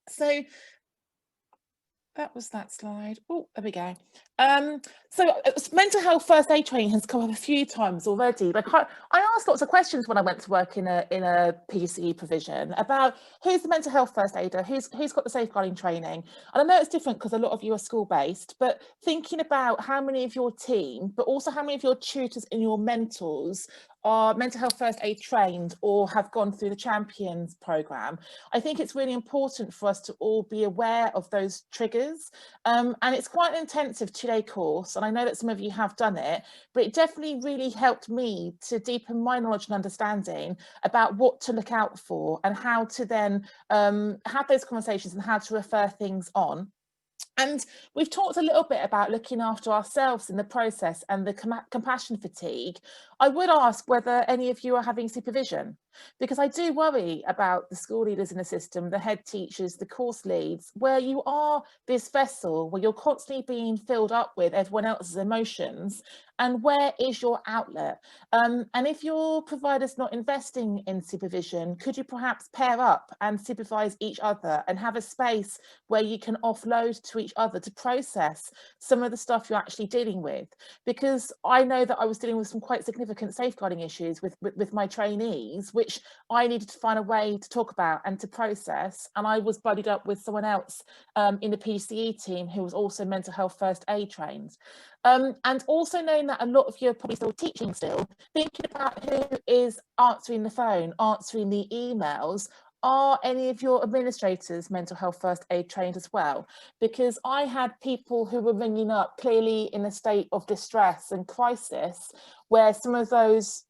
So that was that slide. Oh, there we go. So mental health first aid training has come up a few times already. Like I asked lots of questions when I went to work in a PCE provision about who's the mental health first aider, who's got the safeguarding training. And I know it's different because a lot of you are school based, but thinking about how many of your team, but also how many of your tutors and your mentors are mental health first aid trained or have gone through the Champions programme. I think it's really important for us to all be aware of those triggers. And it's quite an intensive 2-day course, and I know that some of you have done it, but it definitely really helped me to deepen my knowledge and understanding about what to look out for and how to then have those conversations and how to refer things on. And we've talked a little bit about looking after ourselves in the process and the compassion fatigue. I would ask whether any of you are having supervision, because I do worry about the school leaders in the system, the head teachers, the course leads, where you are this vessel where you're constantly being filled up with everyone else's emotions. And where is your outlet? And if your provider's not investing in supervision, could you perhaps pair up and supervise each other and have a space where you can offload to each other to process some of the stuff you're actually dealing with? Because I know that I was dealing with some quite significant safeguarding issues with my trainees, which I needed to find a way to talk about and to process. And I was buddied up with someone else in the PCE team who was also mental health first aid trained. And also knowing that a lot of you are probably still teaching still, thinking about who is answering the phone, answering the emails. Are any of your administrators mental health first aid trained as well? Because I had people who were ringing up clearly in a state of distress and crisis, where some of those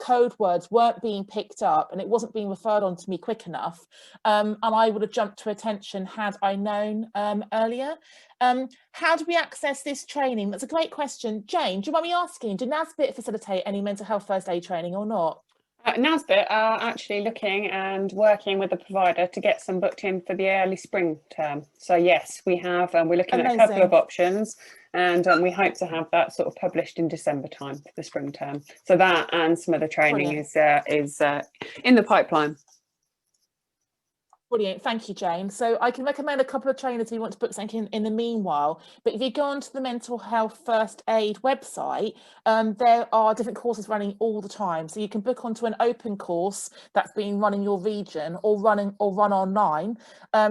code words weren't being picked up and it wasn't being referred on to me quick enough. And I would have jumped to attention had I known earlier. How do we access this training? That's a great question. Jane, do you mind me asking, did NASBIT facilitate any mental health first aid training or not? NASBIT are actually looking and working with the provider to get some booked in for the early spring term. So yes, we have, and we're looking at a couple of options, and we hope to have that sort of published in December time for the spring term. So that and some of the training is in the pipeline. Brilliant, thank you, Jane. So I can recommend a couple of trainers if you want to book something in the meanwhile. But if you go onto the Mental Health First Aid website, there are different courses running all the time. So you can book onto an open course that's being run in your region or run online.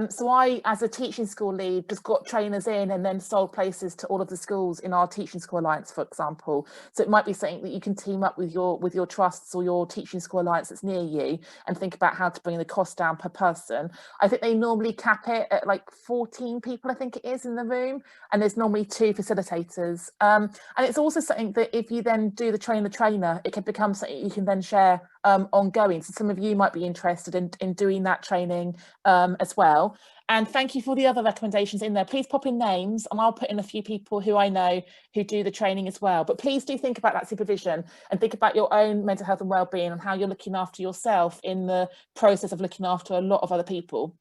So I, as a teaching school lead, just got trainers in and then sold places to all of the schools in our Teaching School Alliance, for example. So it might be something that you can team up with your trusts or your Teaching School Alliance that's near you and think about how to bring the cost down per person. I think they normally cap it at like 14 people, I think it is, in the room, and there's normally 2 facilitators. And it's also something that if you then do the train the trainer, it can become something you can then share ongoing. So some of you might be interested in doing that training as well. And thank you for the other recommendations in there. Please pop in names and I'll put in a few people who I know who do the training as well. But please do think about that supervision and think about your own mental health and wellbeing and how you're looking after yourself in the process of looking after a lot of other people.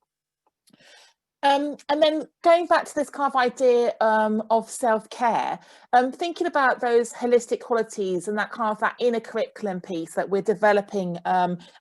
And then going back to this kind of idea of self-care, thinking about those holistic qualities and that kind of that inner curriculum piece that we're developing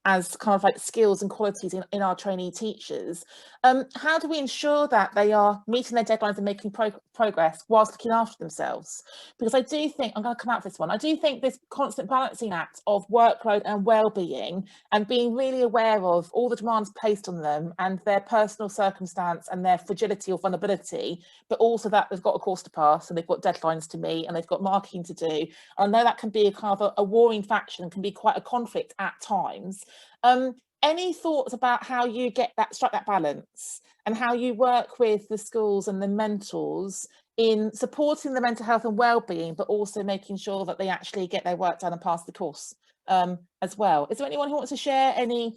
as kind of like skills and qualities in our trainee teachers. How do we ensure that they are meeting their deadlines and making progress whilst looking after themselves? Because I do think, I'm going to come out for this one, I do think this constant balancing act of workload and well-being and being really aware of all the demands placed on them and their personal circumstance and their fragility or vulnerability, but also that they've got a course to pass and they've got deadlines to meet and they've got marking to do. I know that can be a kind of a warring faction, can be quite a conflict at times. Any thoughts about how you strike that balance and how you work with the schools and the mentors in supporting the mental health and well-being, but also making sure that they actually get their work done and pass the course as well? Is there anyone who wants to share any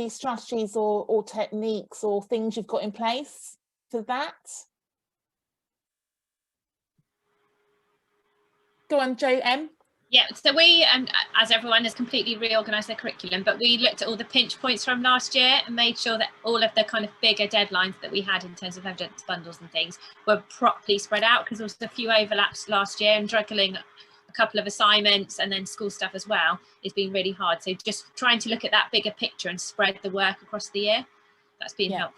strategies or techniques or things you've got in place for that? Go on, Jo M. Yeah, so we, as everyone has completely reorganised their curriculum, but we looked at all the pinch points from last year and made sure that all of the kind of bigger deadlines that we had in terms of evidence bundles and things were properly spread out, because there was a few overlaps last year, and juggling a couple of assignments and then school stuff as well has been really hard. So just trying to look at that bigger picture and spread the work across the year, that's been helpful.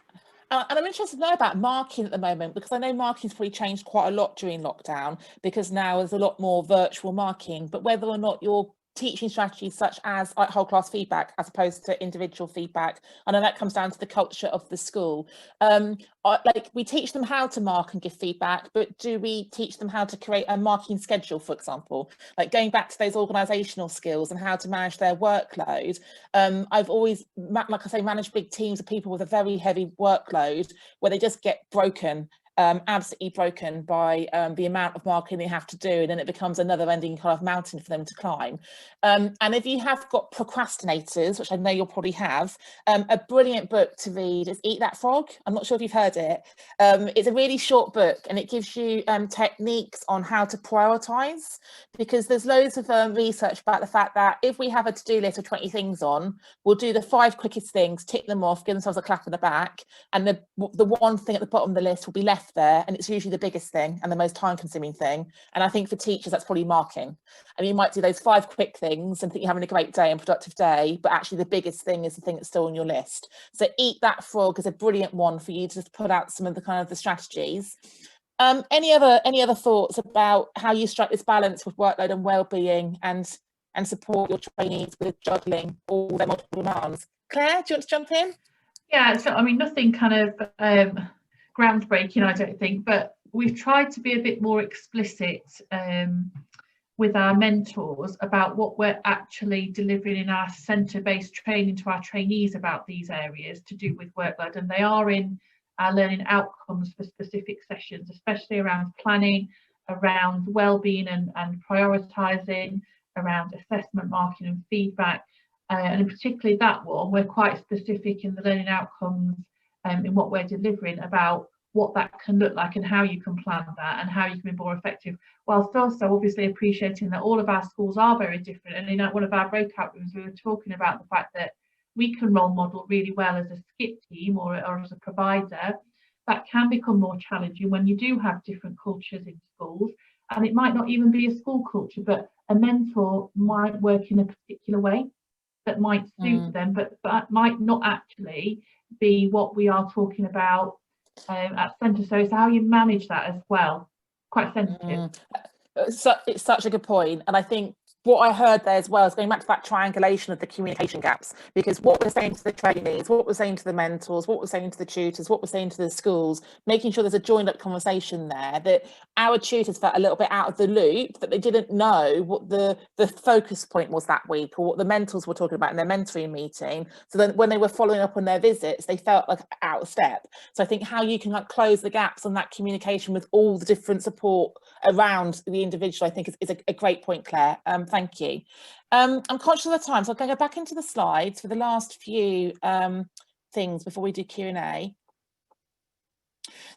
And I'm interested to know about marking at the moment, because I know marking's probably changed quite a lot during lockdown, because now there's a lot more virtual marking, but whether or not your teaching strategies such as whole class feedback as opposed to individual feedback, I know that comes down to the culture of the school. Like, we teach them how to mark and give feedback, but do we teach them how to create a marking schedule, for example? Like, going back to those organisational skills and how to manage their workload. I've always, like I say, managed big teams of people with a very heavy workload where they just get broken, absolutely broken by the amount of marking they have to do, and then it becomes a never-ending kind of mountain for them to climb. And if you have got procrastinators, which I know you'll probably have, a brilliant book to read is Eat That Frog. I'm not sure if you've heard it. It's a really short book, and it gives you techniques on how to prioritise, because there's loads of research about the fact that if we have a to-do list of 20 things on, we'll do the 5 quickest things, tick them off, give themselves a clap on the back, and the one thing at the bottom of the list will be left there, and it's usually the biggest thing and the most time-consuming thing. And I think for teachers that's probably marking. And you might do those 5 quick things and think you're having a great day and productive day, but actually the biggest thing is the thing that's still on your list. So Eat That Frog is a brilliant one for you to just put out some of the kind of the strategies. Any other thoughts about how you strike this balance with workload and well-being and support your trainees with juggling all their multiple demands? Claire, do you want to jump in? Yeah, so I mean, nothing kind of groundbreaking, I don't think, but we've tried to be a bit more explicit with our mentors about what we're actually delivering in our centre-based training to our trainees about these areas to do with workload, and they are in our learning outcomes for specific sessions, especially around planning, around well-being and prioritising, around assessment, marking and feedback, and particularly that one, we're quite specific in the learning outcomes in what we're delivering about what that can look like and how you can plan that and how you can be more effective, whilst also obviously appreciating that all of our schools are very different. And in one of our breakout rooms, we were talking about the fact that we can role model really well as a skip team or as a provider. That can become more challenging when you do have different cultures in schools, and it might not even be a school culture, but a mentor might work in a particular way that might suit them, but that might not actually be what we are talking about at centre. So it's how you manage that as well. Quite sensitive. So it's such a good point, and I think what I heard there as well is going back to that triangulation of the communication gaps, because what we're saying to the trainees, what we're saying to the mentors, what we're saying to the tutors, what we're saying to the schools, making sure there's a joined up conversation there, that our tutors felt a little bit out of the loop, that they didn't know what the focus point was that week or what the mentors were talking about in their mentoring meeting. So then when they were following up on their visits, they felt like out of step. So I think how you can like close the gaps on that communication with all the different support around the individual, I think is a great point, Claire. Thank you. I'm conscious of the time, so I'm going to go back into the slides for the last few things before we do Q&A.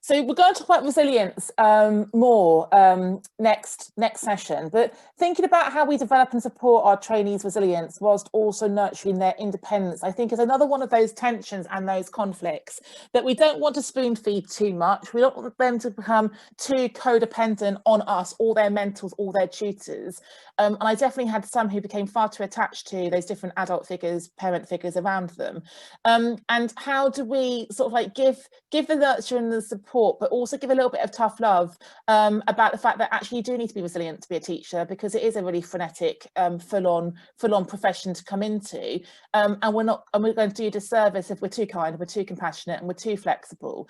So we're going to talk about resilience more next session, but thinking about how we develop and support our trainees' resilience whilst also nurturing their independence, I think is another one of those tensions and those conflicts that we don't want to spoon feed too much. We don't want them to become too codependent on us, or their mentors, or their tutors. And I definitely had some who became far too attached to those different adult figures, parent figures around them. And how do we sort of like give the nurture and the support, but also give a little bit of tough love about the fact that actually you do need to be resilient to be a teacher, because it is a really frenetic, full-on profession to come into, and we're going to do a disservice if we're too kind, we're too compassionate, and we're too flexible.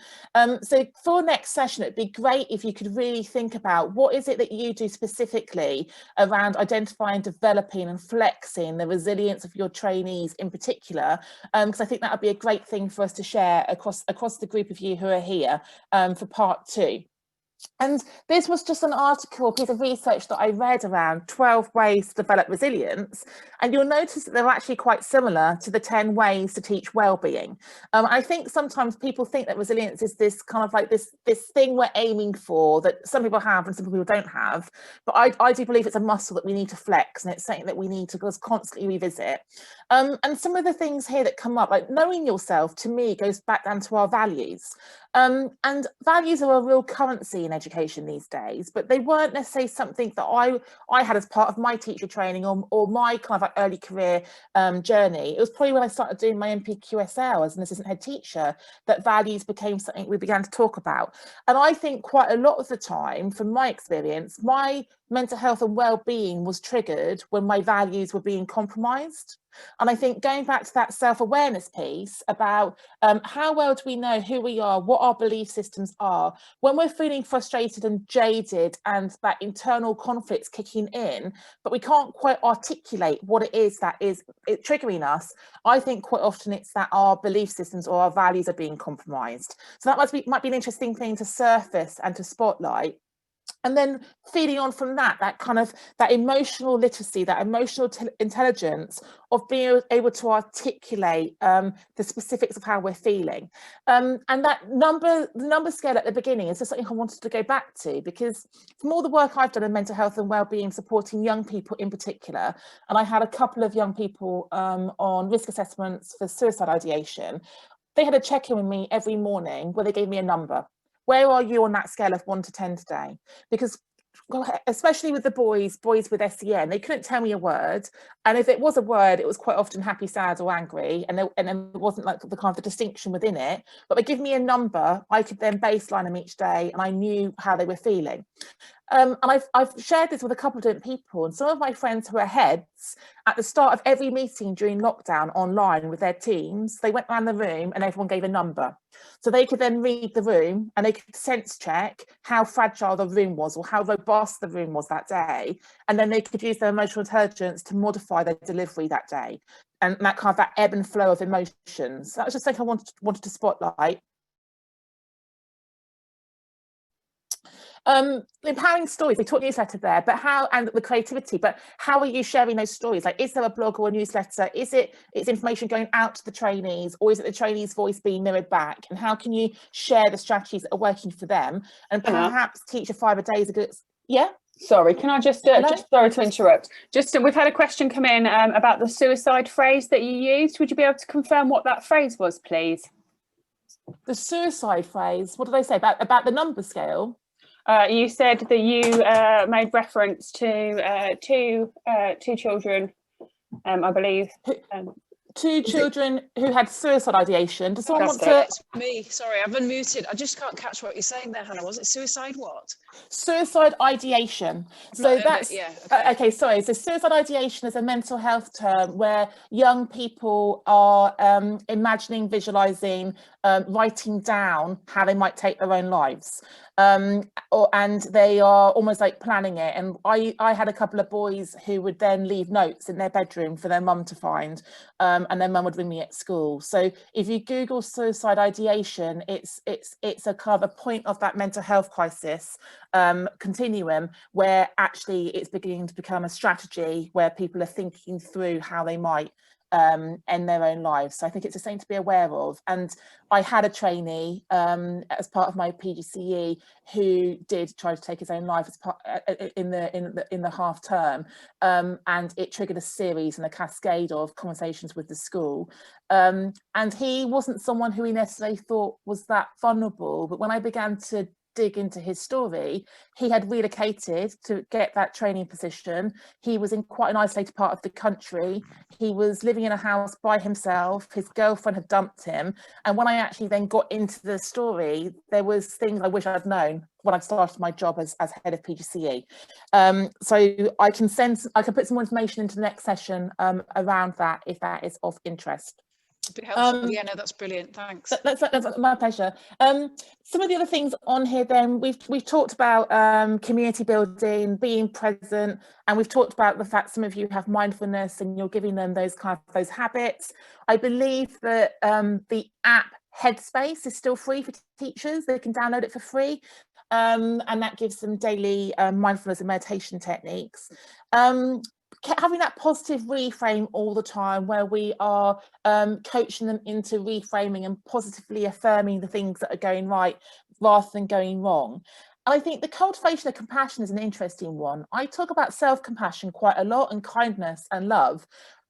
So for next session, it'd be great if you could really think about what is it that you do specifically around identifying, developing, and flexing the resilience of your trainees in particular, because I think that would be a great thing for us to share across the group of you who are here for part 2. And this was just an article, piece of research that I read around 12 ways to develop resilience. And you'll notice that they're actually quite similar to the 10 ways to teach well-being. I think sometimes people think that resilience is this kind of like this thing we're aiming for that some people have and some people don't have. But I do believe it's a muscle that we need to flex, and it's something that we need to just constantly revisit. And some of the things here that come up, like knowing yourself, to me, goes back down to our values. And values are a real currency in education these days, but they weren't necessarily something that I had as part of my teacher training or my kind of like early career journey. It was probably when I started doing my NPQSL as an assistant head teacher that values became something we began to talk about. And I think quite a lot of the time, from my experience, my mental health and well-being was triggered when my values were being compromised. And I think going back to that self-awareness piece about how well do we know who we are, what our belief systems are, when we're feeling frustrated and jaded and that internal conflict's kicking in, but we can't quite articulate what it is that is triggering us, I think quite often it's that our belief systems or our values are being compromised. So that might be an interesting thing to surface and to spotlight. And then feeding on from that emotional literacy, that emotional intelligence of being able to articulate the specifics of how we're feeling. And that the number scale at the beginning is just something I wanted to go back to, because from all the work I've done in mental health and wellbeing, supporting young people in particular, and I had a couple of young people on risk assessments for suicide ideation, they had a check-in with me every morning where they gave me a number. Where are you on that scale of 1 to 10 today? Because especially with the boys with SEN, they couldn't tell me a word. And if it was a word, it was quite often happy, sad or angry. And there wasn't like the kind of the distinction within it. But they give me a number, I could then baseline them each day and I knew how they were feeling. And I've shared this with a couple of different people, and some of my friends who are heads, at the start of every meeting during lockdown online with their teams, they went around the room and everyone gave a number. So they could then read the room and they could sense check how fragile the room was or how robust the room was that day. And then they could use their emotional intelligence to modify their delivery that day. And that kind of that ebb and flow of emotions. That was just something I wanted to spotlight. Empowering stories, we talked newsletter there, but how, and the creativity, but how are you sharing those stories? Like, is there a blog or a newsletter? Is information going out to the trainees, or is it the trainees' voice being mirrored back? And how can you share the strategies that are working for them? And perhaps Teacher Fibre Days are good. Yeah. Sorry, can I just sorry to interrupt. We've had a question come in about the suicide phrase that you used. Would you be able to confirm what that phrase was, please? The suicide phrase. What did I say about the number scale? You said that you made reference to two children, I believe. Two children who had suicide ideation. Does someone want to? That's me. Sorry, I've unmuted. I just can't catch what you're saying there, Hannah. Was it suicide what? Suicide ideation. So that's yeah. Okay. Sorry. So suicide ideation is a mental health term where young people are imagining, visualizing, writing down how they might take their own lives. And they are almost like planning it. And I had a couple of boys who would then leave notes in their bedroom for their mum to find, and their mum would ring me at school. So if you Google suicide ideation, it's a kind of a point of that mental health crisis continuum where actually it's beginning to become a strategy where people are thinking through how they might end their own lives. So I think it's a thing to be aware of. And I had a trainee as part of my PGCE who did try to take his own life as part in the half term, and it triggered a series and a cascade of conversations with the school. And he wasn't someone who we necessarily thought was that vulnerable, but when I began to dig into his story, he had relocated to get that training position. He was in quite an isolated part of the country. He was living in a house by himself. His girlfriend had dumped him. And when I actually then got into the story, there was things I wish I'd known when I started my job as head of PGCE. So I can put some more information into the next session around that if that is of interest. It'd be helpful. Yeah, no, that's brilliant. Thanks. That's my pleasure. Some of the other things on here then, we've talked about community building, being present, and we've talked about the fact some of you have mindfulness and you're giving them those habits. I believe that the app Headspace is still free for teachers. They can download it for free. and that gives them daily mindfulness and meditation techniques. Having that positive reframe all the time, where we are coaching them into reframing and positively affirming the things that are going right rather than going wrong. And I think the cultivation of compassion is an interesting one. I talk about self-compassion quite a lot, and kindness and love,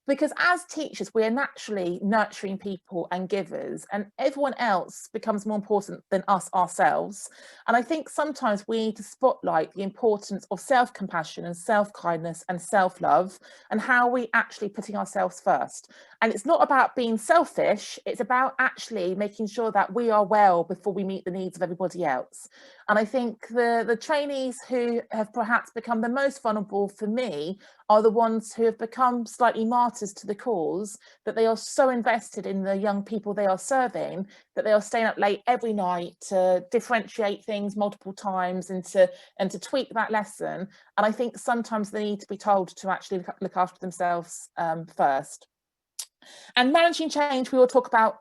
because as teachers, we are naturally nurturing people and givers, and everyone else becomes more important than us ourselves. And I think sometimes we need to spotlight the importance of self-compassion and self-kindness and self-love, and how we actually putting ourselves first. And it's not about being selfish, it's about actually making sure that we are well before we meet the needs of everybody else. And I think the trainees who have perhaps become the most vulnerable for me are the ones who have become slightly martyrs to the cause, that they are so invested in the young people they are serving that they are staying up late every night to differentiate things multiple times and to tweak that lesson. And I think sometimes they need to be told to actually look after themselves first. And managing change, we will talk about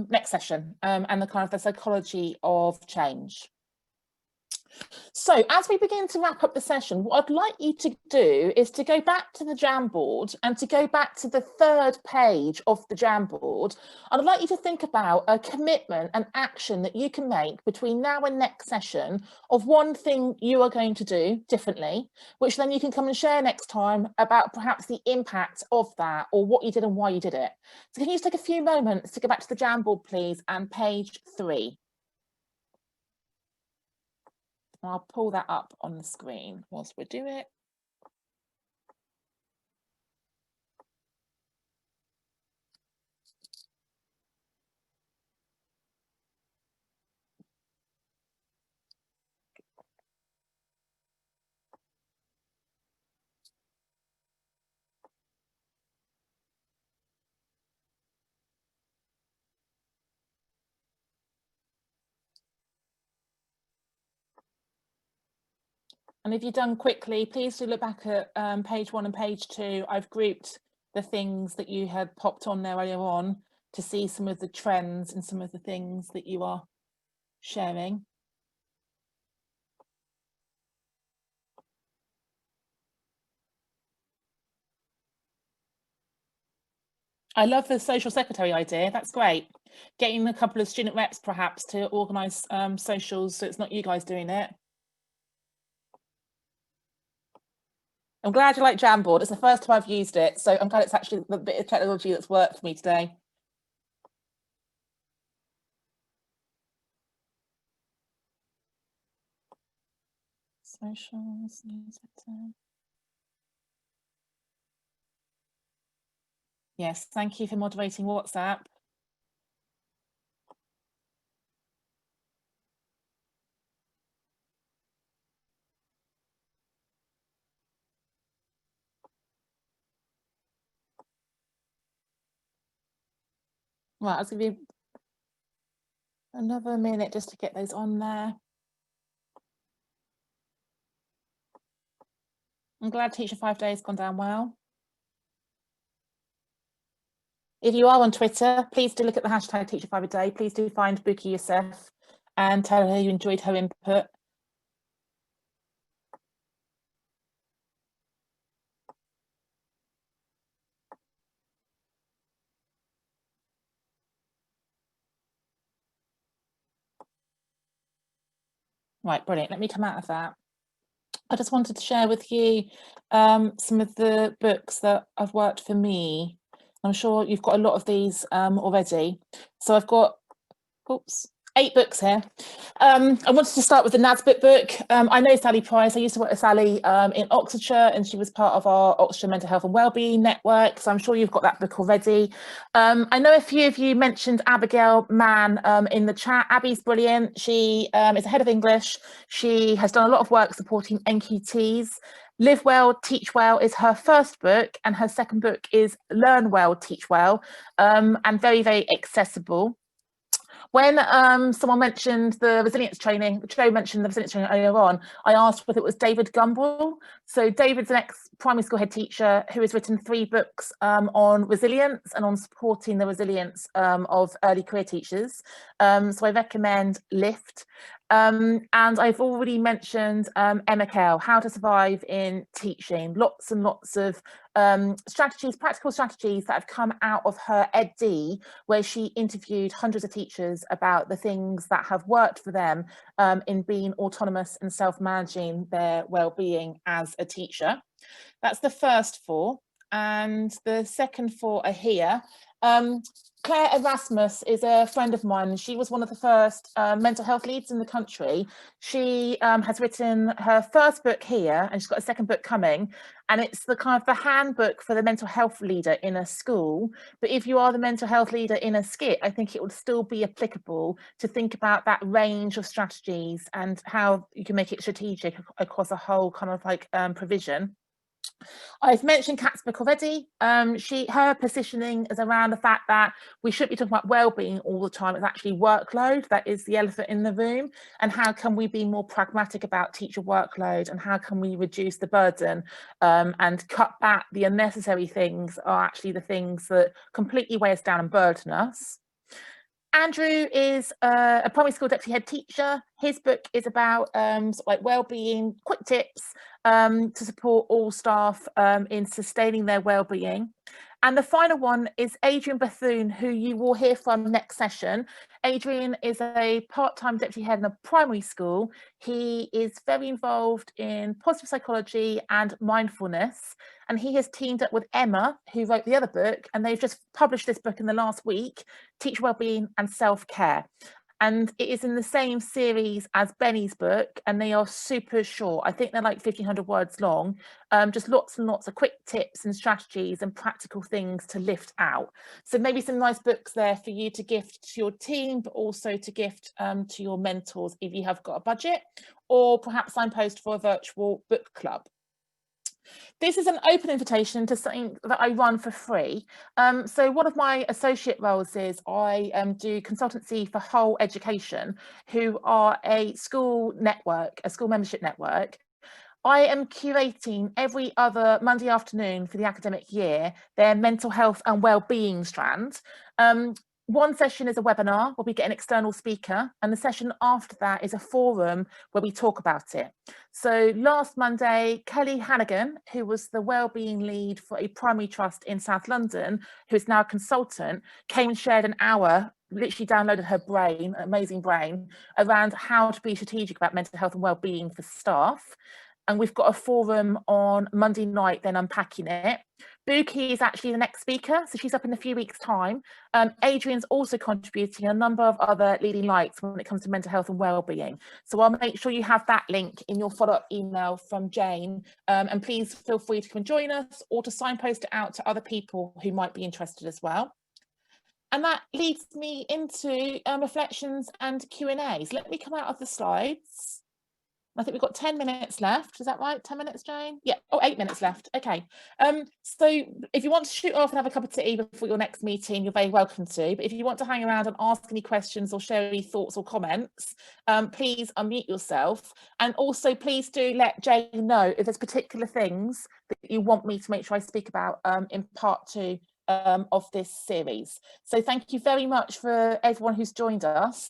next session, and the kind of the psychology of change. So as we begin to wrap up the session, what I'd like you to do is to go back to the Jamboard and to go back to the third page of the Jamboard. And I'd like you to think about a commitment and action that you can make between now and next session of one thing you are going to do differently, which then you can come and share next time about perhaps the impact of that, or what you did and why you did it. So can you just take a few moments to go back to the Jamboard, please, and page 3. I'll pull that up on the screen whilst we do it. And if you're done quickly, please do look back at page 1 and page 2. I've grouped the things that you had popped on there earlier on to see some of the trends and some of the things that you are sharing. I love the social secretary idea. That's great. Getting a couple of student reps perhaps to organise socials so it's not you guys doing it. I'm glad you like Jamboard. It's the first time I've used it, so I'm glad it's actually the bit of technology that's worked for me today. Socials, newsletter. Yes, thank you for moderating WhatsApp. Right, I'll give you another minute just to get those on there. I'm glad Teacher 5 Days gone down well. If you are on Twitter, please do look at the hashtag Teacher 5 a Day. Please do find Bookie Youssef and tell her you enjoyed her input. Right, brilliant. Let me come out of that. I just wanted to share with you some of the books that have worked for me. I'm sure you've got a lot of these already. So I've got, oops, 8 books here. I wanted to start with the NASBIT book. I know Sally Price. I used to work with Sally in Oxfordshire, and she was part of our Oxfordshire Mental Health and Wellbeing Network. So I'm sure you've got that book already. I know a few of you mentioned Abigail Mann in the chat. Abby's brilliant. She is a head of English. She has done a lot of work supporting NQTs. Live Well, Teach Well is her first book, and her second book is Learn Well, Teach Well, and very, very accessible. When someone mentioned the resilience training, Joe mentioned the resilience training earlier on, I asked whether it was David Gumbel. So David's an ex-primary school head teacher who has written 3 books on resilience and on supporting the resilience of early career teachers. So I recommend Lift. And I've already mentioned Emma Kell, How to Survive in Teaching, lots and lots of strategies, practical strategies that have come out of her EdD, where she interviewed hundreds of teachers about the things that have worked for them in being autonomous and self-managing their well-being as a teacher. That's the first 4, and the second 4 are here. Claire Erasmus is a friend of mine. She was one of the first mental health leads in the country. She has written her first book here, and she's got a second book coming, and it's the kind of the handbook for the mental health leader in a school. But if you are the mental health leader in a skit, I think it would still be applicable to think about that range of strategies and how you can make it strategic across a whole kind of like provision. I've mentioned Kat's book already. Her positioning is around the fact that we shouldn't be talking about well-being all the time. It's actually workload that is the elephant in the room, and how can we be more pragmatic about teacher workload, and how can we reduce the burden and cut back the unnecessary things are actually the things that completely weigh us down and burden us. Andrew is a primary school deputy head teacher. His book is about sort of like well-being, quick tips to support all staff in sustaining their well-being. And the final one is Adrian Bethune, who you will hear from next session. Adrian is a part-time deputy head in a primary school. He is very involved in positive psychology and mindfulness. And he has teamed up with Emma, who wrote the other book, and they've just published this book in the last week, Teacher Wellbeing and Self-Care. And it is in the same series as Benny's book, and they are super short. I think they're like 1,500 words long, just lots and lots of quick tips and strategies and practical things to lift out. So maybe some nice books there for you to gift to your team, but also to gift to your mentors if you have got a budget, or perhaps signpost for a virtual book club. This is an open invitation to something that I run for free. So one of my associate roles is I do consultancy for Whole Education, who are a school network, a school membership network. I am curating every other Monday afternoon for the academic year their mental health and wellbeing strand. One session is a webinar where we get an external speaker, and the session after that is a forum where we talk about it. So last Monday, Kelly Hannigan, who was the wellbeing lead for a primary trust in South London, who is now a consultant, came and shared an hour, literally downloaded her brain, amazing brain, around how to be strategic about mental health and wellbeing for staff. And we've got a forum on Monday night, then unpacking it. Buki is actually the next speaker, so she's up in a few weeks' time. Adrian's also contributing a number of other leading lights when it comes to mental health and wellbeing. So I'll make sure you have that link in your follow-up email from Jane. And please feel free to come and join us, or to signpost it out to other people who might be interested as well. And that leads me into reflections and Q&As. Let me come out of the slides. I think we've got 10 minutes left. Is that right? 10 minutes, Jane? Yeah. Oh, 8 minutes left. Okay. So if you want to shoot off and have a cup of tea before your next meeting, you're very welcome to. But if you want to hang around and ask any questions or share any thoughts or comments, please unmute yourself. And also, please do let Jane know if there's particular things that you want me to make sure I speak about in part 2 of this series. So thank you very much for everyone who's joined us.